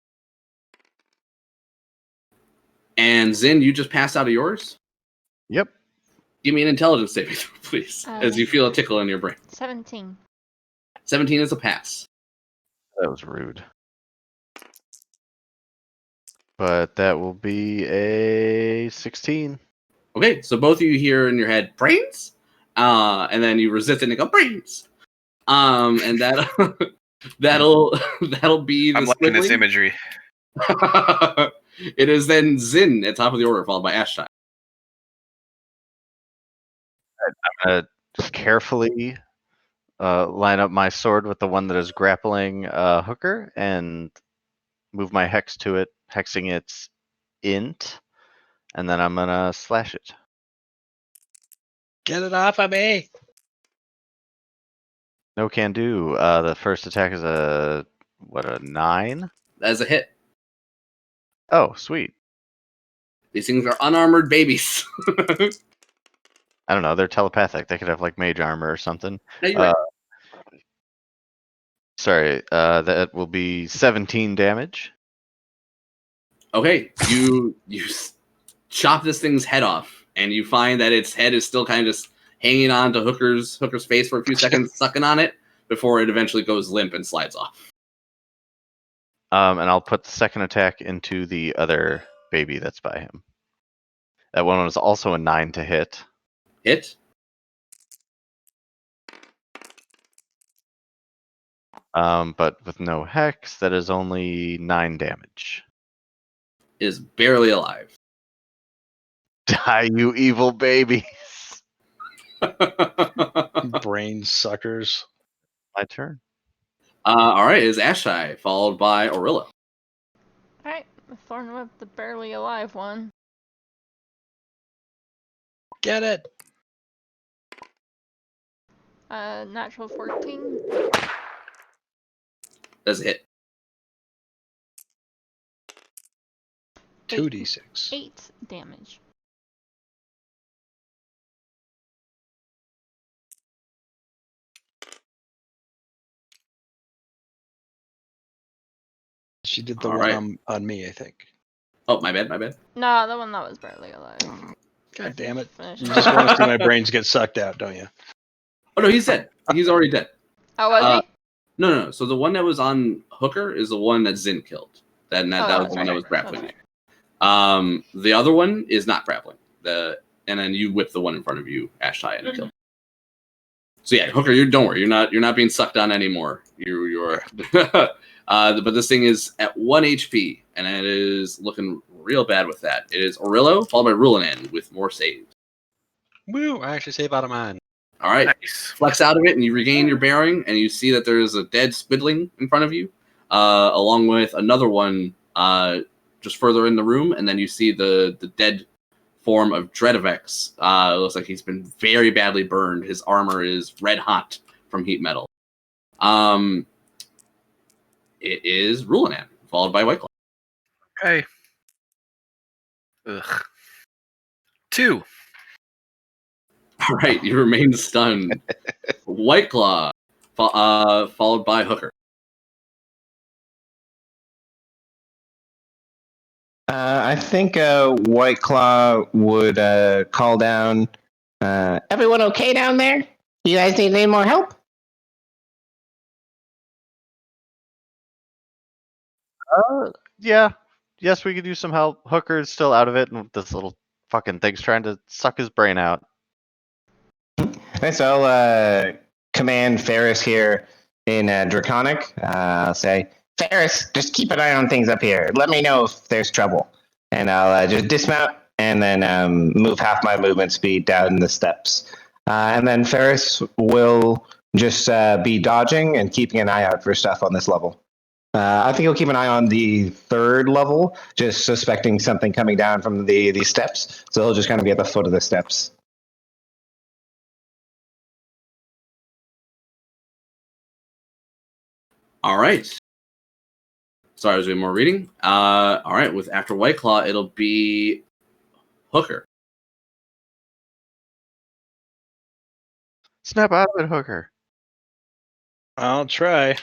And Zin, you just passed out of yours? Yep. Give me an intelligence saving throw, please, as you feel a tickle in your brain. 17. 17 is a pass. That was rude. But that will be a 16. Okay, so both of you hear in your head brains, and then you resist it and go brains, and that'll be the I'm liking this squiggling. imagery. It is then Zin at top of the order, followed by Ashtai. I'm gonna just carefully line up my sword with the one that is grappling Hooker and move my hex to it, hexing its int, and then I'm gonna slash it. Get it off of me! No can do. The first attack is a 9? That is a hit. Oh, sweet. These things are unarmored babies. I don't know. They're telepathic. They could have like mage armor or something. No, you're right. Sorry. That will be 17 damage. Okay, you chop this thing's head off, and you find that its head is still kind of just hanging on to Hooker's face for a few seconds, sucking on it before it eventually goes limp and slides off. And I'll put the second attack into the other baby that's by him. That one was also a 9 to hit. Hit. But with no hex, that is only 9 damage. Is barely alive. Die, you evil babies! Brain suckers. My turn. All right, is Ashai, followed by Aurilla. Alright, Thorn Whip the barely alive one. Get it! Natural 14. That's a hit. 2d6. 8 damage. She did the All one right. on me, I think. Oh, my bad. No, the one that was barely alive. God damn it. Finish You it. just want to see my brains get sucked out, don't you? Oh, no, he's dead. He's already dead. Oh, was he? No. So the one that was on Hooker is the one that Zin killed. That was the one right. that was grappling. That's right. The other one is not grappling. And then you whip the one in front of you, Ashtai, and kill. So yeah, Hooker, don't worry. You're not being sucked on anymore. You're. But this thing is at 1 HP, and it is looking real bad with that. It is Aurilla, followed by Rulanan with more saves. Woo! I actually save out of mine. All right. Nice. Flex out of it, and you regain your bearing, and you see that there is a dead squidling in front of you, along with another one just further in the room, and then you see the dead form of Dredavex. It looks like he's been very badly burned. His armor is red hot from heat metal. It is Rulanan, followed by Whiteclaw. Okay. Ugh. 2. All right, you remain stunned. Whiteclaw, followed by Hooker. I think White Claw would call down. Everyone okay down there? You guys need any more help? Yeah. Yes, we could use some help. Hooker's still out of it, and this little fucking thing's trying to suck his brain out. Okay, so I'll command Ferris here in Draconic. I'll say, Ferris, just keep an eye on things up here. Let me know if there's trouble. And I'll just dismount and then move half my movement speed down the steps. And then Ferris will just be dodging and keeping an eye out for stuff on this level. I think he'll keep an eye on the 3rd level, just suspecting something coming down from the steps. So he'll just kind of be at the foot of the steps. All right. Sorry, I was doing more reading. All right, with after Whiteclaw, it'll be Hooker. Snap out of it, Hooker. I'll try.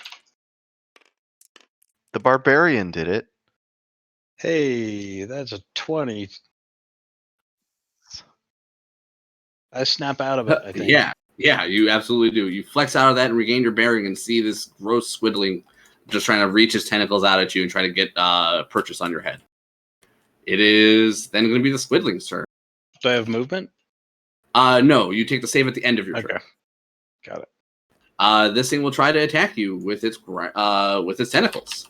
The barbarian did it. Hey, that's a 20. I snap out of it, I think. Yeah, you absolutely do. You flex out of that and regain your bearing and see this gross squidling just trying to reach his tentacles out at you and try to get purchase on your head. It is then going to be the squidling's turn. Do I have movement? No, you take the save at the end of your Okay. turn. Got it. This thing will try to attack you with its tentacles.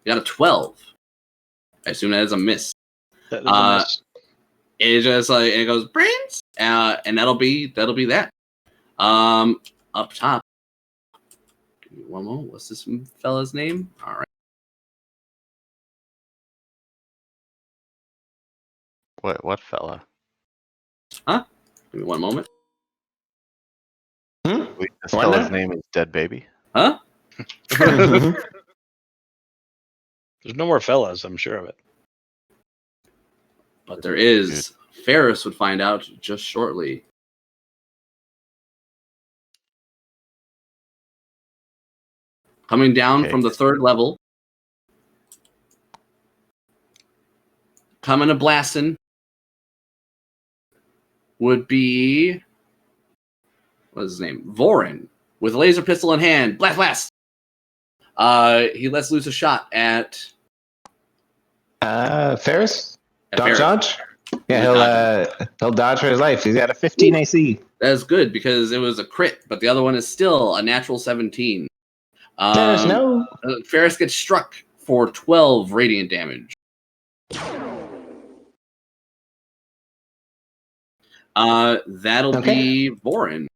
You got a 12. I assume that is a miss. That is a miss. It just like it goes brains, and that'll be that. Up top. Give me one more. What's this fella's name? All right. What fella? Huh? Give me one moment. Wait, this What fella's now? name is Dead Baby. Huh? There's no more fellas, I'm sure of it. But there is. Ferris would find out just shortly. Coming down from the 3rd level. Coming a blasting would be, what's his name? Vorin, with a laser pistol in hand. Blast, blast! He lets loose a shot at Ferris? Ferris. Dodge? Yeah, he'll dodge for his life. He's got a 15 AC. That's good because it was a crit, but the other one is still a natural 17. Ferris, no. Ferris gets struck for 12 radiant damage. That'll be Vorin.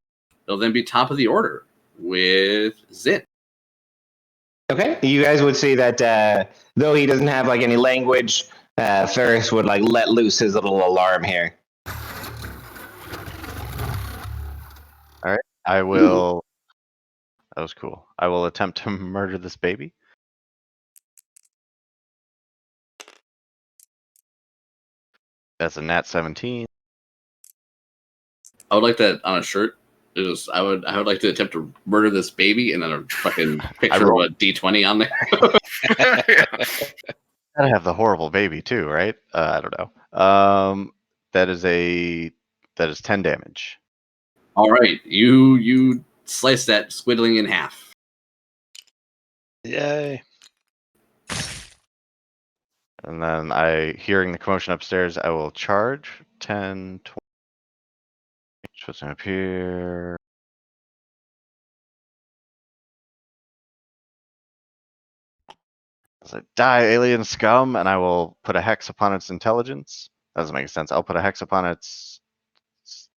It'll then be top of the order with Zin. Okay, you guys would see that though he doesn't have like any language, Ferris would like let loose his little alarm here. All right, I will. That was cool. I will attempt to murder this baby. That's a nat 17. I would like that on a shirt. I would like to attempt to murder this baby and then a fucking picture of a D20 on there. Gotta have the horrible baby too, right? I don't know. That is 10 damage. All right, you slice that squiddling in half. Yay. And then hearing the commotion upstairs, I will charge 10, 20. What's up here? As I die, alien scum, and I will put a hex upon its intelligence. That doesn't make sense. I'll put a hex upon its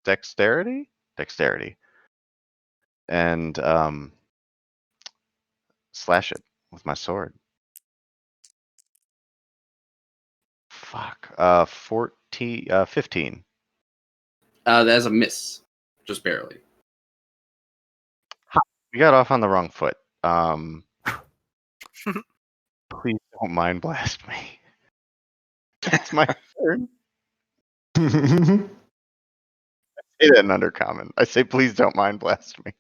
dexterity? Dexterity. And slash it with my sword. Fuck. 15. That is a miss, just barely. We got off on the wrong foot. Please don't mind blast me. It's my turn. I say that in undercommon. I say, please don't mind blast me.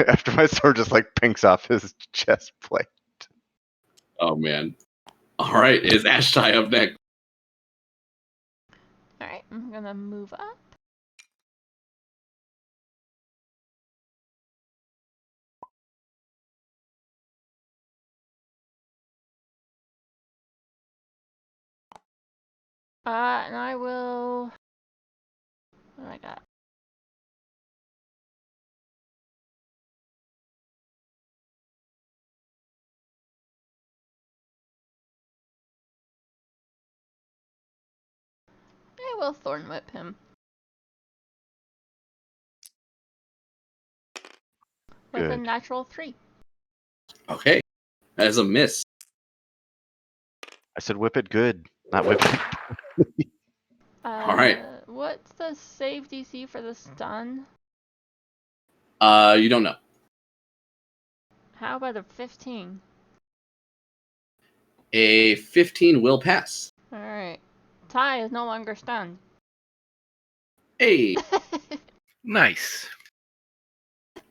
After my sword just like pinks off his chest plate. Oh man. All right, is Ashtai up next? All right, I'm gonna move up. And I will. What do I got? I will Thorn Whip him. With a Good. natural 3. Okay, that is a miss. I said whip it good, not whip it. All right. What's the save DC for the stun? You don't know. How about a 15? A 15 will pass. Alright. Ty is no longer stunned. Hey. Nice.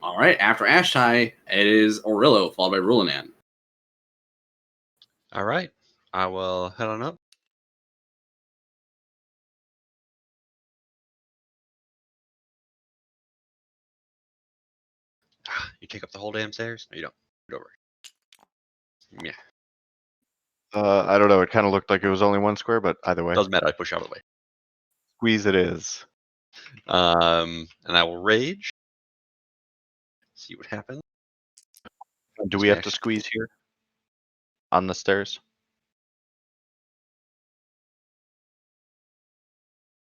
All right, after Ashtai, it is Orillo, followed by Rulanan. All right. I will head on up. You take up the whole damn stairs? No, you don't. Get over. Yeah. I don't know. It kind of looked like it was only one square, but either way, Doesn't matter. I push out of the way. squeeze it is. And I will rage. See what happens. Do we have to squeeze here on the stairs?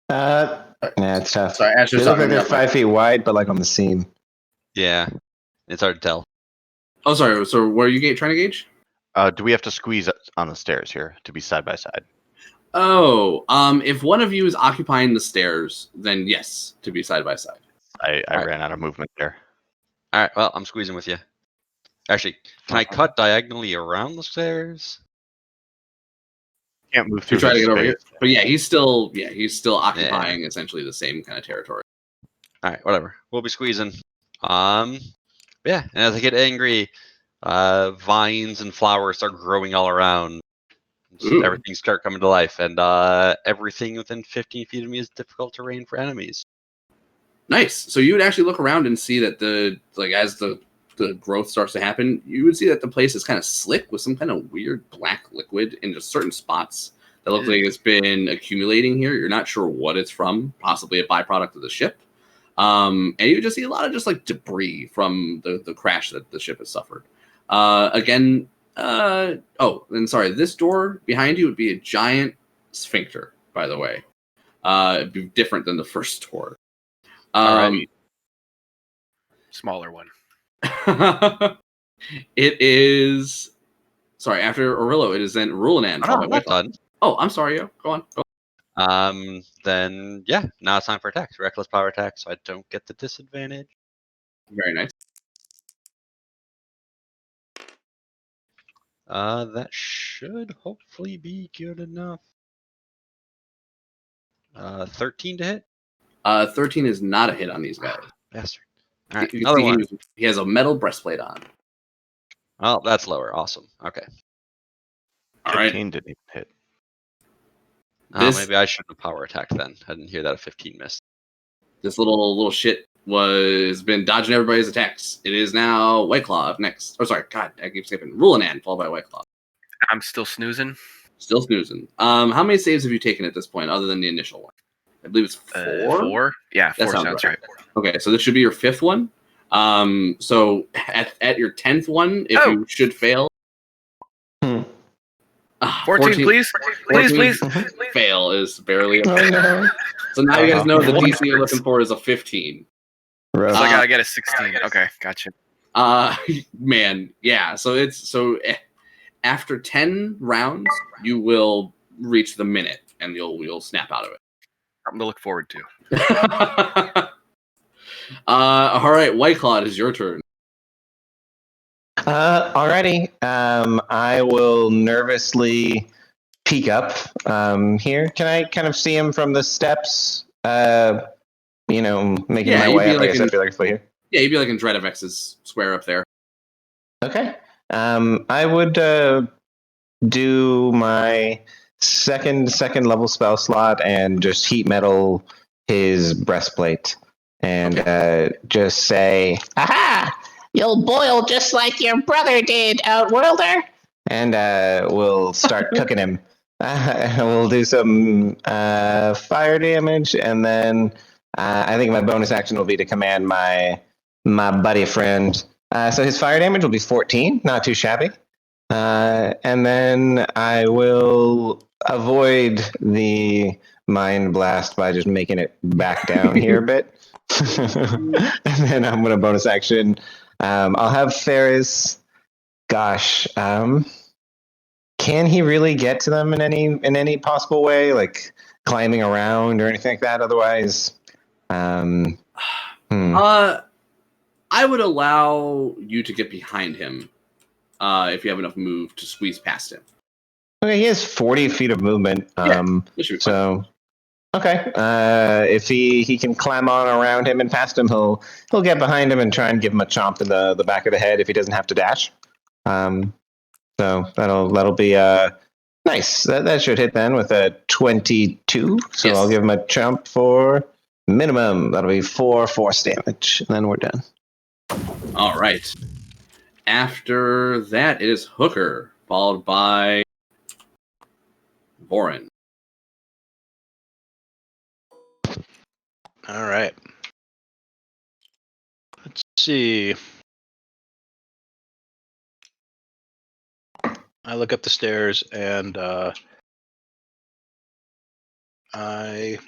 Yeah, it's tough. Sorry, They Asher's look like talking they're about, like- 5 feet wide, but like on the seam. Yeah, it's hard to tell. Oh, sorry. So, where are you trying to gauge? Do we have to squeeze on the stairs here to be side by side? Oh, if one of you is occupying the stairs, then yes, to be side by side. I Alright. ran out of movement there. All right. Well, I'm squeezing with you. Actually, can I cut diagonally around the stairs? Can't move To through. try to his get over here, space. but yeah, he's still occupying essentially the same kind of territory. All right, whatever. We'll be squeezing. Yeah, and as I get angry, vines and flowers start growing all around. Ooh. Everything start coming to life, and everything within 15 feet of me is difficult terrain for enemies. Nice. So you would actually look around and see that as the growth starts to happen, you would see that the place is kind of slick with some kind of weird black liquid in just certain spots that look like it's been accumulating here. You're not sure what it's from, possibly a byproduct of the ship. And you just see a lot of just like debris from the crash that the ship has suffered. This door behind you would be a giant sphincter, by the way. It'd be different than the first door. Smaller one. It is. Sorry, after Orillo, it is then Rulanan. Oh, I'm not done. Oh, I'm sorry. Yo. Go on. Then yeah, now it's time for attacks. Reckless power attack, so I don't get the disadvantage. Very nice. That should hopefully be good enough. 13 to hit. 13 is not a hit on these guys. Bastard. All right, You another see one. he has a metal breastplate on. Oh, that's lower. Awesome. Okay. All right. 15 didn't even hit. Maybe I shouldn't have power attacked then. I didn't hear that a 15 missed. This little shit was been dodging everybody's attacks. It is now White Claw up next. Oh, sorry. God, I keep skipping. Rulanan followed by White Claw. I'm still snoozing. Still snoozing. How many saves have you taken at this point, other than the initial one? I believe it's 4. 4? Yeah, That 4 sounds right. Okay, so this should be your 5th one. So at your 10th one, if you should fail. 14, please. 14 Please. Fail is barely a Oh, fail. no. So now you guys know the DC you're looking for is a 15. So I gotta get a 16. Okay, gotcha. Man, yeah. So after 10 rounds, you will reach the minute, and you'll snap out of it. Something to look forward to. All right, White Claw, it is your turn. Alrighty. I will nervously peek up here. Can I kind of see him from the steps? Making my way up. I guess I feel like it's here. Yeah, you'd be like in Dreadavex's square up there. Okay. I would do my second level spell slot and just heat metal his breastplate and just say, "Aha! You'll boil just like your brother did, Outworlder." And we'll start cooking him. We'll do some fire damage, and then I think my bonus action will be to command my buddy friend. So his fire damage will be 14, not too shabby. And then I will avoid the mind blast by just making it back down here a bit. And then I'm going to bonus action. I'll have Ferris. Gosh, can he really get to them in any possible way, like climbing around or anything like that? Otherwise, I would allow you to get behind him if you have enough move to squeeze past him. Okay, he has 40 feet of movement. So okay, if he can climb on around him and past him, he'll get behind him and try and give him a chomp in the back of the head if he doesn't have to dash. So that'll be nice. That should hit then with a 22. So Yes. I'll give him a chomp for minimum. That'll be 4 force damage, and then we're done. All right. After that, it is Hooker, followed by Vorin. All right. Let's see. I look up the stairs and I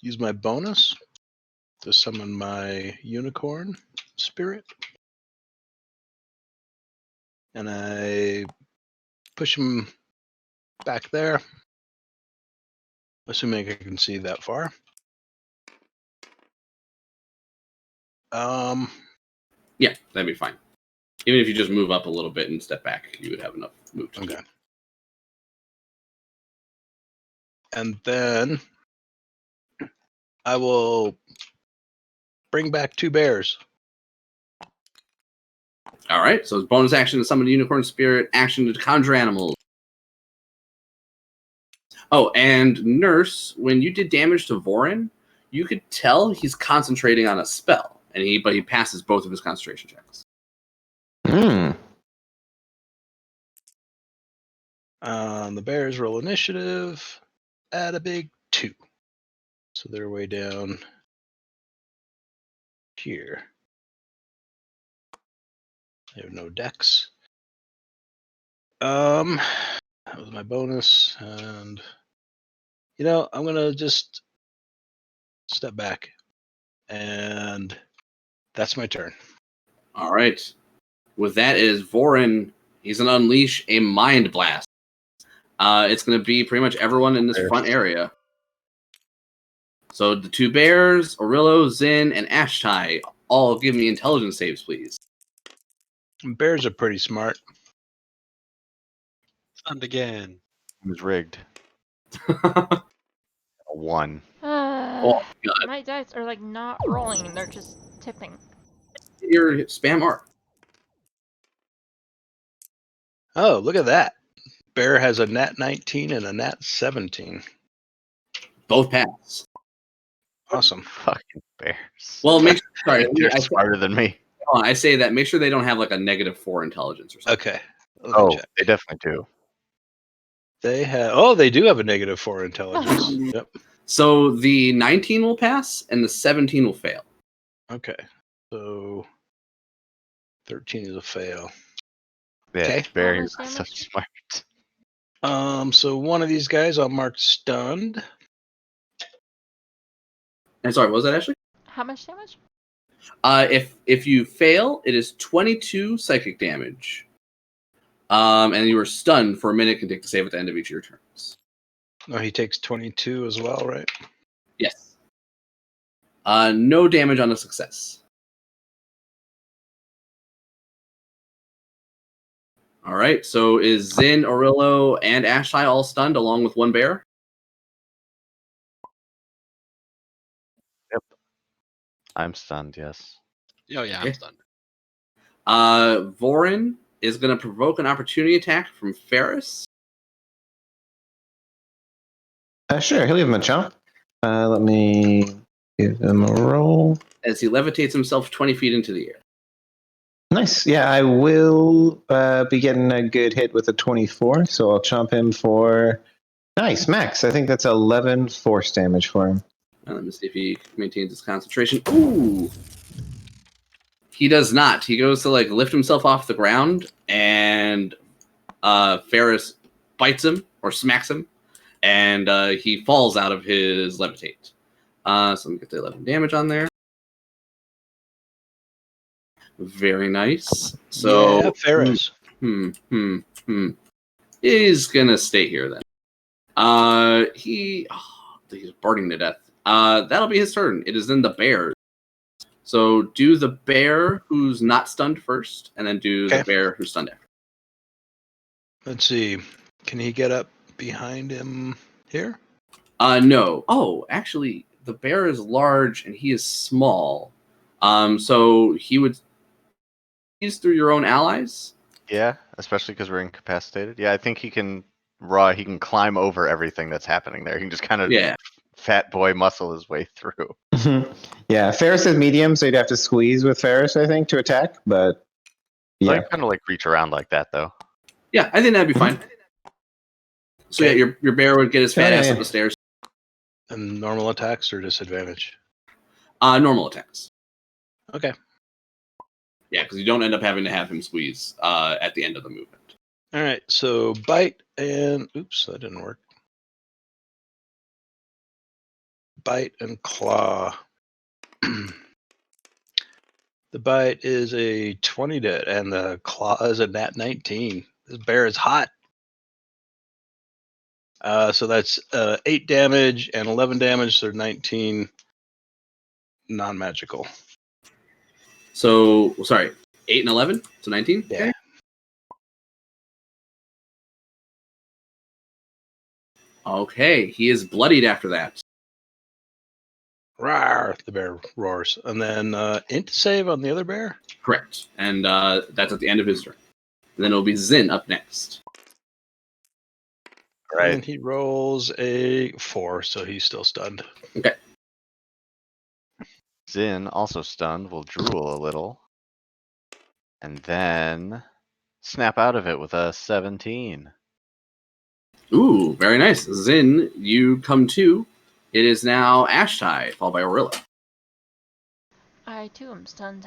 use my bonus to summon my unicorn spirit. And I push him back there, assuming I can see that far. Yeah, that'd be fine. Even if you just move up a little bit and step back, you would have enough move to Okay. And then I will bring back 2 bears. All right, so it's bonus action to summon the unicorn spirit, action to conjure animals. Oh, and Nurse, when you did damage to Vorin, you could tell he's concentrating on a spell, but he passes both of his concentration checks. The bears roll initiative at a big 2. So they're way down here. They have no dex. That was my bonus, and I'm gonna just step back, and that's my turn. All right. With that is Vorin. He's going to unleash a mind blast. It's going to be pretty much everyone in this front area. So the 2 bears, Aurilo, Zin, and Ashtai, all give me intelligence saves, please. Bears are pretty smart. Stunned again. It was rigged. A 1. Oh, God. My dice are like not rolling, they're just tipping. Your spam art. Oh, look at that. Bear has a nat 19 and a nat 17. Both pass. Awesome. Fucking bears. Well, sorry, They're smarter than me. I say that. Make sure they don't have like a -4 intelligence or something. Okay. Oh, they definitely do. They do have a -4 intelligence. Yep. So the 19 will pass and the 17 will fail. Okay. So 13 is a fail. Yeah, Okay. very How much so damage? smart. So one of these guys I'll mark stunned. And sorry, what was that actually? How much damage? If you fail, it is 22 psychic damage. And you are stunned for a minute. Can take the save at the end of each of your turns. Oh, he takes 22 as well, right? Yes. No damage on a success. All right. So is Zin, Aurilo, and Ashtai all stunned along with 1 bear? Yep. I'm stunned, yes. Oh, yeah, I'm stunned. Vorin is going to provoke an opportunity attack from Ferris. Sure, he'll give him a chomp. Let me give him a roll. As he levitates himself 20 feet into the air. Nice. Yeah, I will be getting a good hit with a 24, so I'll chomp him for... Nice, max. I think that's 11 force damage for him. Let me see if he maintains his concentration. Ooh! He does not. He goes to lift himself off the ground, and Ferris bites him or smacks him, and he falls out of his levitate. So let me get the 11 damage on there. Very nice. So yeah, Ferris. He's gonna stay here then. He's burning to death. That'll be his turn. It is then the bears. So do the bear who's not stunned first, and then do the bear who's stunned after. Let's see. Can he get up behind him here? No. Oh, actually, the bear is large and he is small. So he would squeeze through your own allies. Yeah, especially because we're incapacitated. Yeah, I think he can climb over everything that's happening there. He can just kind of fat boy muscle his way through. Yeah, Ferris is medium, so you'd have to squeeze with Ferris, I think, to attack. But yeah, kind of reach around like that, though. Yeah, I think that'd be fine. So yeah, your bear would get his fat ass yeah. up the stairs. And normal attacks or disadvantage? Normal attacks. Okay. Yeah, because you don't end up having to have him squeeze at the end of the movement. All right. So bite and oops, that didn't work. Bite and claw. The bite is a 20 to, and the claw is a nat 19. This bear is hot. So that's 8 damage and 11 damage, so 19 non-magical. So, sorry, 8 and 11? So 19? Yeah. Okay, he is bloodied after that. Rawr, the bear roars. And then int save on the other bear? Correct. And that's at the end of his turn. And then it'll be Zin up next. Right. And he rolls a 4, so he's still stunned. Okay. Zin, also stunned, will drool a little. And then snap out of it with a 17. Ooh, very nice. Zin, you come to. It is now Ashtai, followed by Orilla. I too am stunned.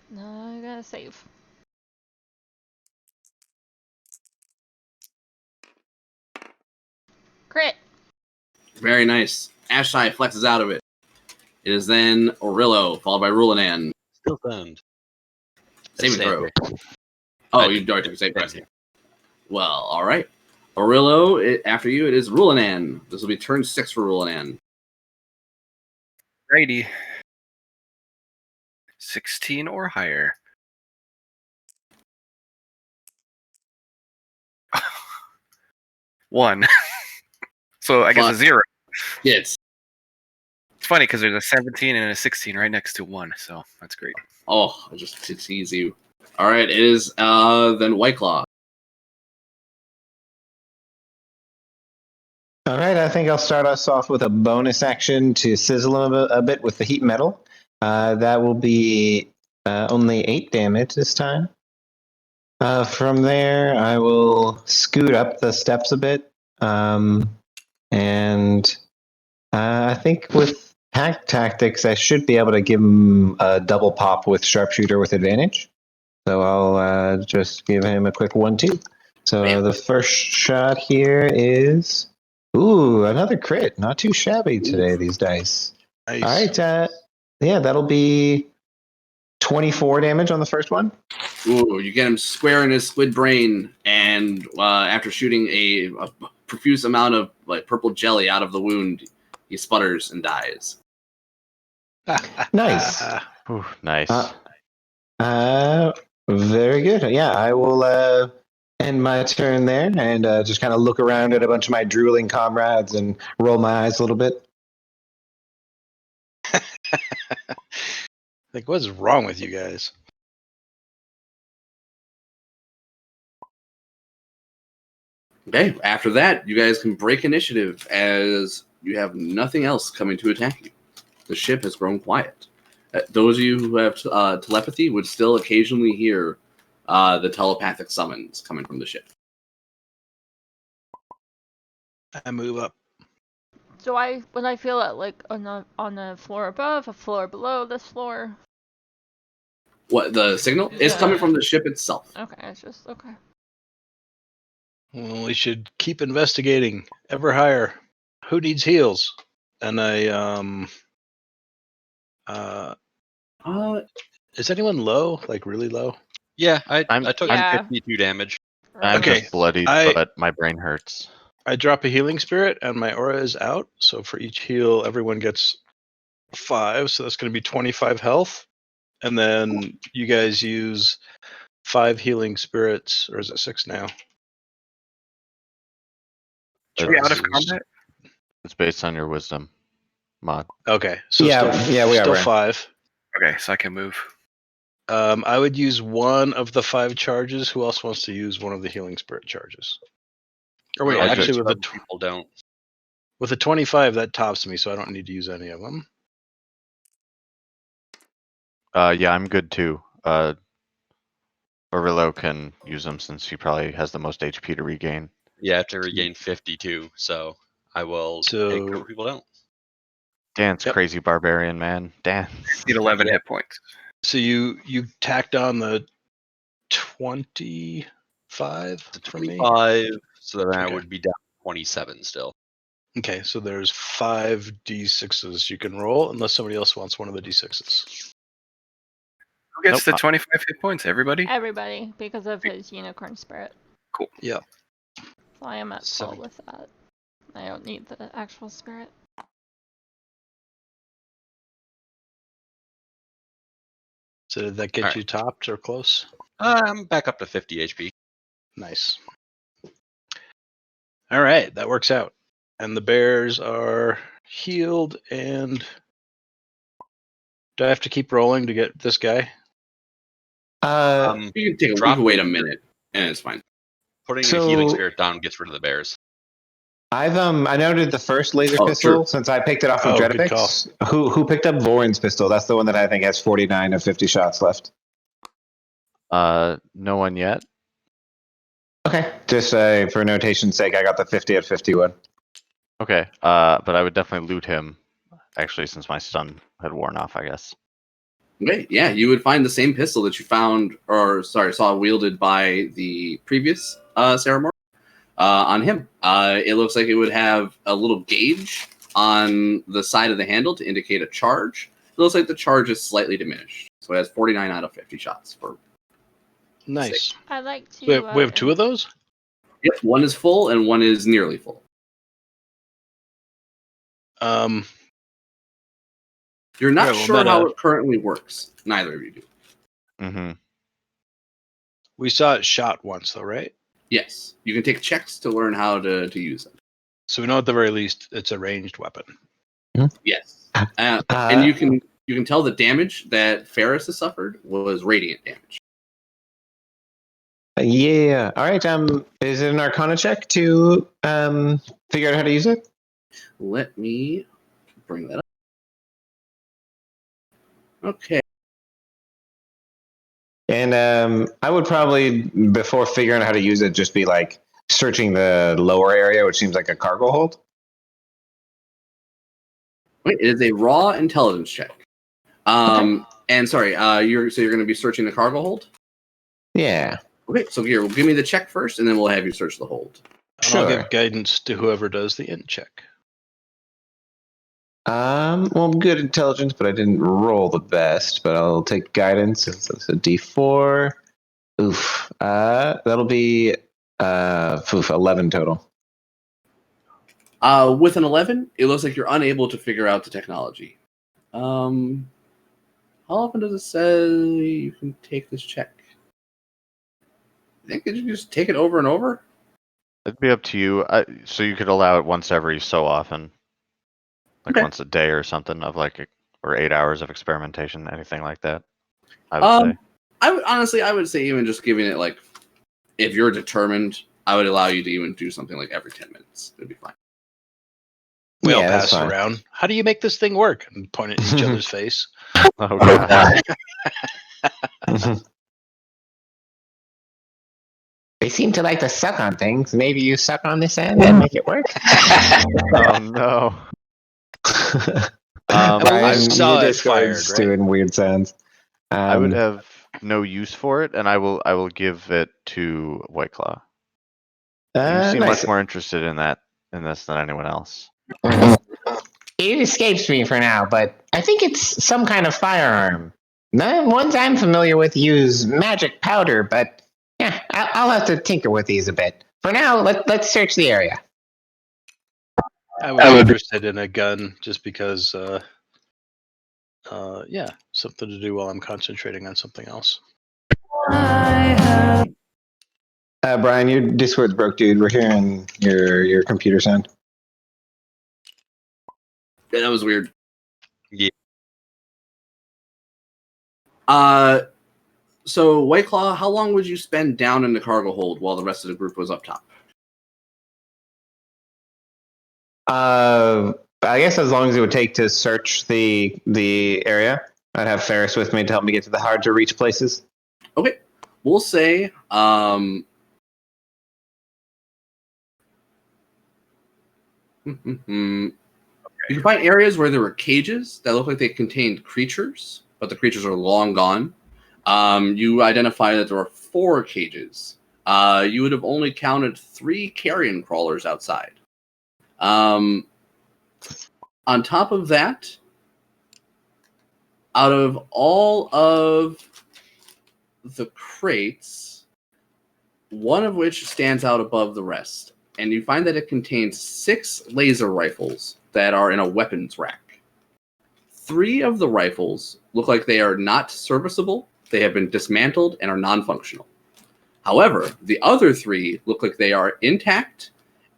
No, I gotta save. Crit! Very nice. Ashtai flexes out of it. It is then Orillo, followed by Rulanan. Still stunned. Saving throw. Save. Oh, you already took a save press. Well, all right. Orillo, after you, it is Rulanan. This will be turn 6 for Rulanan. Righty. 16 or higher. One. So I guess a 0. Hits. It's funny because there's a 17 and a 16 right next to 1, so that's great. Oh, I just to tease you. All right, it is then White Claw. All right, I think I'll start us off with a bonus action to sizzle him a bit with the heat metal. That will be only 8 damage this time. From there, I will scoot up the steps a bit. And I think with pack tactics, I should be able to give him a double pop with sharpshooter with advantage. So I'll just give him a quick 1-2. So the first shot here is... Ooh, another crit. Not too shabby today, these dice. Nice. All right, yeah, that'll be 24 damage on the first one. Ooh, you get him square in his squid brain, and after shooting a profuse amount of like purple jelly out of the wound, he sputters and dies. Nice. Ooh, nice. Very good. Yeah, I will end my turn there and just kind of look around at a bunch of my drooling comrades and roll my eyes a little bit. Like, what's wrong with you guys? Okay, after that, you guys can break initiative as you have nothing else coming to attack you. The ship has grown quiet. Those of you who have telepathy would still occasionally hear the telepathic summons coming from the ship. I move up. So when I feel it like on the floor above, a floor below this floor. What, the signal? It's Yeah. coming from the ship itself. Okay, it's just okay. Well, we should keep investigating ever higher. Who needs heals? And is anyone low? Like really low? Yeah, I I'm- took Yeah. 52 damage. I'm Okay, just bloodied, I- but my brain hurts. I drop a healing spirit and my aura is out. So for each heal, everyone gets 5. So that's going to be 25 health. And then you guys use 5 healing spirits, or is it 6 now? Are we out of It's- combat? It's based on your wisdom mod. Okay, so Yeah, we are, still Ryan. 5. Okay, so I can move. I would use one of the 5 charges. Who else wants to use one of the healing spirit charges? Or wait, No, actually, just with the some people don't. with a 25, that tops me, so I don't need to use any of them. Yeah, I'm good too. Orillo can use them since he probably has the most HP to regain. You have to regain 52, so I will take whatever people don't. Dan's crazy barbarian, man. Dan. Need 11 hit points. So you tacked on the 25 for me? 25, so then I Okay. would be down 27 still. Okay, so there's 5 d6s you can roll, unless somebody else wants one of the d6s. Who gets the 25 hit points? Everybody? Everybody, because of his unicorn spirit. Cool. Yeah. So I am at full 70. with that. I don't need the actual spirit. So did that get you topped or close? I'm back up to 50 HP. Nice. All right, that works out. And the bears are healed. And do I have to keep rolling to get this guy? You can wait a minute, and it's fine. Putting a healing spirit down gets rid of the bears. I've I noted the first laser pistol since I picked it off of Dredipix. Who picked up Vorin's pistol? That's the one that I think has 49 of 50 shots left. No one yet. Okay, just for notation's sake, I got the 50 at 51. Okay, but I would definitely loot him. Actually, since my stun had worn off, I guess. Okay, yeah, you would find the same pistol that you found, saw wielded by the previous Sarah Moore on him. It looks like it would have a little gauge on the side of the handle to indicate a charge. It looks like the charge is slightly diminished, so it has 49 out of 50 shots. Nice. I like to. We have 2 of those? Yep, one is full and one is nearly full. You're not sure how it currently works. Neither of you do. Mm-hmm. We saw it shot once, though, right? Yes, you can take checks to learn how to use it. So we know at the very least it's a ranged weapon. Yes, and you can tell the damage that Ferris has suffered was radiant damage. Yeah. All right. Is it an Arcana check to figure out how to use it? Let me bring that up. Okay. And I would probably, before figuring out how to use it, just be like searching the lower area, which seems like a cargo hold. Wait, it is a raw intelligence check. Okay. And sorry, you're going to be searching the cargo hold? Yeah. Okay, so here, give me the check first, and then we'll have you search the hold. And I'll give guidance to whoever does the int check. Well, good intelligence, but I didn't roll the best. But I'll take guidance. It's a D4. Oof. That'll be 11 total. With an 11, it looks like you're unable to figure out the technology. How often does it say you can take this check? I think you just take it over and over. It'd be up to you. So you could allow it once every so often, like once a day or something, of or 8 hours of experimentation, anything like that. I would say. I would say even just giving it if you're determined, I would allow you to even do something like every 10 minutes. It'd be fine. We all pass around. How do you make this thing work? And point at each other's face. Oh god. They seem to like to suck on things. Maybe you suck on this end and make it work. Oh no. I saw it fired, right? Doing weird sounds. I would have no use for it, and I will give it to White Claw. You seem much more interested in this than anyone else. It escapes me for now, but I think it's some kind of firearm. The ones I'm familiar with use magic powder, but yeah, I'll have to tinker with these a bit. For now, let's search the area. I was interested in a gun just because, something to do while I'm concentrating on something else. Brian, your Discord's broke, dude. We're hearing your computer sound. Yeah, that was weird. Yeah. So White Claw, how long would you spend down in the cargo hold while the rest of the group was up top? I guess as long as it would take to search the area. I'd have Ferris with me to help me get to the hard to reach places. Okay. We'll say You can find areas where there were cages that look like they contained creatures, but the creatures are long gone. You identify that there are 4 cages. You would have only counted 3 carrion crawlers outside. On top of that, out of all of the crates, one of which stands out above the rest, and you find that it contains 6 laser rifles that are in a weapons rack. 3 of the rifles look like they are not serviceable. They have been dismantled and are non-functional. However, the other 3 look like they are intact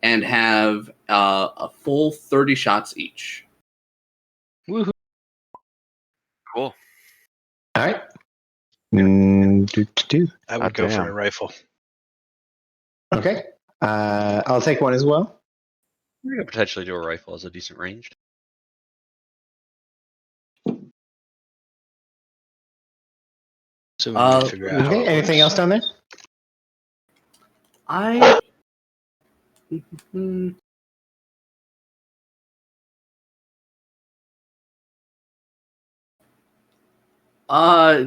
and have a full 30 shots each. Woohoo! Cool. All right. I would go for damn. a rifle. Okay. I'll take one as well. We could potentially do a rifle as a decent range. So we need to figure out how Okay. it Anything works. else down there? I.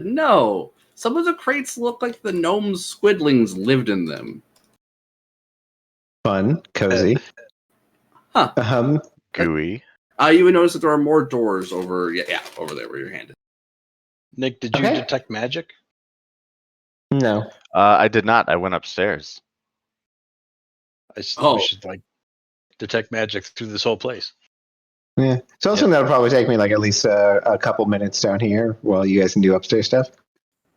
No. Some of the crates look like the gnomes' squidlings lived in them. Fun, cozy. Huh. Gooey. You would notice that there are more doors over, over there where your hand is. Nick, did you Okay. detect magic? No. I did not. I went upstairs. I s- Oh. We should like detect magic through this whole place. Yeah. So also that'll probably take me like at least a couple minutes down here while you guys can do upstairs stuff.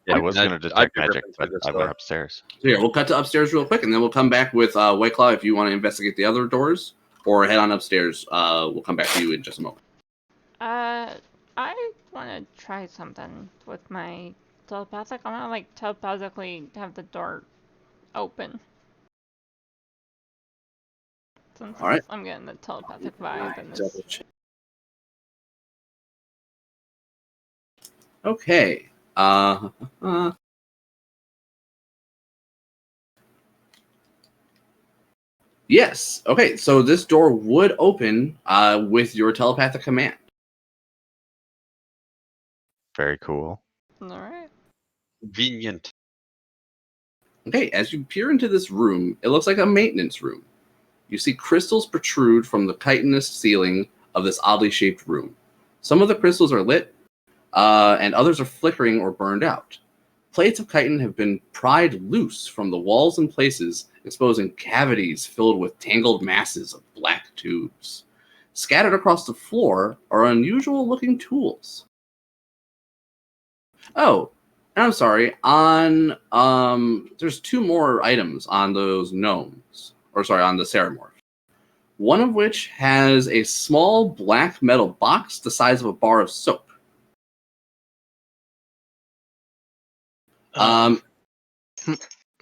I was going to I'd detect be magic, ripping but through this I went door. upstairs. So here, we'll cut to upstairs real quick, and then we'll come back with White Claw if you want to investigate the other doors, or head on upstairs. We'll come back to you in just a moment. I want to try something with my telepathic. I want to like telepathically have the door open. Since All right. I'm getting the telepathic vibe in this. Double check. Okay. Yes. Okay. So this door would open with your telepathic command. Very cool. Alright. Convenient. Okay. As you peer into this room, it looks like a maintenance room. You see crystals protrude from the chitinous ceiling of this oddly shaped room. Some of the crystals are lit, and others are flickering or burned out. Plates of chitin have been pried loose from the walls in places, exposing cavities filled with tangled masses of black tubes. Scattered across the floor are unusual-looking tools. Oh, and I'm sorry. There's 2 more items on those gnomes, on the Ceramorph. One of which has a small black metal box the size of a bar of soap. I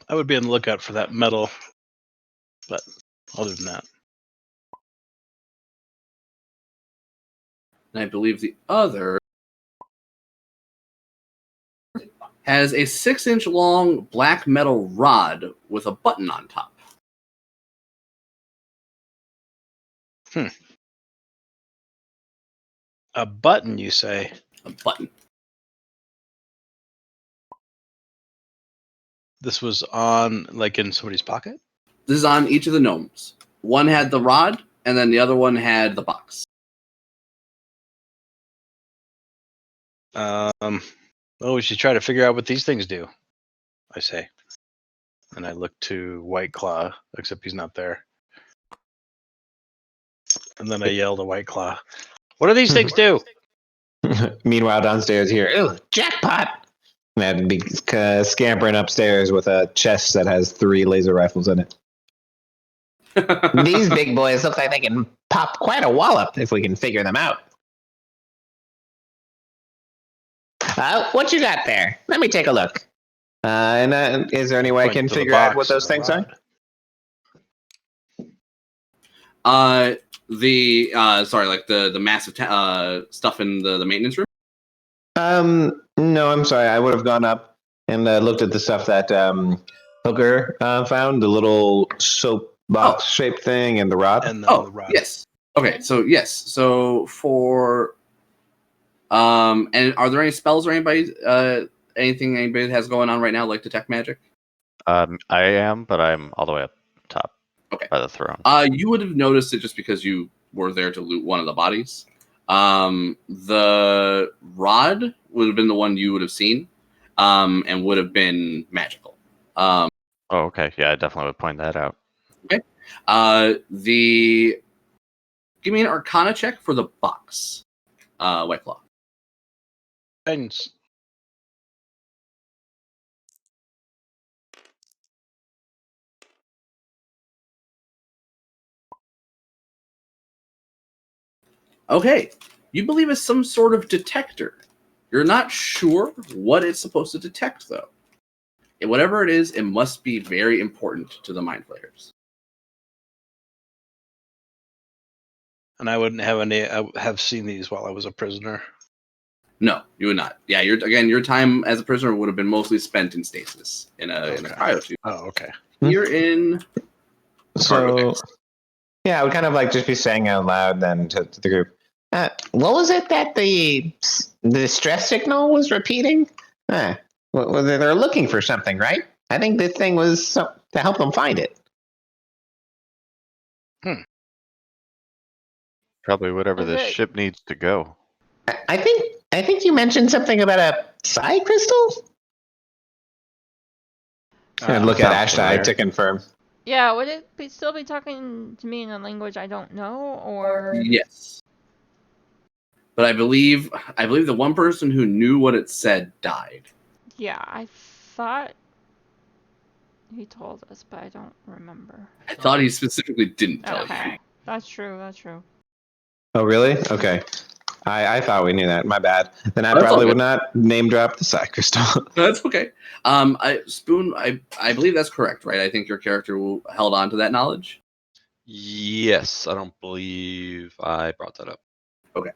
would be on the lookout for that metal, but other than that, And I believe the other has a 6-inch long black metal rod with a button on top. a button, you say? A button. This was on like in somebody's pocket? This is on each of the gnomes. One had the rod, and then the other one had the box. Well, we should try to figure out what these things do, I say. And I look to White Claw, except he's not there. And then I yell to White Claw, what do these things do? Meanwhile, downstairs here, ooh, jackpot! And I'd be scampering upstairs with a chest that has 3 laser rifles in it. These big boys look like they can pop quite a wallop if we can figure them out. What you got there? Let me take a look. Is there any way I can figure out what those things are? The massive stuff in the maintenance room. No, I'm sorry. I would have gone up and looked at the stuff that Hooker found, the little soap box shaped thing and the rod. And then the rod. Yes. Okay, so yes, so for and are there any spells or anything anybody has going on right now, like detect magic? I am, but I'm all the way up top. Okay. By the throne. You would have noticed it just because you were there to loot one of the bodies. The rod would have been the one you would have seen, and would have been magical. Oh, okay. Yeah, I definitely would point that out. Okay. Give me an Arcana check for the box, White Claw. Thanks. Okay, you believe it's some sort of detector. You're not sure what it's supposed to detect, though. And whatever it is, it must be very important to the Mind Flayers. And I wouldn't have any. I have seen these while I was a prisoner. No, you would not. Yeah, your time as a prisoner would have been mostly spent in stasis in a cryo tube. Oh, okay. You're in. So, yeah, I would kind of like just be saying out loud then to the group. What was it that the stress signal was repeating? They're looking for something, right? I think this thing was to help them find it. Probably whatever this Okay. ship needs to go. I think you mentioned something about a psi crystal. And look at sounds Ashtai familiar. to confirm. Yeah, would it still be talking to me in a language I don't know, or? Yes. But I believe the one person who knew what it said died. Yeah, I thought he told us, but I don't remember. I thought he specifically didn't tell you. Okay, that's true. Oh, really? Okay. I thought we knew that. My bad. Then I That's probably all would good. not name drop the psi crystal. No, that's okay. Spoon, I believe that's correct, right? I think your character held on to that knowledge. Yes, I don't believe I brought that up. Okay.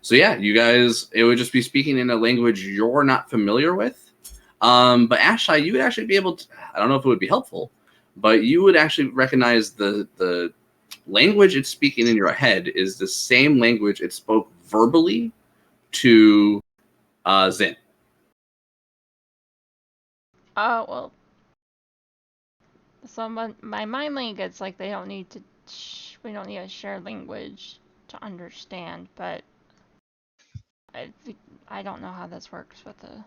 So yeah, you guys, it would just be speaking in a language you're not familiar with. But Ashai, you would actually be able to, I don't know if it would be helpful, but you would actually recognize the language it's speaking in your head is the same language it spoke verbally to Zin. Well, so my mind link, it's like they don't need to, we don't need a shared language to understand, but I don't know how this works with the.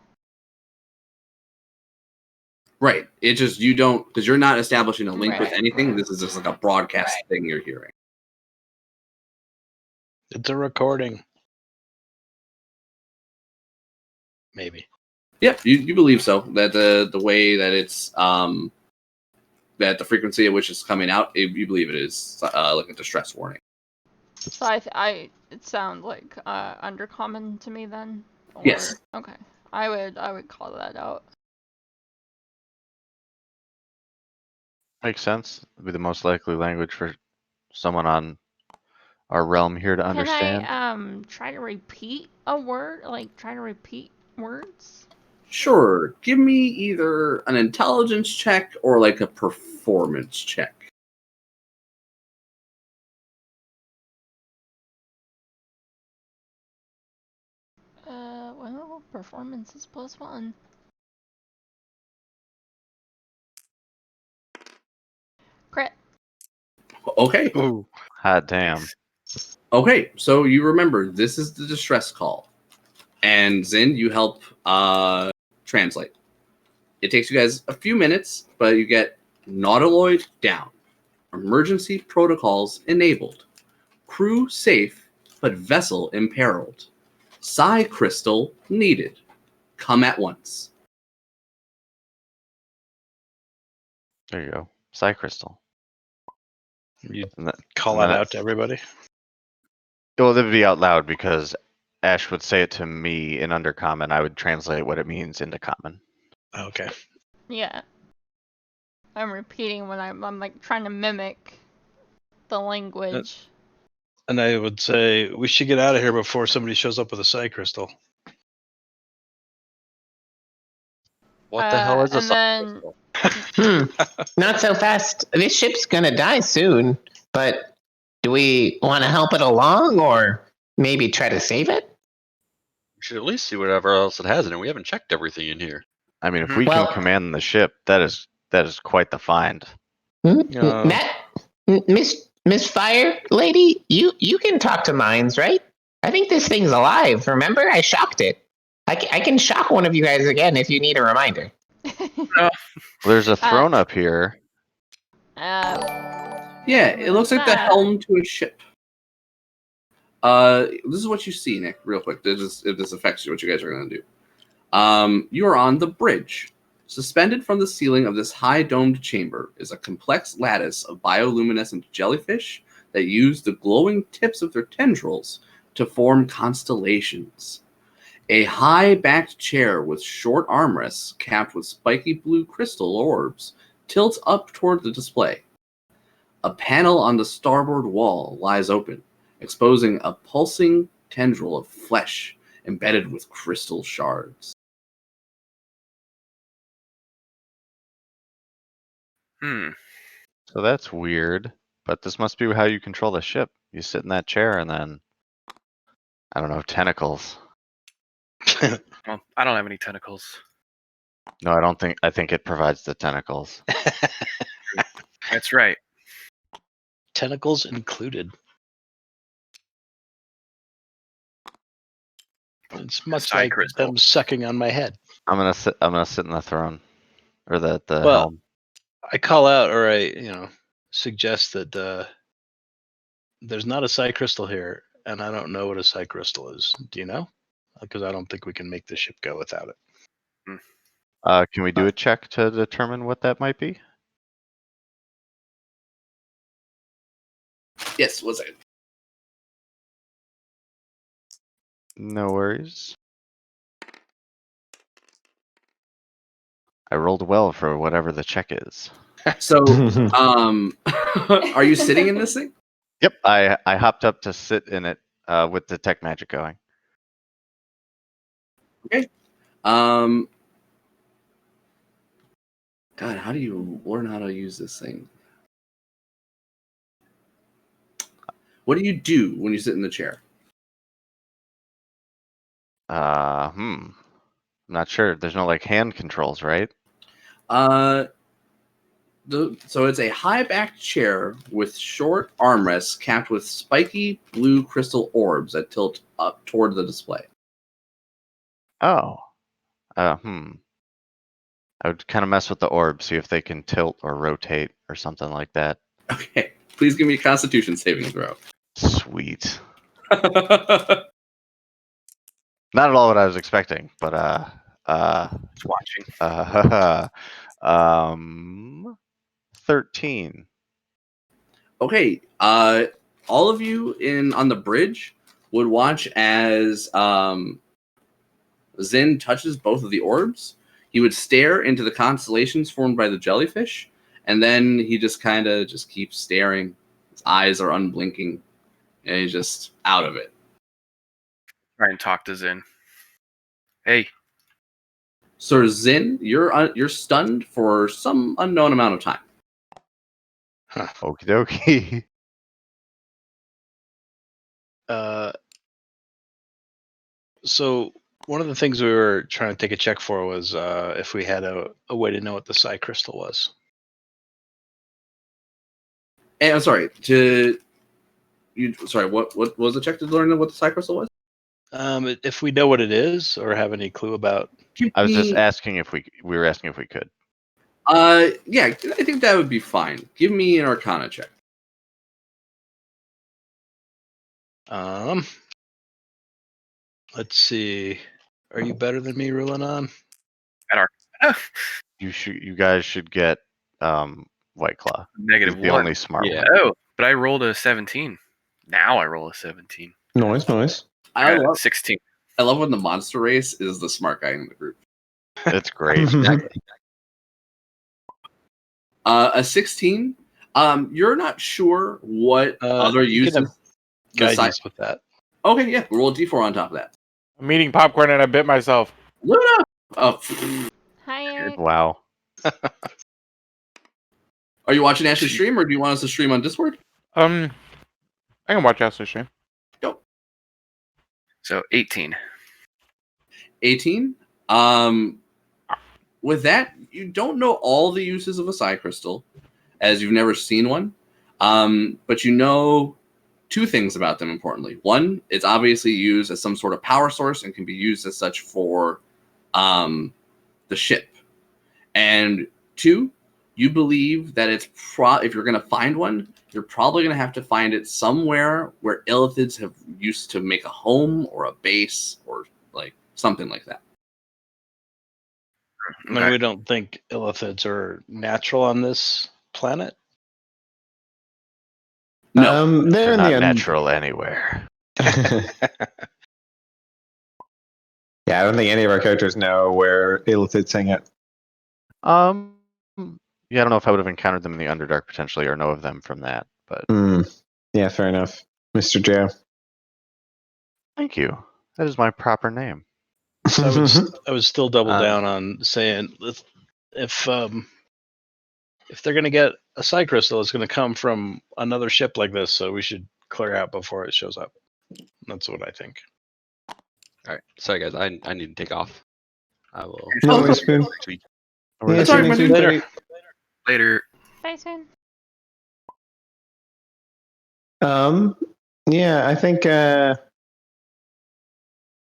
Right. It just, you don't, because you're not establishing a link with Right. anything. This is just like a broadcast thing you're hearing. It's a recording. Maybe. Yeah, you believe so. That the way that it's that the frequency at which it's coming out, you believe it is like a distress warning. So it sounds like undercommon to me then. Or, Yes. Okay. I would call that out. Makes sense. It'd be the most likely language for someone on our realm here to understand. Can I try to repeat a word? Like try to repeat words? Sure. Give me either an intelligence check or like a performance check. Well, performance is +1. Crit. Okay. Ooh. Hot damn. Okay. So you remember this is the distress call, and Zin, you help translate. It takes you guys a few minutes, but you get Nautiloid down. Emergency protocols enabled. Crew safe, but vessel imperiled. Psi crystal needed. Come at once. There you go. Psi crystal. You And that, call and that that- out to everybody? Well, that would be out loud because Ash would say it to me in undercommon. I would translate what it means into common. Okay. Yeah. I'm repeating when I'm like trying to mimic the language. And I would say we should get out of here before somebody shows up with a psi crystal. What the hell is a and psi then crystal? Not so fast. This ship's gonna die soon, but Do we want to help it along, or maybe try to save it? We should at least see whatever else it has in it. We haven't checked everything in here. I mean, if we Well- can command the ship, that is quite the find. Miss Fire Lady, you can talk to mines, right? I think this thing's alive. Remember, I shocked it. I can shock one of you guys again if you need a reminder. There's a throne up here. Yeah, it looks like the helm to a ship. This is what you see, Nick, real quick. If this affects you, what you guys are going to do. You are on the bridge. Suspended from the ceiling of this high domed chamber is a complex lattice of bioluminescent jellyfish that use the glowing tips of their tendrils to form constellations. A high-backed chair with short armrests capped with spiky blue crystal orbs tilts up toward the display. A panel on the starboard wall lies open, exposing a pulsing tendril of flesh embedded with crystal shards. So that's weird, but this must be how you control the ship. You sit in that chair and then, I don't know, tentacles. Well, I don't have any tentacles. No, I think it provides the tentacles. That's right. Tentacles included. It's much Side like crystal. them sucking on my head. I'm gonna sit in the throne. Or the Well, helm. I call out, or I suggest that there's not a psi crystal here, and I don't know what a psi crystal is. Do you know? Because I don't think we can make the ship go without it. Can we do a check to determine what that might be? Yes, was it? No worries. I rolled well for whatever the check is. So, are you sitting in this thing? Yep, I hopped up to sit in it with detect magic going. Okay. God, how do you learn how to use this thing? What do you do when you sit in the chair? I'm not sure. There's no like hand controls, right? So it's a high-backed chair with short armrests capped with spiky blue crystal orbs that tilt up toward the display. Oh. I would kind of mess with the orbs, see if they can tilt or rotate or something like that. Okay, please give me a Constitution saving throw. Sweet. Not at all what I was expecting, but Just watching. 13. Okay, all of you on the bridge would watch as Zin touches both of the orbs. He would stare into the constellations formed by the jellyfish, and then he just kind of just keeps staring. His eyes are unblinking, and he's just out of it. Try and talk to Zin. Hey. So Zin, you're stunned for some unknown amount of time. Huh. Okie dokie. So one of the things we were trying to take a check for was if we had a way to know what the psi crystal was. And I'm sorry, what was the check to learn what the psi crystal was? If we know what it is or have any clue about. I was just asking if we were asking if we could. Yeah, I think that would be fine. Give me an Arcana check. Let's see. Are you better than me, Rulanon? At Arcana? You guys should get White Claw. Negative He's the one. only smart one. Oh, but I rolled a 17. Now I roll a 17. Nice. I love 16. I love when the monster race is the smart guy in the group. It's great. A 16. You're not sure what other uses. Guidance with that. Okay, yeah. Roll a d4 on top of that. I'm eating popcorn and I bit myself. Luna. Oh. Hi. Wow. Are you watching Ash's stream, or do you want us to stream on Discord? I can watch Ashley stream. Go. So 18. 18. With that, you don't know all the uses of a psi crystal, as you've never seen one. But you know two things about them importantly. One, it's obviously used as some sort of power source and can be used as such for the ship. And two, you believe that it's if you're going to find one, you're probably going to have to find it somewhere where illithids have used to make a home or a base or like something like that. And we don't think illithids are natural on this planet. No, they're in not the natural anywhere. Yeah, I don't think any of our characters know where illithids hang out. Yeah, I don't know if I would have encountered them in the Underdark potentially or know of them from that, but Yeah, fair enough, Mr. J. thank you. That is my proper name. So I would still double down on saying if they're going to get a psi crystal, it's going to come from another ship like this, so we should clear out before it shows up. That's what I think. All right. Sorry, guys. I need to take off. I will. No worries, Spoon. tweet. Yeah, That's all right, see you man. later. Later. Bye soon. Yeah, I think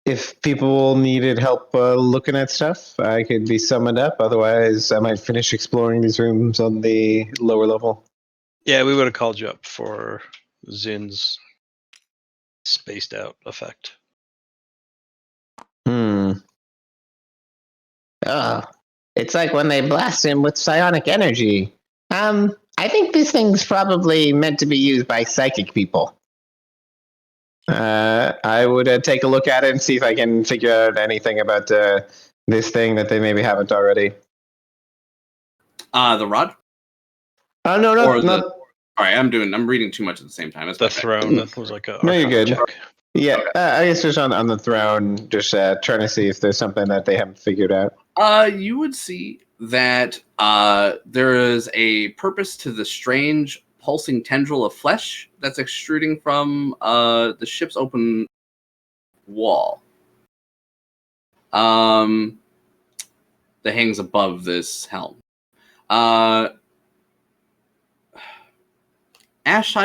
if people needed help looking at stuff, I could be summoned up. Otherwise, I might finish exploring these rooms on the lower level. Yeah, we would have called you up for Zin's spaced out effect. It's like when they blast him with psionic energy. I think this thing's probably meant to be used by psychic people. I would take a look at it and see if I can figure out anything about this thing that they maybe haven't already. The rod? Oh, no, not. All right, I'm reading too much at the same time. That's The my bad. throne was like a No, you're Arcana good. check. Yeah, I guess just on the throne, just trying to see if there's something that they haven't figured out. You would see that there is a purpose to the strange pulsing tendril of flesh that's extruding from the ship's open wall. That hangs above this helm. Ashtai,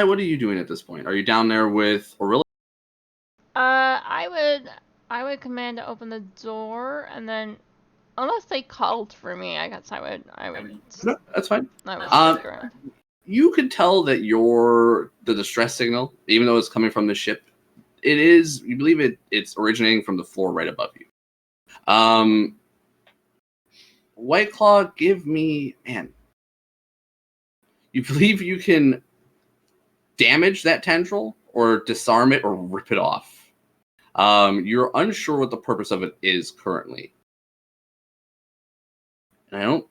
what are you doing at this point? Are you down there with Aurilla? I would command to open the door, and then, unless they called for me, I guess I would. No, that's fine. I would stick around. You could tell that the distress signal, even though it's coming from the ship, it is. You believe it's originating from the floor right above you. White Claw, give me You believe you can damage that tendril, or disarm it, or rip it off. You're unsure what the purpose of it is currently. And I don't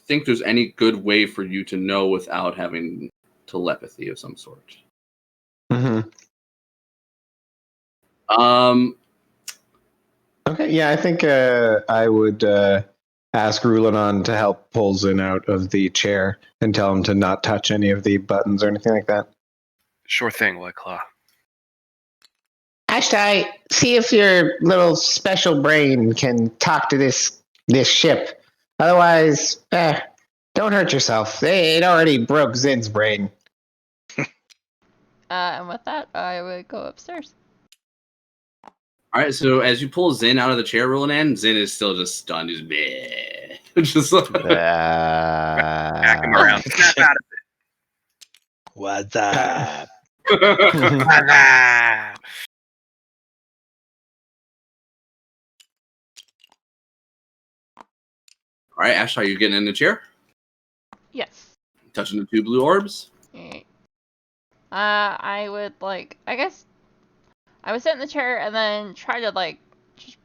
think there's any good way for you to know without having telepathy of some sort. Okay, yeah, I think I would ask Rulanon to help pull Zin out of the chair and tell him to not touch any of the buttons or anything like that. Sure thing, White Claw. Ashtai, see if your little special brain can talk to this ship. Otherwise, don't hurt yourself. It already broke Zin's brain. And with that, I would go upstairs. All right, so as you pull Zin out of the chair, Rulanan, Zin is still just stunned. He's bleh. Just like Back him around. Snap out of What's up? it. All right, Ash, are you getting in the chair? Yes. Touching the two blue orbs? Okay. I would I guess I would sit in the chair and then try to just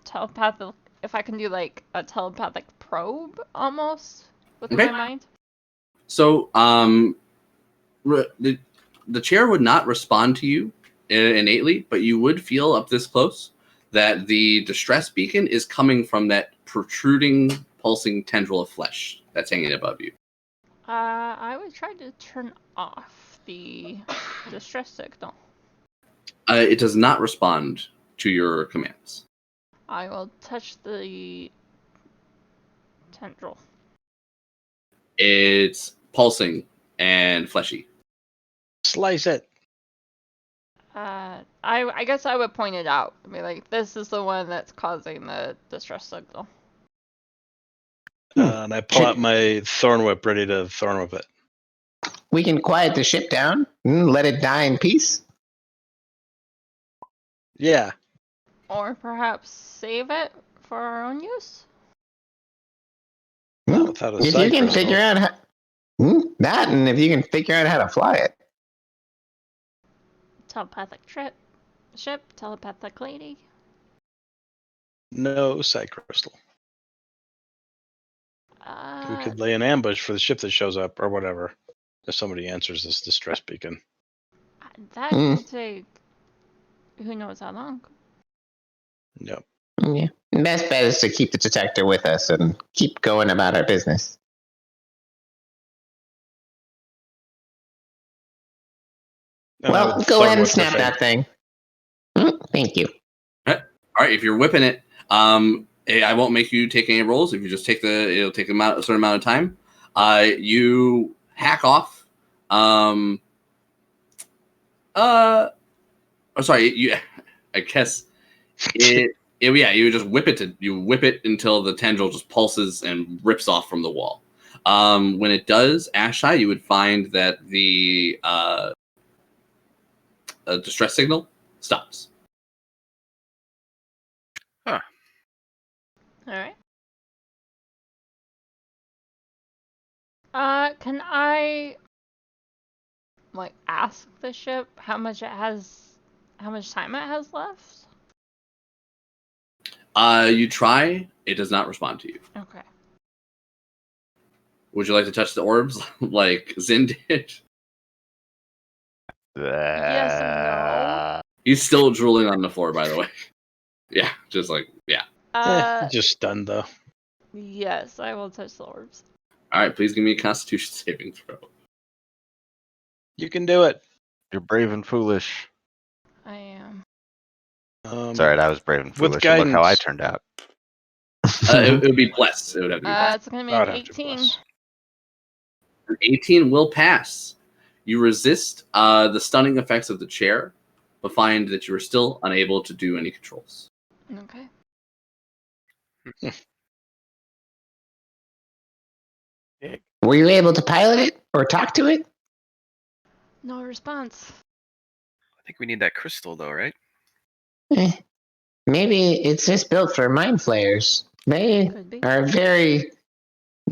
telepathic, if I can do a telepathic probe almost with my mind. So, the chair would not respond to you innately, but you would feel up this close that the distress beacon is coming from that protruding, pulsing tendril of flesh that's hanging above you. I would try to turn off the distress signal. It does not respond to your commands. I will touch the tendril. It's pulsing and fleshy. Slice it. I guess I would point it out. I mean, like, this is the one that's causing the distress signal. And I pull out my thorn whip, ready to thorn whip it. We can quiet the ship down and let it die in peace. Yeah. Or perhaps save it for our own use? Not without a If side you can crystal. figure out that, and if you can figure out how to fly it. Telepathic ship, telepathic lady. No side crystal. We could lay an ambush for the ship that shows up, or whatever, if somebody answers this distress beacon. That could take who knows how long. Yep. Yeah. Best bet is to keep the detector with us and keep going about our business. And well, go ahead and snap that thing. Thank you. All right, if you're whipping it, I won't make you take any rolls. If you just take it'll take a certain amount of time. You hack off. I guess you just whip it until the tendril just pulses and rips off from the wall. When it does, Ashai, you would find that the distress signal stops. Huh. All right. Can I ask the ship how much time it has left? You try. It does not respond to you. Okay. Would you like to touch the orbs like Zin did? Yes and no. He's still drooling on the floor, by the way. Yeah, just just stunned though. Yes, I will touch the orbs. All right, please give me a Constitution saving throw. You can do it. You're brave and foolish. I am. It's all right. I was brave and foolish. And look how I turned out. It would be blessed. It would have to be blessed. It's going to be an 18. An 18 will pass. You resist the stunning effects of the chair, but find that you are still unable to do any controls. Okay. Were you able to pilot it or talk to it? No response. I think we need that crystal, though, right? Maybe it's just built for mind flayers. They are very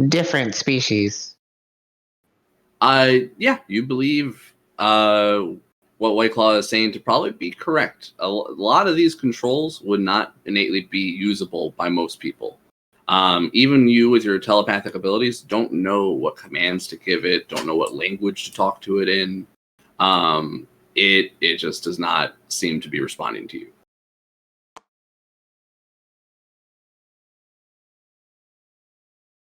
different species. Yeah, you believe what White Claw is saying to probably be correct. A lot of these controls would not innately be usable by most people. Even you with your telepathic abilities don't know what commands to give it, don't know what language to talk to it in. It just does not seem to be responding to you.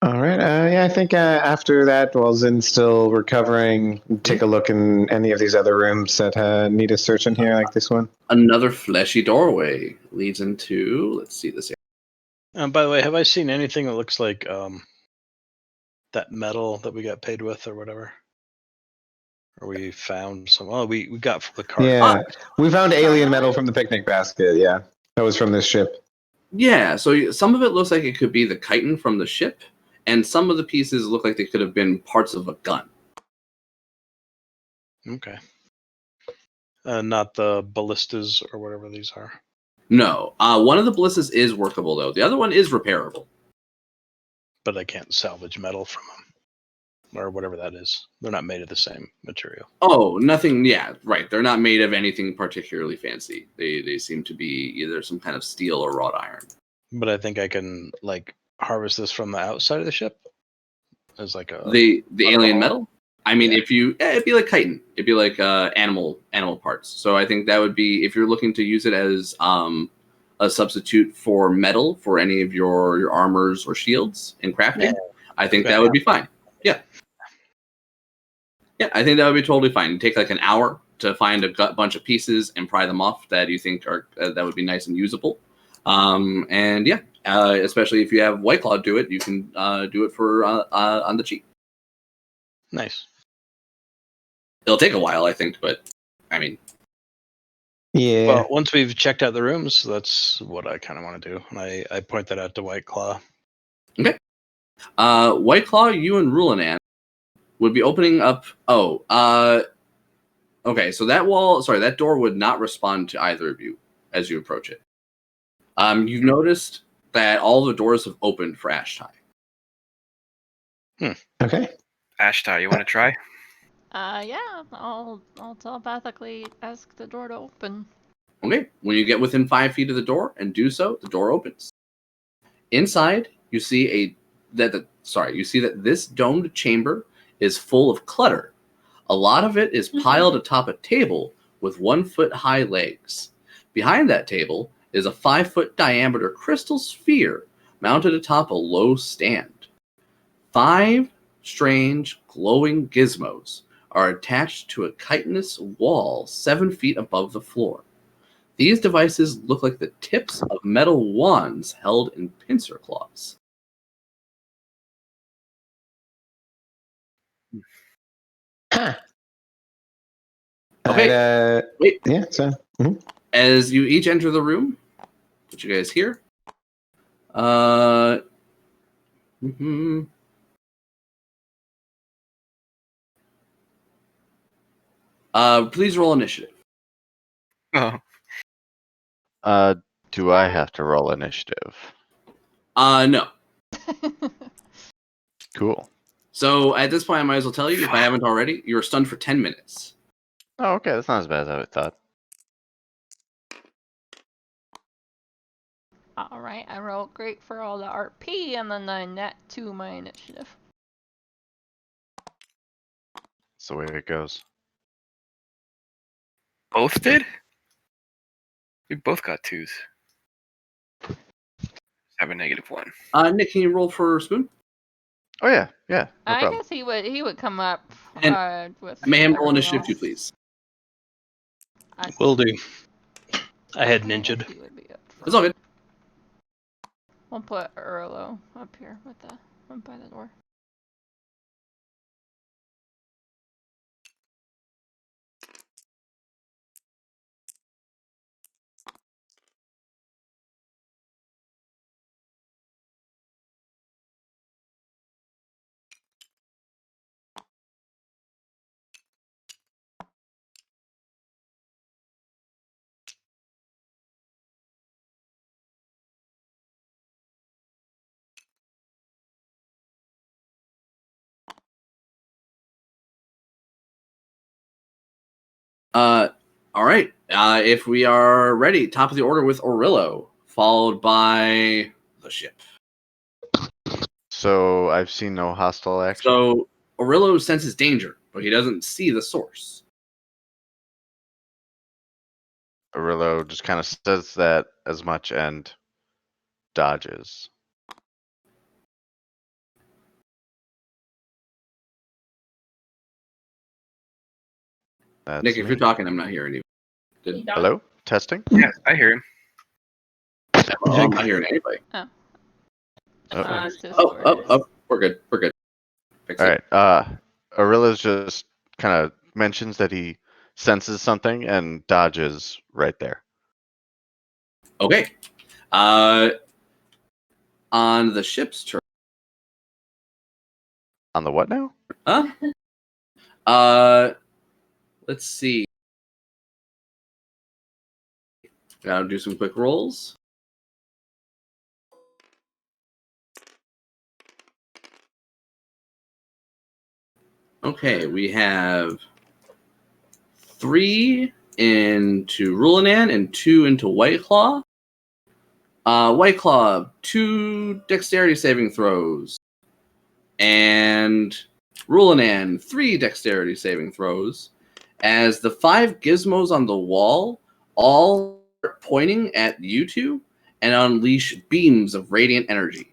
All right. I think after that, while Zin's still recovering, take a look in any of these other rooms that need a search in here, like this one. Another fleshy doorway leads into, let's see this. By the way, have I seen anything that looks like that metal that we got paid with or whatever? Or we found some. Oh, we got from the cart. Yeah, we found alien metal from the picnic basket. Yeah, that was from this ship. Yeah, so some of it looks like it could be the chitin from the ship, and some of the pieces look like they could have been parts of a gun. Okay. Not the ballistas or whatever these are. No, one of the ballistas is workable though. The other one is repairable. But I can't salvage metal from them, or whatever that is. They're not made of the same material. Oh, nothing. Yeah, right. They're not made of anything particularly fancy. They seem to be either some kind of steel or wrought iron. But I think I can harvest this from the outside of the ship as like a the alien metal. I mean, if you, it'd be like chitin. It'd be like animal parts. So I think that would be, if you're looking to use it as a substitute for metal for any of your armors or shields in crafting, I think that would be fine. Yeah. Yeah, I think that would be totally fine. It'd take like an hour to find a bunch of pieces and pry them off that you think are that would be nice and usable. And yeah, especially if you have White Claw do it, you can do it for on the cheap. Nice. It'll take a while, I think, but I mean, Yeah. Well, once we've checked out the rooms, that's what I kind of want to do. And I point that out to White Claw. okay. White Claw, you and Rulinan would be opening up. Okay. So that door would not respond to either of you as you approach it. You've noticed that all the doors have opened for Ashtai. Okay. Ashtai, you want to try? Yeah, I'll telepathically ask the door to open. Okay. When you get within 5 feet of the door and do so, the door opens. Inside, you see that this domed chamber is full of clutter. A lot of it is piled atop a table with 1 foot high legs. Behind that table is a 5 foot diameter crystal sphere mounted atop a low stand. 5 strange glowing gizmos are attached to a chitinous wall 7 feet above the floor. These devices look like the tips of metal wands held in pincer claws. Huh. Okay. Wait. Yeah. So. As you each enter the room, put you guys here. Please roll initiative. Oh. Do I have to roll initiative? No. Cool. So at this point, I might as well tell you, if I haven't already, you're stunned for 10 minutes. Oh, okay. That's not as bad as I thought. Alright, I rolled great for all the RP, and then I net 2 my initiative. That's the way it goes. Both did? We both got 2s. Have a -1. Nick, can you roll for Spoon? Oh yeah, no I problem. guess he would come up And with. Mayhem, roll everyone initiative else. too, please. Will do. I had I ninja'd. guess he would be up for It's all good. We'll put Urlo up here with the one by the door. All right. If we are ready, top of the order with Orillo, followed by the ship. So I've seen no hostile action. So Orillo senses danger, but he doesn't see the source. Arillo just kind of says that as much and dodges. That's Nick, if me. you're talking, I'm not hearing you. Hello? Testing? Yeah, I hear him. I'm not hearing anybody. Oh. Uh-oh. It's Discord. We're good. We're good. Fix All it. right. Arilla's just kind of mentions that he senses something and dodges right there. Okay. On the ship's turn. On the what now? Let's see. Gotta do some quick rolls. Okay, we have 3 into Rulinan and 2 into White Claw. White Claw, 2 dexterity saving throws. And Rulinan, 3 dexterity saving throws. As the 5 gizmos on the wall all start pointing at you two and unleash beams of radiant energy.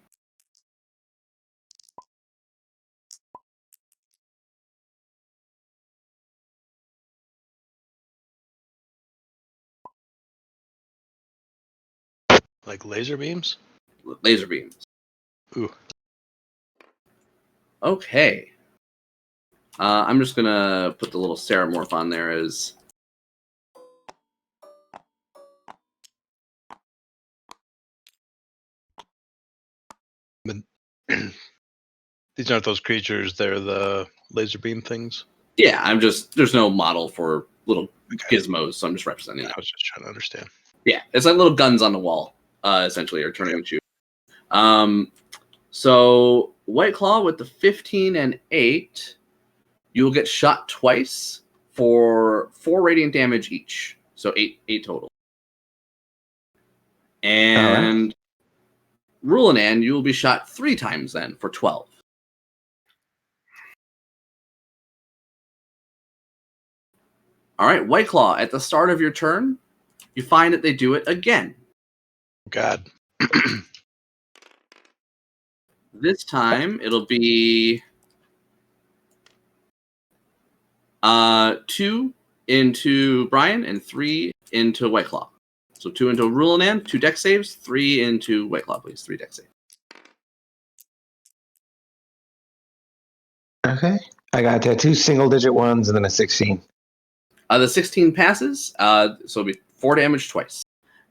Like laser beams? Laser beams. Ooh. Okay. I'm just gonna put the little Ceramorph on there as. But these aren't those creatures, they're the laser beam things? Yeah, there's no model for little gizmos, so I'm just representing that. I was just trying to understand. Yeah, it's like little guns on the wall, essentially, or turning at you. So White Claw with the 15 and 8, you will get shot twice for 4 radiant damage each. So 8 total. And Rulanan, you will be shot 3 times then for 12. All right, White Claw, at the start of your turn, you find that they do it again. God. This time, it'll be 2 into Brian and 3 into White Claw. So 2 into Rulanan, 2 dex saves, 3 into White Claw, please. 3 dex saves. Okay. I got 2 single-digit ones and then a 16. The 16 passes, so it'll be 4 damage twice.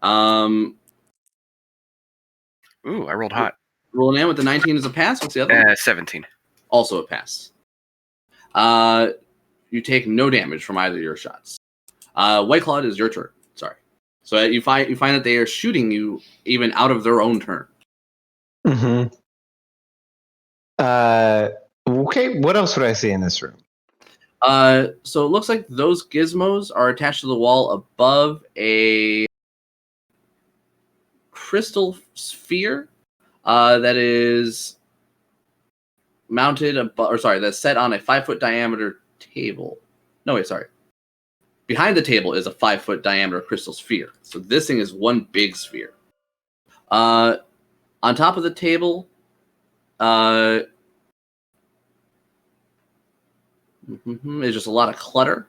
Ooh, I rolled hot. Rulanan with the 19 is a pass. What's the other one? 17. Also a pass. You take no damage from either of your shots. White Claw, it is your turn. Sorry. So you find that they are shooting you even out of their own turn. Mm-hmm. Okay, what else would I see in this room? So it looks like those gizmos are attached to the wall above a crystal sphere that is mounted that's set on a 5-foot diameter table. No, wait, sorry. Behind the table is a 5-foot diameter crystal sphere. So this thing is one big sphere. On top of the table, it's just a lot of clutter.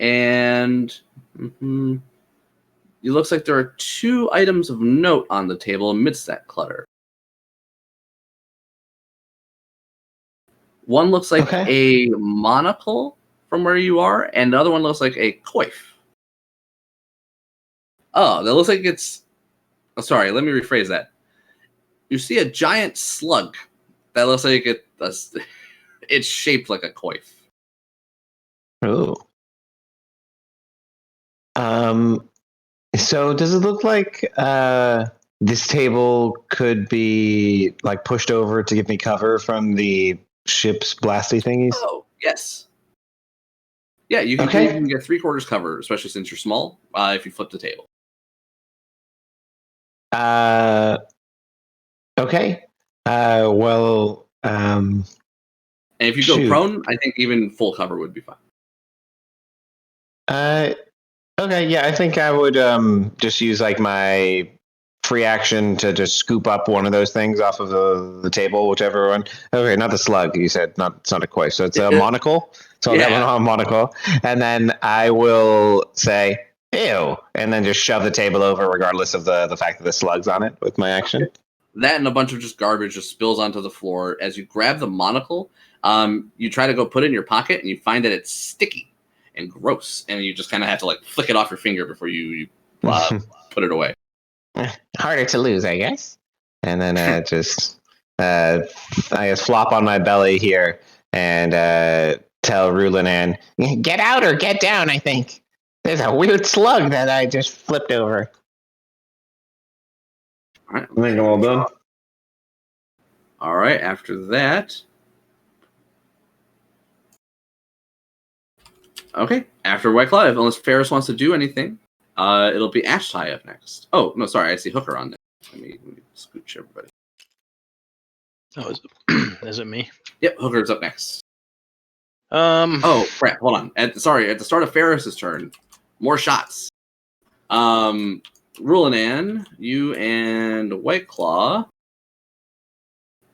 And it looks like there are 2 items of note on the table amidst that clutter. One looks like a monocle from where you are, and the other one looks like a coif. Oh, that looks like it's... Oh, sorry, let me rephrase that. You see a giant slug that looks like it's shaped like a coif. Oh. So does it look like this table could be like pushed over to give me cover from the ship's blasty thingies? Oh, yes. Yeah, you can get 3/4 cover, especially since you're small, if you flip the table. Okay. Well, and if you go prone, I think even full cover would be fine. Okay, yeah, I think I would just use like my free action to just scoop up one of those things off of the table, whichever one. Okay, not the slug. You said it's not a coif, so it's a monocle. So I'll get one on a monocle, and then I will say ew, and then just shove the table over, regardless of the fact that the slug's on it with my action. That and a bunch of just garbage just spills onto the floor as you grab the monocle. You try to go put it in your pocket, and you find that it's sticky and gross, and you just kind of have to like flick it off your finger before you put it away. Harder to lose, I guess. And then just I guess flop on my belly here and tell Rulanan, get out or get down. I think there's a weird slug that I just flipped over. All right, I think I'm all done. All right, after that. Okay, after White Claw, unless Ferris wants to do anything, it'll be Ashtai up next. Oh, no, sorry, I see Hooker on there. Let me scooch everybody. Oh, is it me? Yep, Hooker's up next. Oh, crap, hold on. At the start of Ferris's turn, more shots. Rulanan, you and White Claw.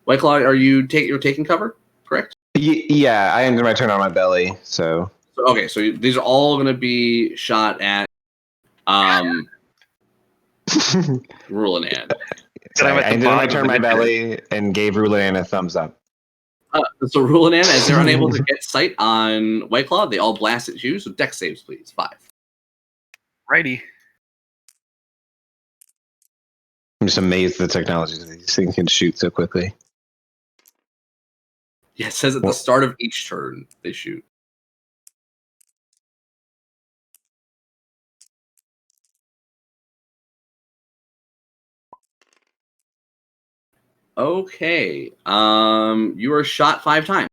White Claw, you're taking cover, correct? Yeah, I ended my turn on my belly, so... Okay, so these are all going to be shot at Rulinan. Sorry, I didn't turn my belly and gave Rulinan a thumbs up. So Rulinan, as they're unable to get sight on White Claw, they all blast at you. So dex saves, please. 5. Righty. I'm just amazed at the technology that these things can shoot so quickly. Yeah, it says at the start of each turn they shoot. Okay. You are shot 5 times.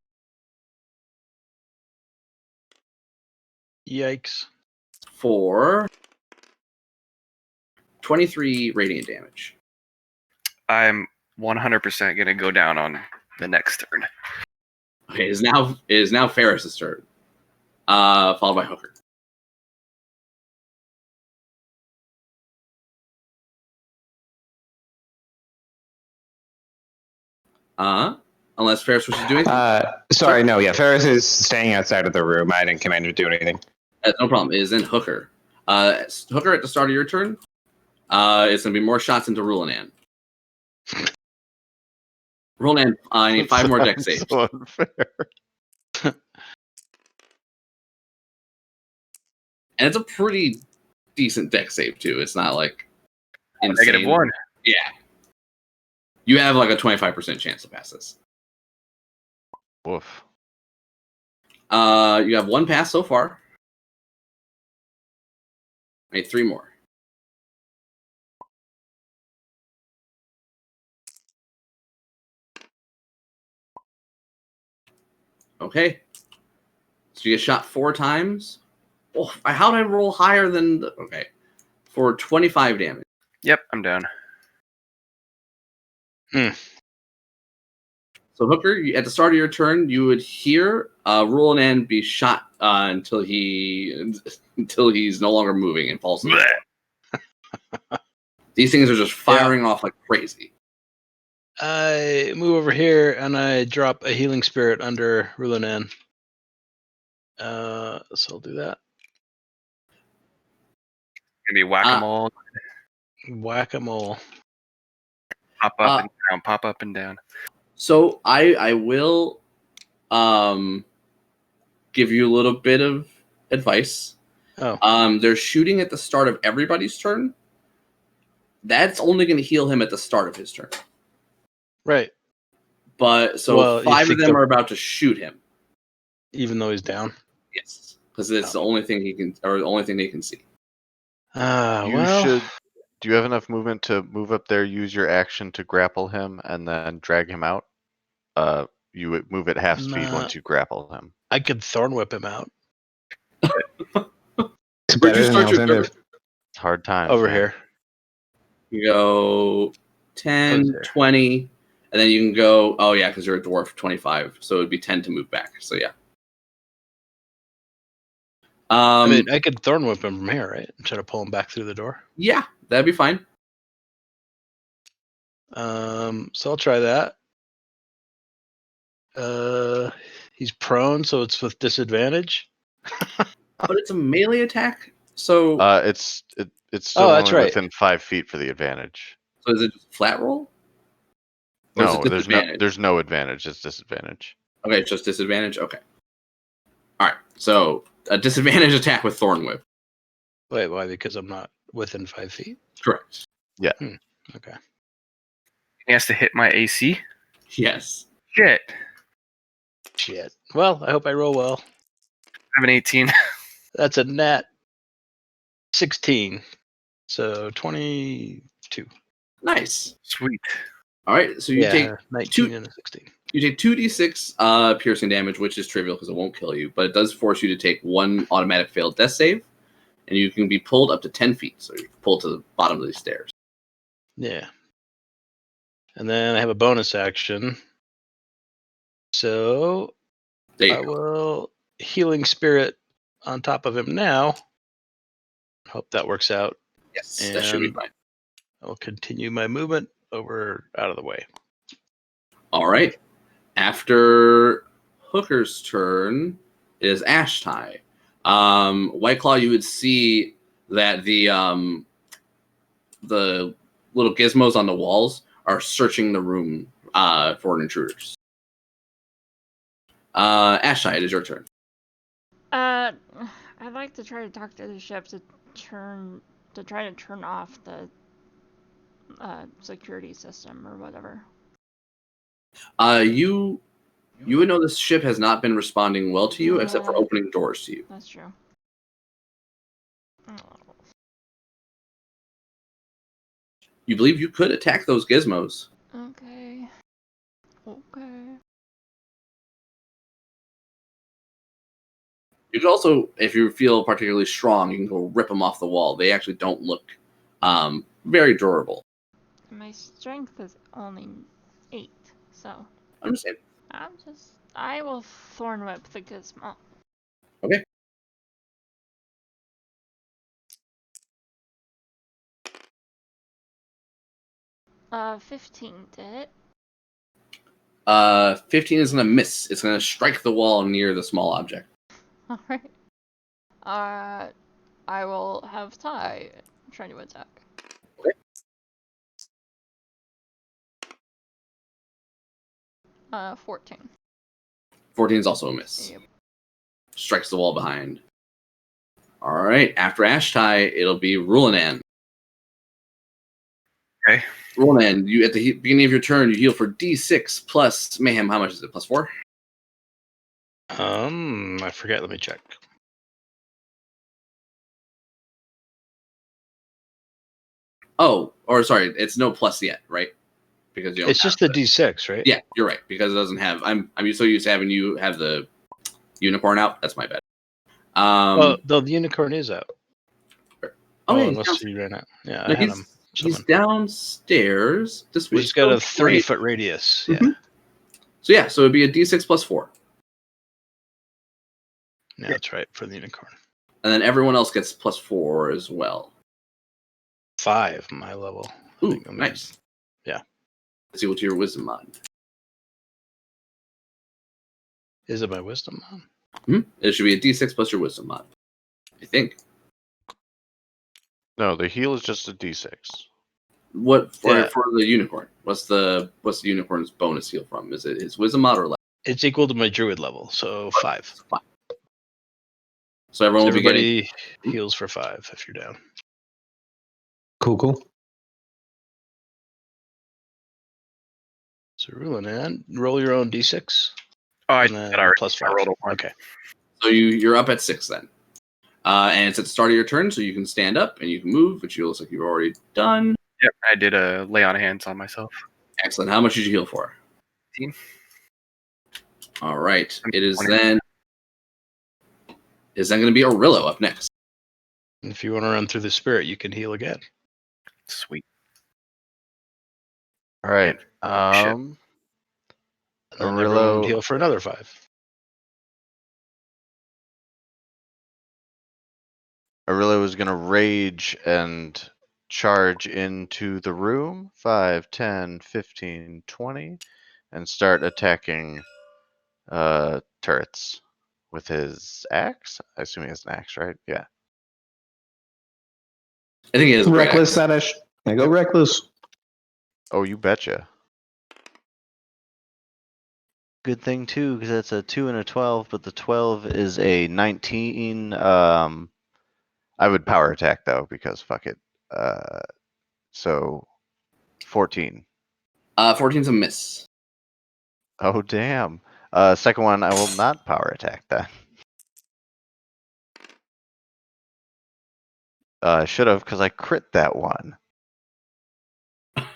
Yikes. For 23 radiant damage. I'm 100% going to go down on the next turn. Okay, it is now Ferris's turn. Followed by Hooker. Unless Ferris wishes to do anything. Sorry, no, yeah. Ferris is staying outside of the room. I didn't command him to do anything. No problem. It is in Hooker. Hooker, at the start of your turn, it's going to be more shots into Rulinan. Rulinan, I need 5 more dex saves. So unfair. And it's a pretty decent dex save, too. It's not like insane. -1. Yeah. You have like a 25% chance to pass this. Woof. You have 1 pass so far. I need 3 more. Okay. So you get shot 4 times. Oh, how did I roll higher than the... Okay. For 25 damage. Yep, I'm down. So Hooker, at the start of your turn, you would hear Rulinan be shot until he's no longer moving and falls asleep. These things are just firing off like crazy. I move over here and I drop a healing spirit under Rulinan. So I'll do that. Gonna be whack-a-mole. Whack-a-mole. Pop up and down, pop up and down. So I will give you a little bit of advice. They're shooting at the start of everybody's turn. That's only going to heal him at the start of his turn. Right. But so 5 of them are about to shoot him, even though he's down. Yes, because it's the only thing he can, or the only thing they can see. Do you have enough movement to move up there, use your action to grapple him, and then drag him out? You would move at half speed once you grapple him. I could thorn whip him out. Where'd you start your turn? It's hard times. Over here. You go 10, 20, and then you can go, oh yeah, because you're a dwarf, 25. So it would be 10 to move back. So yeah. I mean, I could thorn whip him from here, right? And try to pull him back through the door. Yeah, that'd be fine. So I'll try that. He's prone, so it's with disadvantage. But it's a melee attack, so it's still that's only right. within 5 feet for the advantage. So is it just flat roll? No, there's no advantage. It's disadvantage. Okay, it's just disadvantage. Okay. All right. So a disadvantage attack with Thorn Whip. Wait, why? Because I'm not within 5 feet. Correct. Yeah. Okay. He has to hit my AC. Yes. Shit. Well, I hope I roll well. I have an 18. That's a nat 16. So 22. Nice. Sweet. All right. So you take 19 and a 16. You take 2d6 piercing damage, which is trivial because it won't kill you, but it does force you to take 1 automatic failed death save, and you can be pulled up to 10 feet. So you can pull to the bottom of these stairs. Yeah. And then I have a bonus action. So I will healing spirit on top of him now. Hope that works out. Yes, that should be fine. I will continue my movement over out of the way. All right. After Hooker's turn is Ashtai. White Claw, you would see that the little gizmos on the walls are searching the room for intruders. Ashtai, it is your turn. I'd like to try to talk to the ship to try to turn off the security system or whatever. You would know this ship has not been responding well to you, except for opening doors to you. That's true. You believe you could attack those gizmos. Okay. You could also, if you feel particularly strong, you can go rip them off the wall. They actually don't look very durable. My strength is only 8, so. Understand. I will thorn whip the gizmo. Okay. Uh, 15 did it. 15 is going to miss. It's going to strike the wall near the small object. Alright. I will have Ty try to attack. Okay. 14. 14 is also a miss. Yep. Strikes the wall behind. Alright, after Ashtai, it'll be Rulanan. Okay. Rulanan, you at the beginning of your turn, you heal for D6 plus Mayhem. How much is it? Plus 4? I forget. Let me check. Oh, or sorry, it's no plus yet, right? Because you It's just the D6, right? Yeah, you're right. Because it doesn't have. I'm so used to having you have the unicorn out. That's my bad. The unicorn is out. Oh, yeah, unless he ran out. Yeah, no, I had him. He's downstairs. This week. He's got a 30-foot radius. Yeah. Mm-hmm. So it'd be a D6 plus 4. Yeah, that's right for the unicorn. And then everyone else gets plus 4 as well. 5, my level. Ooh, nice. Yeah. Let's see what's your wisdom mod. Is it my wisdom mod? Mm-hmm. It should be a D6 plus your wisdom mod, I think. No, the heal is just a D6. What for the unicorn? What's the unicorn's bonus heal from? Is it his wisdom mod or less? It's equal to my druid level, so 5. So everyone will be getting heals for 5 if you're down. Cool. So Rulanan, roll your own D6. Oh, I already plus 5. I rolled a 1. Okay. So you're up at 6 then. And it's at the start of your turn, so you can stand up and you can move, which looks like you've already done. Yep, I did a lay on hands on myself. Excellent. How much did you heal for? 15. All right. It is then going to be Aurello up next. If you want to run through the spirit, you can heal again. Sweet. All right. And then everyone would heal for another 5. Aurello is going to rage and charge into the room. 5, 10, 15, 20. And start attacking turrets with his axe. I assume he has an axe, right? Yeah. I think he is reckless fetish. I go reckless. Oh, you betcha. Good thing too, because that's a 2 and a 12, but the 12 is a 19. I would power attack though, because fuck it. So 14. 14's a miss. Oh damn. Second one, I will not power attack that. Should have, because I crit that one.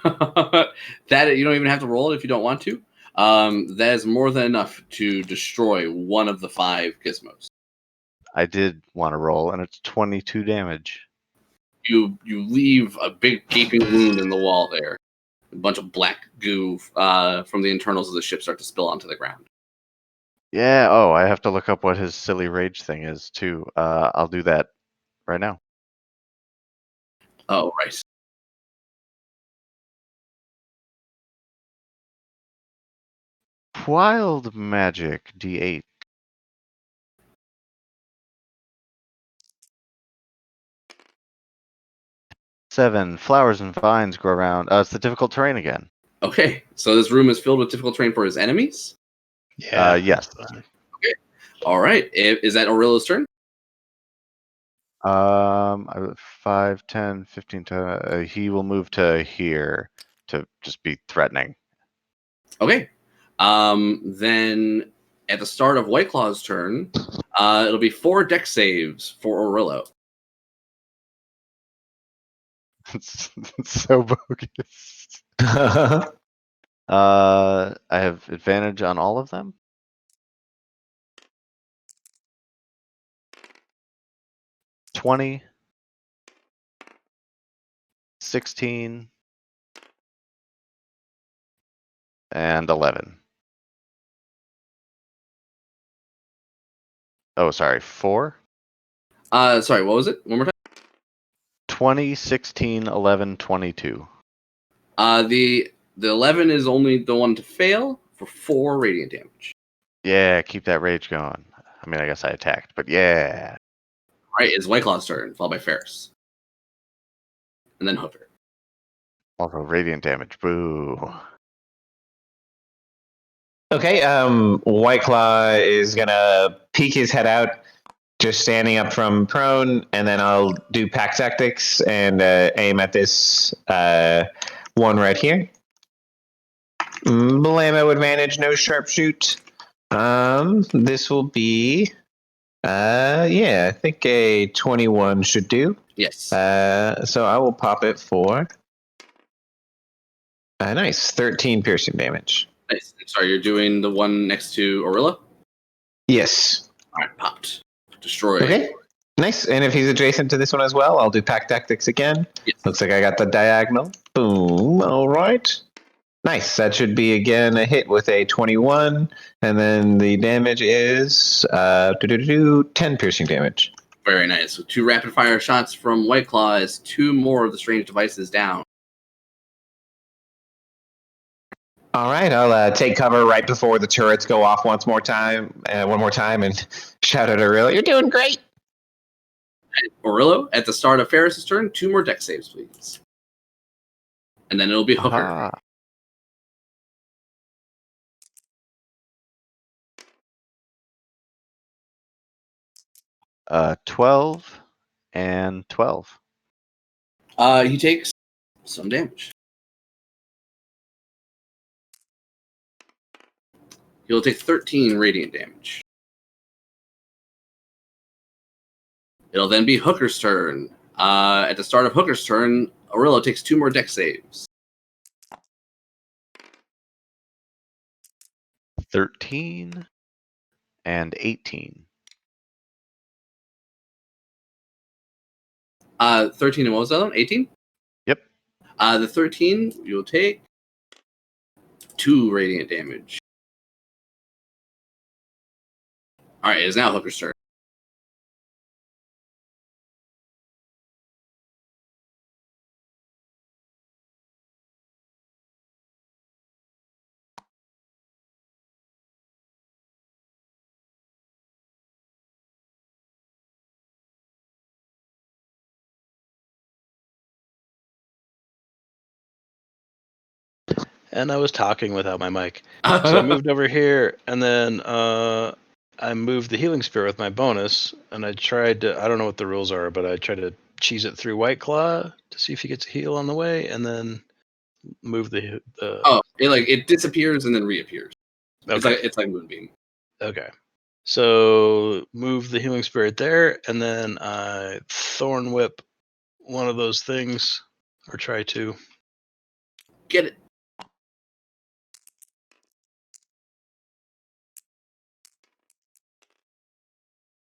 That you don't even have to roll it if you don't want to. That is more than enough to destroy one of the 5 gizmos. I did want to roll, and it's 22 damage. You leave a big gaping wound in the wall there. A bunch of black goo from the internals of the ship start to spill onto the ground. Yeah, oh, I have to look up what his silly rage thing is too. I'll do that right now. Oh, right. Wild magic, D8. 7. Flowers and vines grow around. It's the difficult terrain again. Okay, so this room is filled with difficult terrain for his enemies. Yeah. Yes. Okay. All right. Is that Aurilla's turn? 5, 10, 15. He will move to here to just be threatening. Okay. Then at the start of White Claw's turn, it'll be 4 dex saves for Aurilla. It's so bogus. I have advantage on all of them. 20, 16, and 11. Oh, sorry, 4? Sorry, what was it? One more time. 20, 16, 11, 22. The 11 is only the one to fail for 4 radiant damage. Yeah, keep that rage going. I mean, I guess I attacked, but yeah. All right, it's White Claw's turn, followed by Ferris. And then Hooker. Also, radiant damage. Boo. Okay, White Claw is gonna peek his head out, just standing up from prone, and then I'll do pack tactics and aim at this one right here. Blammo advantage, no sharpshoot. This will be, I think a 21 should do. Yes. So I will pop it for nice 13 piercing damage. Nice. Sorry, you're doing the one next to Aurilla? Yes. All right, popped. Destroyed. Okay. Nice. And if he's adjacent to this one as well, I'll do pack tactics again. Yes. Looks like I got the diagonal. Boom. All right. Nice. That should be again a hit with a 21. And then the damage is 10 piercing damage. Very nice. So 2 rapid fire shots from White Claw as 2 more of the strange devices down. All right, I'll take cover right before the turrets go off one more time, and shout at Aurilla, "You're doing great!" Aurilla, at the start of Ferris's turn, 2 more dex saves, please. And then it'll be Hooker. 12 and 12. He takes some damage. He'll take 13 radiant damage. It'll then be Hooker's turn. At the start of Hooker's turn, Aurilla takes 2 more dex saves. 13 and 18. 13 and what was that one? 18? Yep. The 13, you'll take 2 radiant damage. All right, it is now Hooker's turn. And I was talking without my mic. So I moved over here, and then I moved the healing spirit with my bonus, and I tried to, I don't know what the rules are, but I tried to cheese it through White Claw to see if he gets a heal on the way, and then move the... it disappears and then reappears. Okay. It's like Moonbeam. Okay. So move the healing spirit there, and then I thorn whip one of those things, or try to. Get it.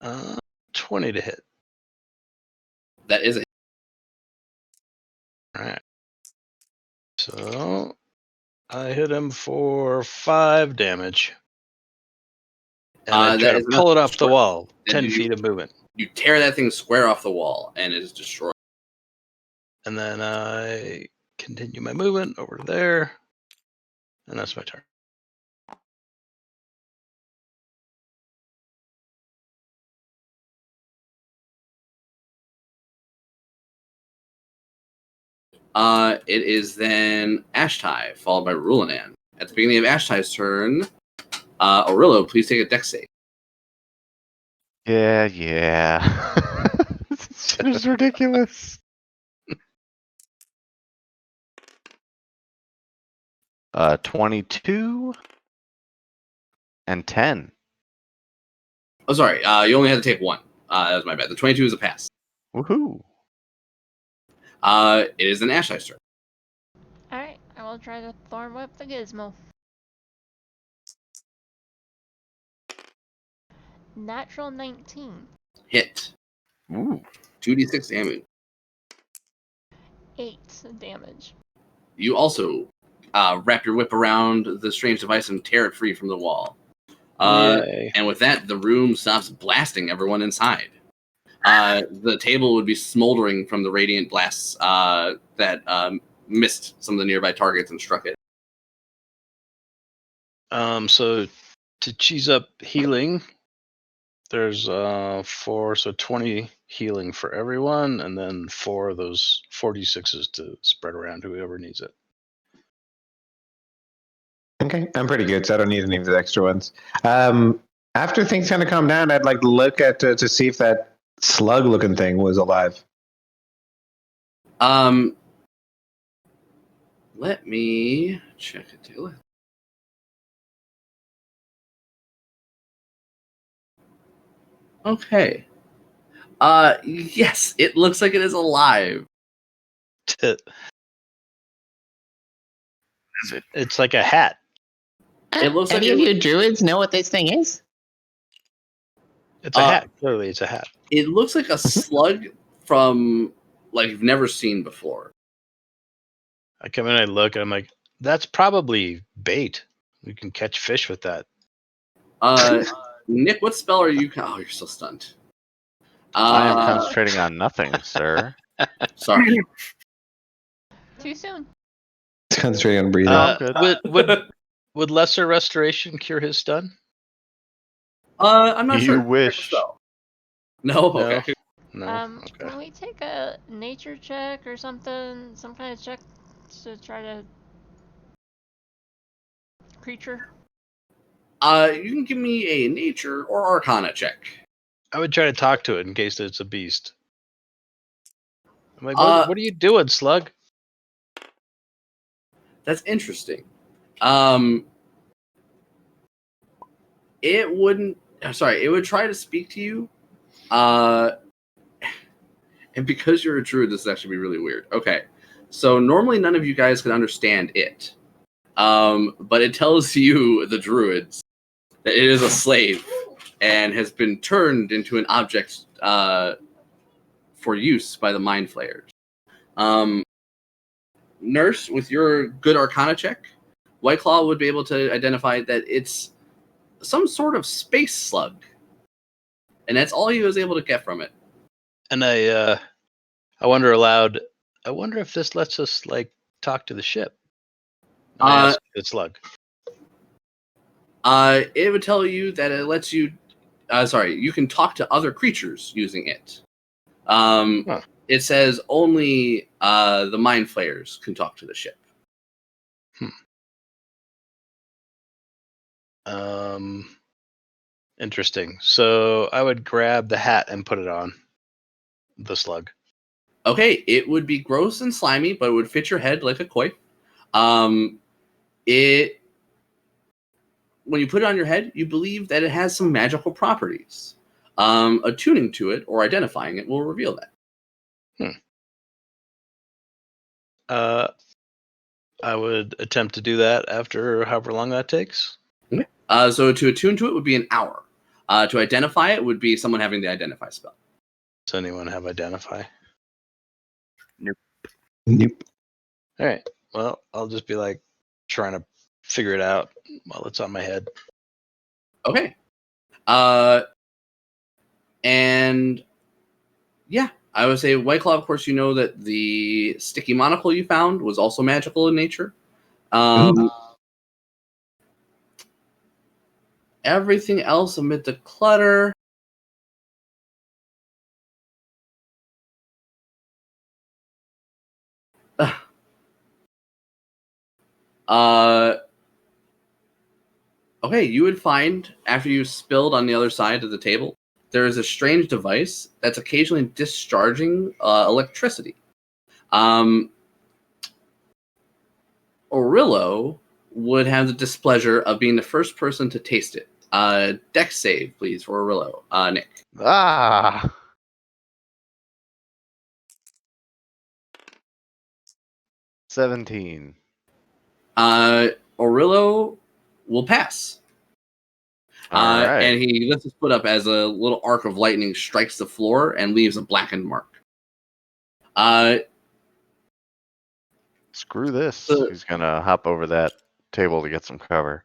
Uh, 20 to hit. That is a hit. All right. So I hit him for 5 damage. And I try to pull it off the wall. 10 feet of movement. You tear that thing square off the wall, and it is destroyed. And then I continue my movement over there. And that's my turn. It is then Ashtai, followed by Rulanan. At the beginning of Ashtai's turn, Aurelio, please take a dex save. Yeah. This is ridiculous. 22 and 10. Oh, sorry. You only had to take one. That was my bad. The 22 is a pass. Woohoo. It is an Ashtai's turn. Alright, I will try to Thorn Whip the Gizmo. Natural 19. Hit. Ooh. 2d6 damage. 8 damage. You also wrap your whip around the strange device and tear it free from the wall. Yay. And with that, the room stops blasting everyone inside. The table would be smoldering from the radiant blasts that missed some of the nearby targets and struck it. So to cheese up healing, there's 4, so 20 healing for everyone, and then 4 of those 46s to spread around whoever needs it. Okay, I'm pretty good, so I don't need any of the extra ones. After things kind of calm down, I'd like to look at to see if that slug-looking thing was alive. Let me check it. Take a look. Okay. Yes, it looks like it is alive. It's like a hat. It looks like Any of you druids know what this thing is? It's a hat. Clearly, it's a hat. It looks like a slug from like you've never seen before. I come in, I look, and I'm like, that's probably bait. We can catch fish with that. Nick, what spell are you? Oh, you're so stunned. I am concentrating on nothing, sir. Sorry. Too soon. Concentrating on breathing. Would lesser restoration cure his stun? I'm not sure. You wish. No. No. Okay. No. Okay. Can we take a nature check or something? Some kind of check to try to creature? You can give me a nature or arcana check. I would try to talk to it in case it's a beast. I'm like, what are you doing, slug? That's interesting. It wouldn't. Sorry, it would try to speak to you. And because you're a druid, this is actually be really weird. Okay, so normally none of you guys can understand it, but it tells you, the druids, that it is a slave and has been turned into an object for use by the mind flayers. Nurse, with your good arcana check, Whiteclaw would be able to identify that it's some sort of space slug, and that's all he was able to get from it. And I wonder aloud. I wonder if this lets us like talk to the ship. And I ask the slug. It would tell you that it lets you. You can talk to other creatures using it. It says only the mind flayers can talk to the ship. Interesting. So I would grab the hat and put it on the slug. Okay, it would be gross and slimy, but it would fit your head like a koi. When you put it on your head, you believe that it has some magical properties. Attuning to it or identifying it will reveal that. I would attempt to do that after however long that takes. Okay. So to attune to it would be an hour. To identify it would be someone having the identify spell. Does anyone have identify? Nope. All right. Well, I'll just be like trying to figure it out while it's on my head. Okay. And yeah, I would say Whiteclaw, of course, you know that the sticky monocle you found was also magical in nature. Everything else amid the clutter. Okay, you would find, after you spilled on the other side of the table, there is a strange device that's occasionally discharging electricity. Orillo would have the displeasure of being the first person to taste it. Dex save, please, for Orillo. Nick. Ah. 17. Orillo will pass. All right. And he lifts his foot up as a little arc of lightning strikes the floor and leaves a blackened mark. Screw this. He's gonna hop over that table to get some cover.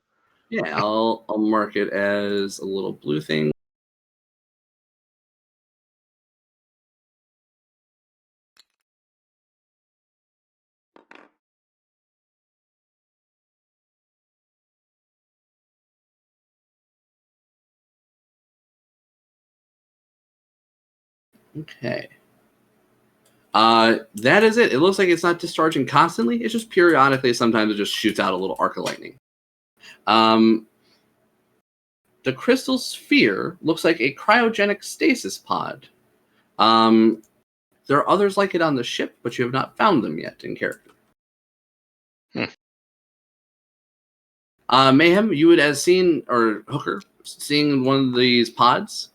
Yeah, I'll mark it as a little blue thing. Okay. That is it. It looks like it's not discharging constantly. It's just periodically. Sometimes it just shoots out a little arc of lightning. The crystal sphere looks like a cryogenic stasis pod. There are others like it on the ship, but you have not found them yet in character. Mayhem, you would have seen, or Hooker, seeing one of these pods,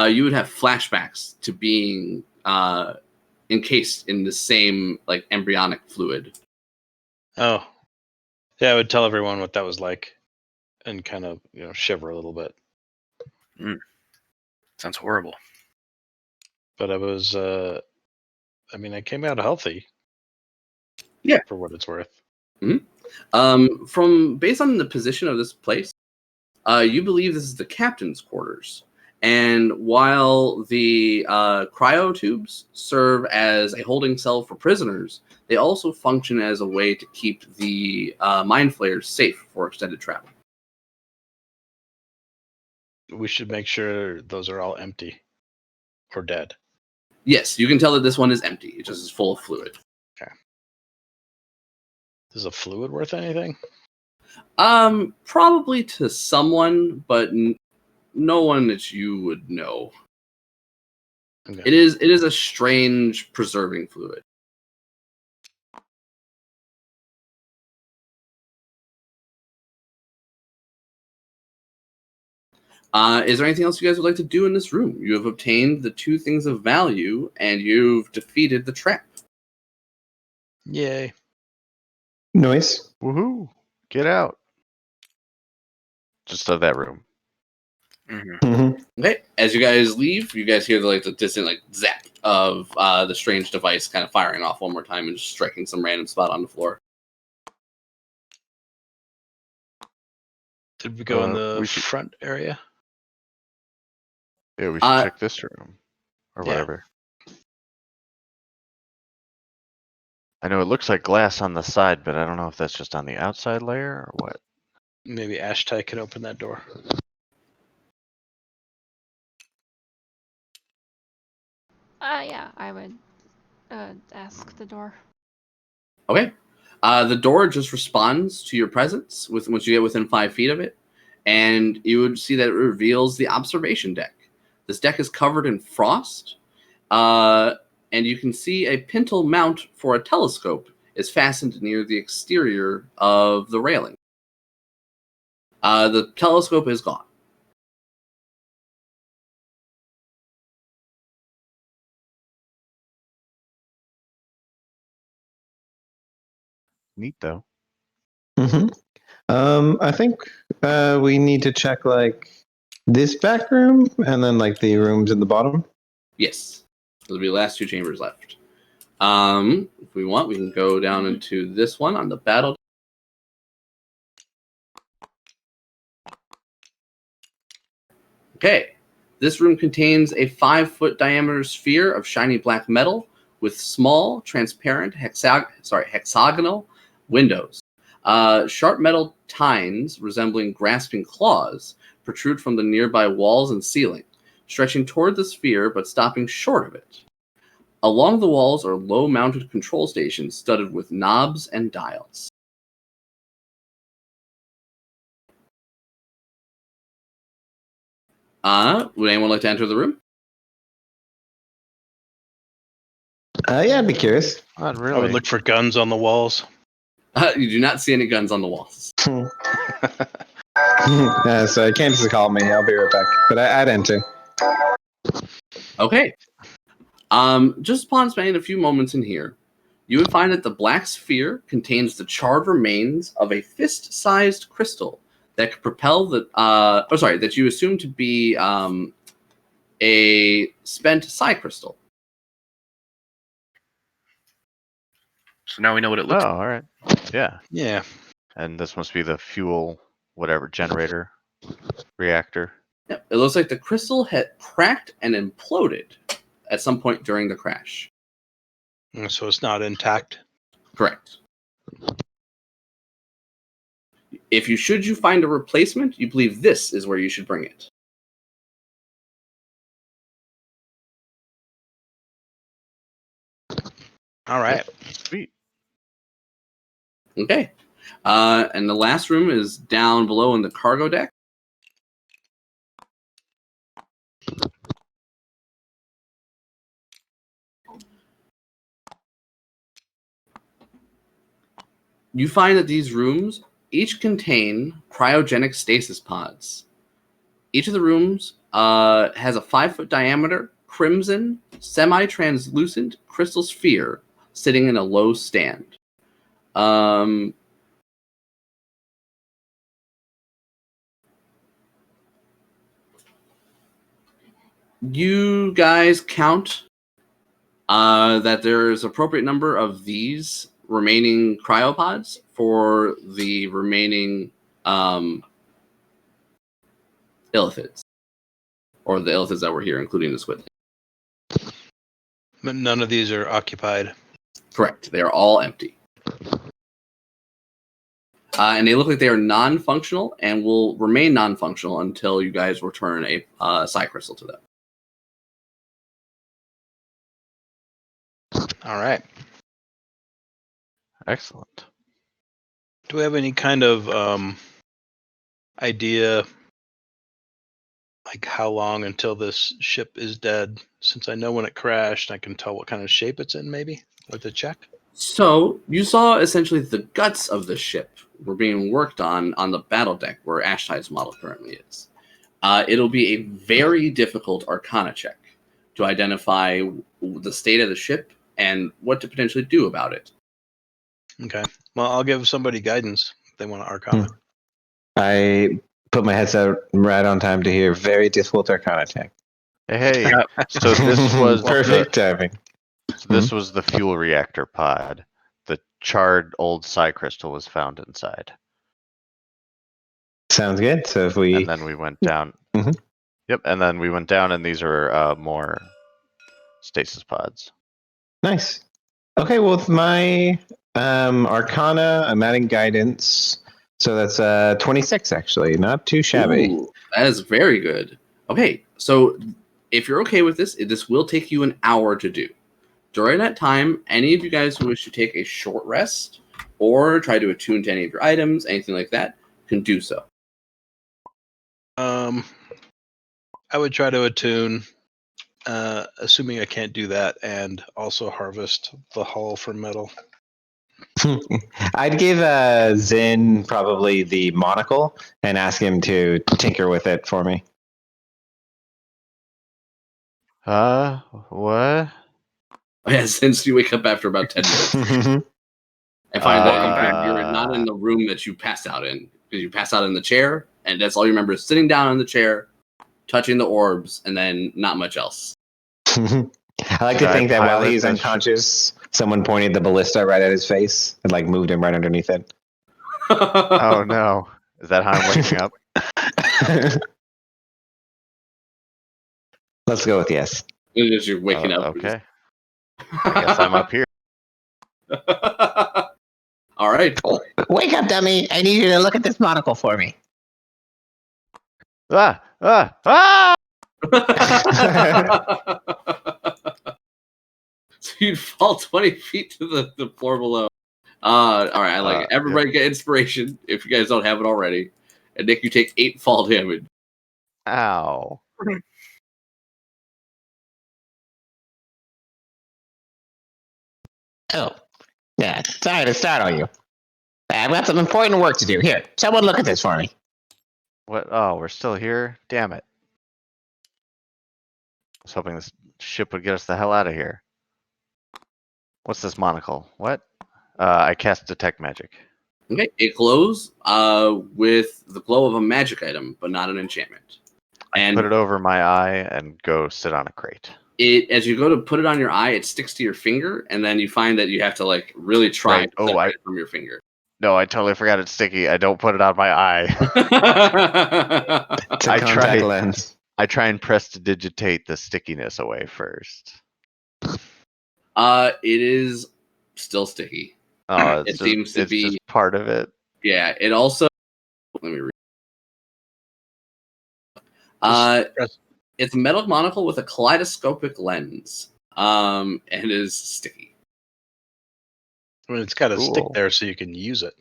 you would have flashbacks to being encased in the same like embryonic fluid. Oh, yeah, I would tell everyone what that was like, and kind of shiver a little bit. Sounds horrible. But I was, I came out healthy. Yeah, for what it's worth. Mm-hmm. From based on the position of this place, you believe this is the captain's quarters. And while the cryo tubes serve as a holding cell for prisoners, they also function as a way to keep the mind flayers safe for extended travel. We should make sure those are all empty or dead. Yes, you can tell that this one is empty. It just is full of fluid. Okay. Is the fluid worth anything? Probably to someone, but no one that you would know. Okay. It is a strange preserving fluid. Is there anything else you guys would like to do in this room? You have obtained the 2 things of value, and you've defeated the trap. Yay. Nice. Woohoo. Get out. Just out of that room. Mm-hmm. Okay, as you guys leave, you guys hear the distant zap of the strange device kind of firing off one more time and just striking some random spot on the floor. Did we go in the front area? Yeah, we should check this room. Or whatever. I know it looks like glass on the side, but I don't know if that's just on the outside layer or what. Maybe Ashtai can open that door. Yeah, I would ask the door. Okay. The door just responds to your presence once you get within 5 feet of it, and you would see that it reveals the observation deck. This deck is covered in frost, and you can see a pintle mount for a telescope is fastened near the exterior of the railing. The telescope is gone. Neat, though. Mm-hmm. I think we need to check this back room and then the rooms in the bottom. Yes, there'll be the last 2 chambers left. If we want, we can go down into this one on the battle. Okay, this room contains a 5-foot diameter sphere of shiny black metal with small, transparent, hexagonal windows. Sharp metal tines resembling grasping claws protrude from the nearby walls and ceiling, stretching toward the sphere but stopping short of it. Along the walls are low-mounted control stations studded with knobs and dials. Would anyone like to enter the room? Yeah, I'd be curious. Not I really. would look for guns on the walls. You do not see any guns on the walls. So Candace called me. I'll be right back. But I'd enter. Okay. Just upon spending a few moments in here, you would find that the black sphere contains the charred remains of a fist-sized crystal that could propel the. That you assume to be a spent psi crystal. So now we know what it Oh, looks like. all right. Yeah. Yeah. And this must be the fuel, whatever, generator, reactor. Yep. It looks like the crystal had cracked and imploded at some point during the crash. So it's not intact. Correct. If you find a replacement, you believe this is where you should bring it. All right. Sweet. Okay. And the last room is down below in the cargo deck. You find that these rooms each contain cryogenic stasis pods. Each of the rooms has a 5-foot diameter, crimson, semi-translucent crystal sphere sitting in a low stand. You guys count that there's appropriate number of these remaining cryopods for the remaining illithids, or the illithids that were here, including the squid. But none of these are occupied. Correct. They are all empty. And they look like they are non-functional and will remain non-functional until you guys return a psi crystal to them. All right. Excellent. Do we have any kind of idea, like how long until this ship is dead? Since I know when it crashed, I can tell what kind of shape it's in, maybe, with a check. So you saw essentially the guts of the ship were being worked on the battle deck where Ashtide's model currently is. It'll be a very difficult Arcana check to identify the state of the ship and what to potentially do about it. Okay. Well, I'll give somebody guidance if they want to Arcana. I put my headset right on time to hear very difficult Arcana check. Hey, so this was perfect timing. This was the fuel reactor pod. The charred old psi crystal was found inside. Sounds good. So if we And then we went down. Mhm. Yep, and then we went down, and these are more stasis pods. Nice. Okay, well, with my Arcana, I'm adding guidance. So that's 26, actually. Not too shabby. Ooh, that is very good. Okay, so if you're okay with this, this will take you an hour to do. During that time, any of you guys who wish to take a short rest or try to attune to any of your items, anything like that, can do so. I would try to attune, assuming I can't do that, and also harvest the hull for metal. I'd give Zin probably the monocle and ask him to tinker with it for me. What? Yeah, since you wake up after about 10 minutes and find that you're not in the room that you passed out in, because you passed out in the chair, and that's all you remember is sitting down in the chair, touching the orbs, and then not much else. I like to think that while he's unconscious, someone pointed the ballista right at his face and like moved him right underneath it. Oh no. Is that how I'm waking up? Let's go with yes. It's you're waking up. Okay. I guess I'm up here. All right. Wake up, dummy. I need you to look at this monocle for me. Ah! So you'd fall 20 feet to the floor below. All right, I like it. Everybody get inspiration if you guys don't have it already. And Nick, you take 8 fall damage. Ow. Oh, yeah. Sorry to startle you. I've got some important work to do. Here, someone look at this for me. What? Oh, we're still here? Damn it. I was hoping this ship would get us the hell out of here. What's this monocle? What? I cast Detect Magic. Okay, it glows with the glow of a magic item, but not an enchantment. And Put it over my eye and go sit on a crate. as you go to put it on your eye, it sticks to your finger, and then you find that you have to like really try Right. to separate it from your finger. No, I totally forgot it's sticky. I don't put it on my eye. It's a contact lens. I try and prestidigitate the stickiness away first. It is still sticky. Oh, It seems to be just part of it. Yeah, it also. Let me read. It's a metal monocle with a kaleidoscopic lens. And it is sticky. I mean, it's got to stick there so you can use it.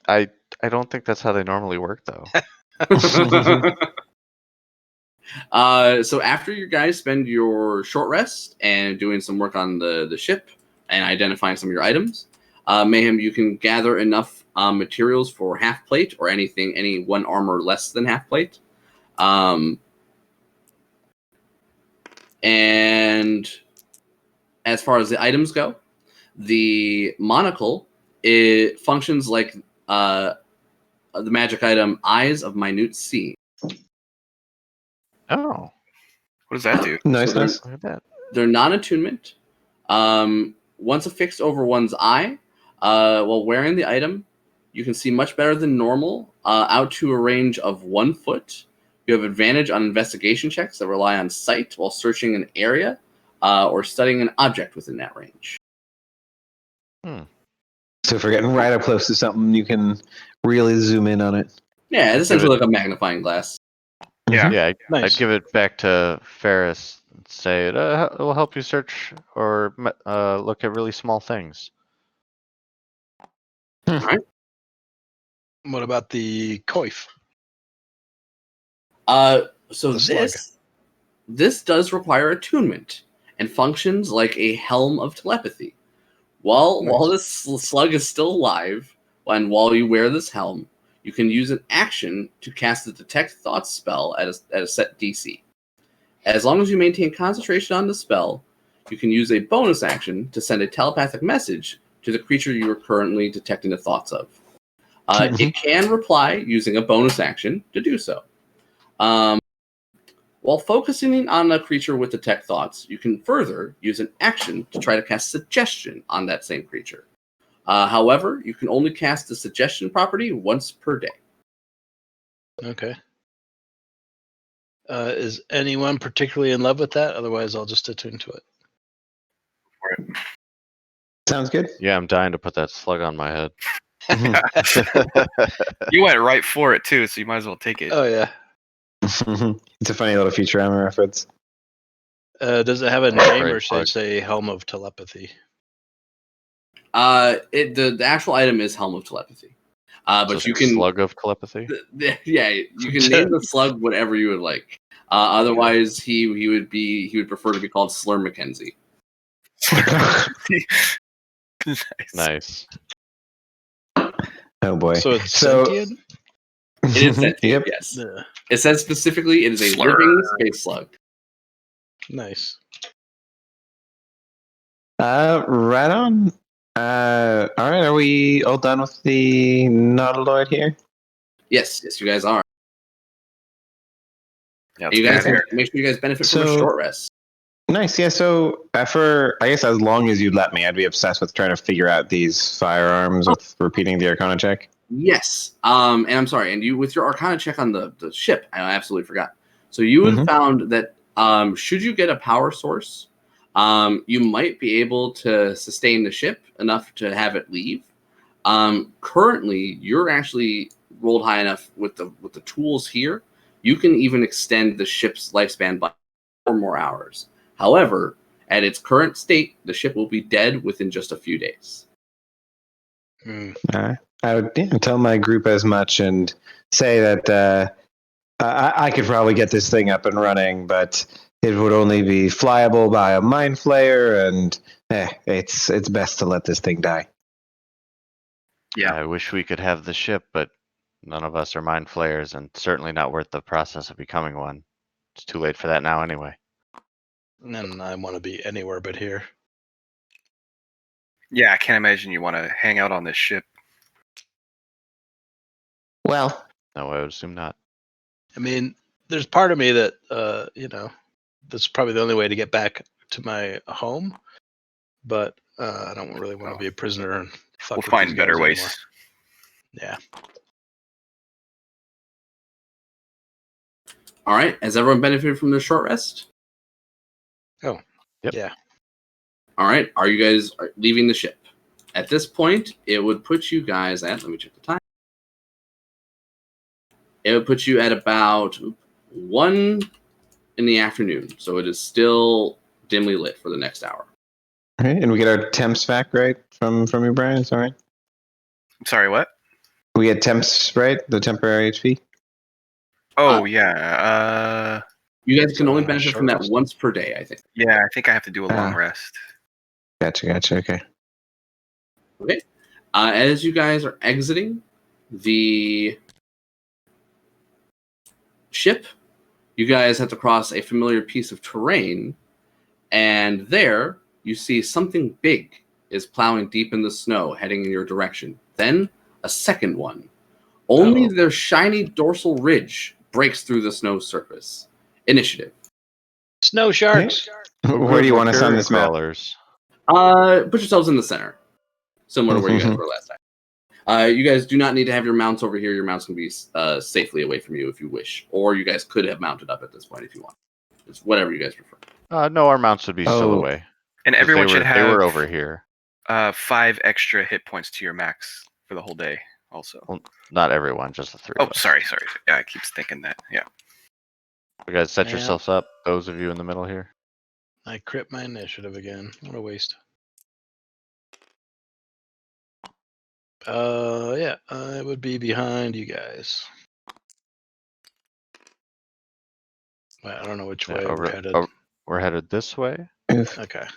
I don't think that's how they normally work, though. So after you guys spend your short rest and doing some work on the ship and identifying some of your items, Mayhem, you can gather enough materials for half plate or any one armor less than half plate. And as far as the items go, the monocle, it functions like the magic item Eyes of Minute Sea. Oh. What does that do? Nice. Look at that. They're non-attunement. Once affixed over one's eye, while wearing the item, you can see much better than normal out to a range of 1 foot. You have advantage on investigation checks that rely on sight while searching an area or studying an object within that range. So if we're getting right up close to something, you can really zoom in on it. Yeah, it's essentially like a magnifying glass. Yeah, Nice. I'd give it back to Ferris and say it will help you search or look at really small things. All right. What about the coif? So The slug. this does require attunement and functions like a helm of telepathy. While this slug is still alive, and while you wear this helm, you can use an action to cast the Detect Thoughts spell at a set DC. As long as you maintain concentration on the spell, you can use a bonus action to send a telepathic message to the creature you are currently detecting the thoughts of. It can reply using a bonus action to do so. While focusing on a creature with Detect Thoughts, you can further use an action to try to cast Suggestion on that same creature. However, you can only cast the Suggestion property once per day. Okay. Is anyone particularly in love with that? Otherwise, I'll just attune to it. Sounds good. Yeah, I'm dying to put that slug on my head. You went right for it too, so you might as well take it. Oh yeah. It's a funny little Futurama reference. Does it have a That's name, great or should it plug. say Helm of Telepathy? The actual item is Helm of Telepathy. But Just you can slug of telepathy. Yeah, you can name the slug whatever you would like. Otherwise, he would prefer to be called Slur Mackenzie. Nice. Oh boy. So it's sentient? It is sentient, Yep. yes. Yeah. It says specifically it is a Slur. living space slug. Nice. Right on. All right, are we all done with the Nautiloid here? Yes, you guys are. Yeah, You guys Okay. make sure you guys benefit from a So- short rest. Nice. Yeah. So for I guess as long as you'd let me, I'd be obsessed with trying to figure out these firearms with repeating the Arcana check. Yes. And I'm sorry. And you, with your Arcana check on the ship, I absolutely forgot. So you have found that should you get a power source, you might be able to sustain the ship enough to have it leave. Currently, you're actually rolled high enough with the tools here. You can even extend the ship's lifespan by 4 more hours. However, at its current state, the ship will be dead within just a few days. Hmm. I would tell my group as much and say that I could probably get this thing up and running, but it would only be flyable by a mind flayer, and it's best to let this thing die. Yeah. I wish we could have the ship, but none of us are mind flayers, and certainly not worth the process of becoming one. It's too late for that now, anyway. And I want to be anywhere but here. Yeah, I can't imagine you want to hang out on this ship. Well, No, I would assume not. I mean, there's part of me that, that's probably the only way to get back to my home. But I don't really want to be a prisoner and fuck We'll with find these better guys ways. anymore. Yeah. All right. Has everyone benefited from their short rest? Oh, Yep. Yeah. All right. Are you guys leaving the ship? At this point, it would put you guys at, let me check the time. It would put you at about 1 in the afternoon. So it is still dimly lit for the next hour. All right, and we get our temps back, right? From you, Brian. Is that right? I'm sorry, what? We get temps, right? The temporary HP. Oh, yeah. You guys can So only on a benefit short from that rest? once per day, I think. Yeah, I think I have to do a long Ah. rest. Gotcha. Okay. Okay. As you guys are exiting the ship, you guys have to cross a familiar piece of terrain, and there you see something big is plowing deep in the snow, heading in your direction. Then a second one. Only their shiny dorsal ridge breaks through the snow surface. Initiative. Snow sharks. Where do you want us on this map? Crawlers. Put yourselves in the center, similar to where you guys were last time. You guys do not need to have your mounts over here. Your mounts can be safely away from you if you wish, or you guys could have mounted up at this point if you want. It's whatever you guys prefer. No, our mounts would be still away. And 'Cause everyone should they have were over here. 5 extra hit points to your max for the whole day. Also. Well, not everyone, just the 3 Oh, of us. sorry. Yeah, I keep thinking that. Yeah. You guys set Yeah. yourselves up, those of you in the middle here. I crit my initiative again. What a waste. Yeah, I would be behind you guys. Well, I don't know which way we're headed. We're headed this way. Okay.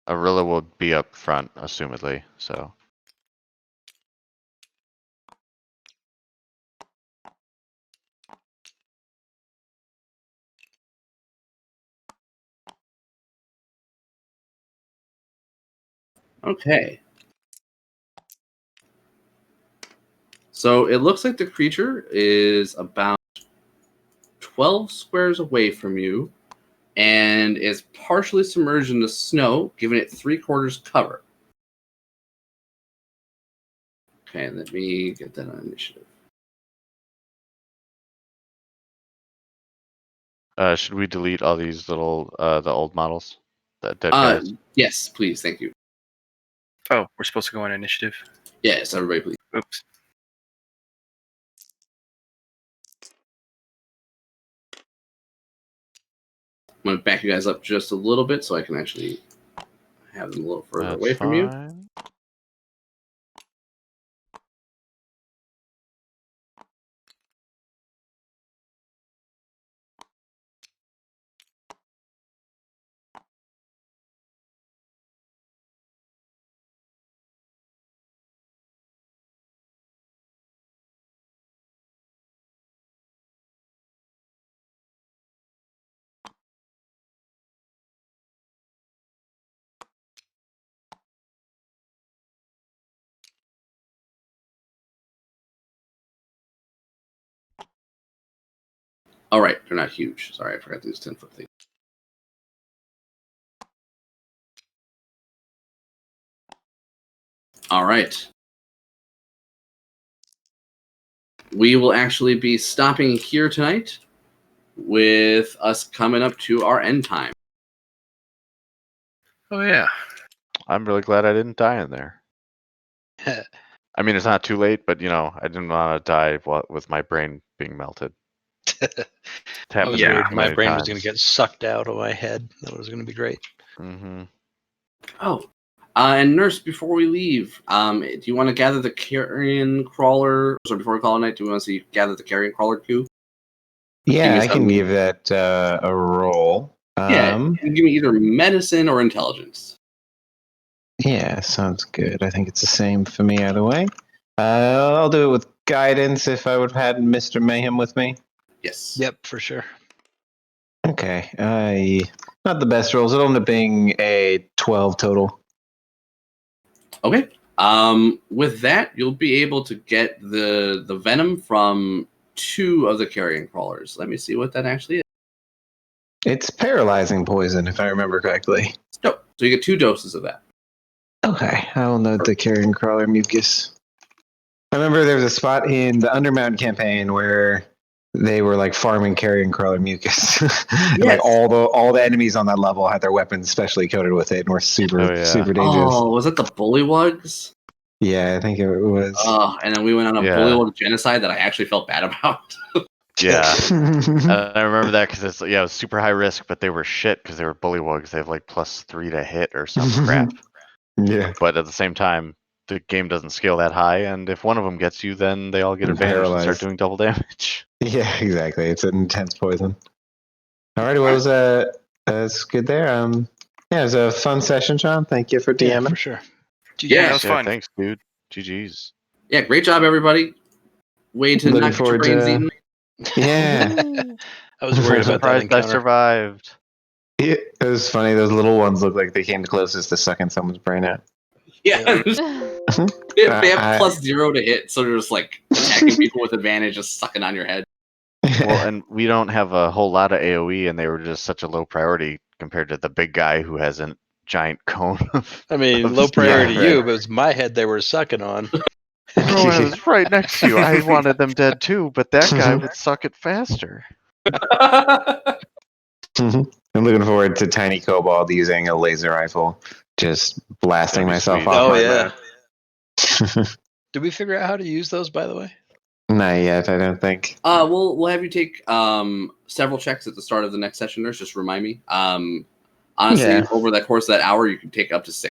Arilla will be up front, assumedly. So Okay. So it looks like the creature is about 12 squares away from you and is partially submerged in the snow, giving it 3/4 cover. Okay, let me get that on initiative. should we delete all these little the old models? That dead guys? Yes, please, thank you. Oh, we're supposed to go on initiative. Yes, everybody, please. Oops. I'm going to back you guys up just a little bit so I can actually have them a little further That's away from you. fine. All right, they're not huge. Sorry, I forgot these 10-foot things. All right. We will actually be stopping here tonight with us coming up to our end time. Oh, yeah. I'm really glad I didn't die in there. I mean, it's not too late, but I didn't want to die with my brain being melted. I was Yeah. worried my brain was going to get sucked out of my head. That was going to be great. Mm-hmm. Oh, and Nurse, before we leave, do you want to gather the carrion crawler? So before we call it night, do we want to see gather the carrion crawler queue? Yeah, I can give that a roll. Yeah, you can give me either medicine or intelligence. Yeah, sounds good. I think it's the same for me either way. I'll do it with guidance if I would have had Mr. Mayhem with me. Yes. Yep, for sure. Okay, not the best rolls. It'll end up being a 12 total. Okay. With that, you'll be able to get the venom from 2 of the carrion crawlers. Let me see what that actually is. It's paralyzing poison, if I remember correctly. No, so you get 2 doses of that. Okay, I will note the carrion crawler mucus. I remember there was a spot in the Undermountain campaign where they were like farming carrion crawler mucus. Like all the enemies on that level had their weapons specially coated with it and were super dangerous. Oh, was it the bullywugs? Yeah, I think it was. And then we went on a bullywug genocide that I actually felt bad about. Yeah, I remember that because it was super high risk, but they were shit because they were bullywugs. They have like +3 to hit or some crap. Yeah, but at the same time, the game doesn't scale that high, and if one of them gets you, then they all get advantage and start doing double damage. Yeah, exactly. It's an intense poison. Alrighty, well, that's good there. Yeah, it was a fun session, Sean. Thank you for DMing. Yeah, for sure. Yeah, that was fun. Thanks, dude. GG's. Yeah, great job, everybody. Way to Looking not get your forward brains to- eaten. Yeah. I was worried about that Surprised I encounter. survived. Yeah, it was funny. Those little ones look like they came the closest to sucking someone's brain out. Yeah. They have +0 to hit, so they're just like attacking people with advantage, just sucking on your head. Well, and we don't have a whole lot of AoE, and they were just such a low priority compared to the big guy who has a giant cone of. I mean, low priority to you, but it was my head they were sucking on. Bro, I was right next to you. I wanted them dead too, but that guy would suck it faster. I'm looking forward to Tiny Kobold using a laser rifle, just blasting myself sweet. off. Oh my yeah. Did we figure out how to use those, by the way? Not yet, I don't think. We'll have you take several checks at the start of the next session, Nurse. Just remind me. Honestly, over the course of that hour, you can take up to 6.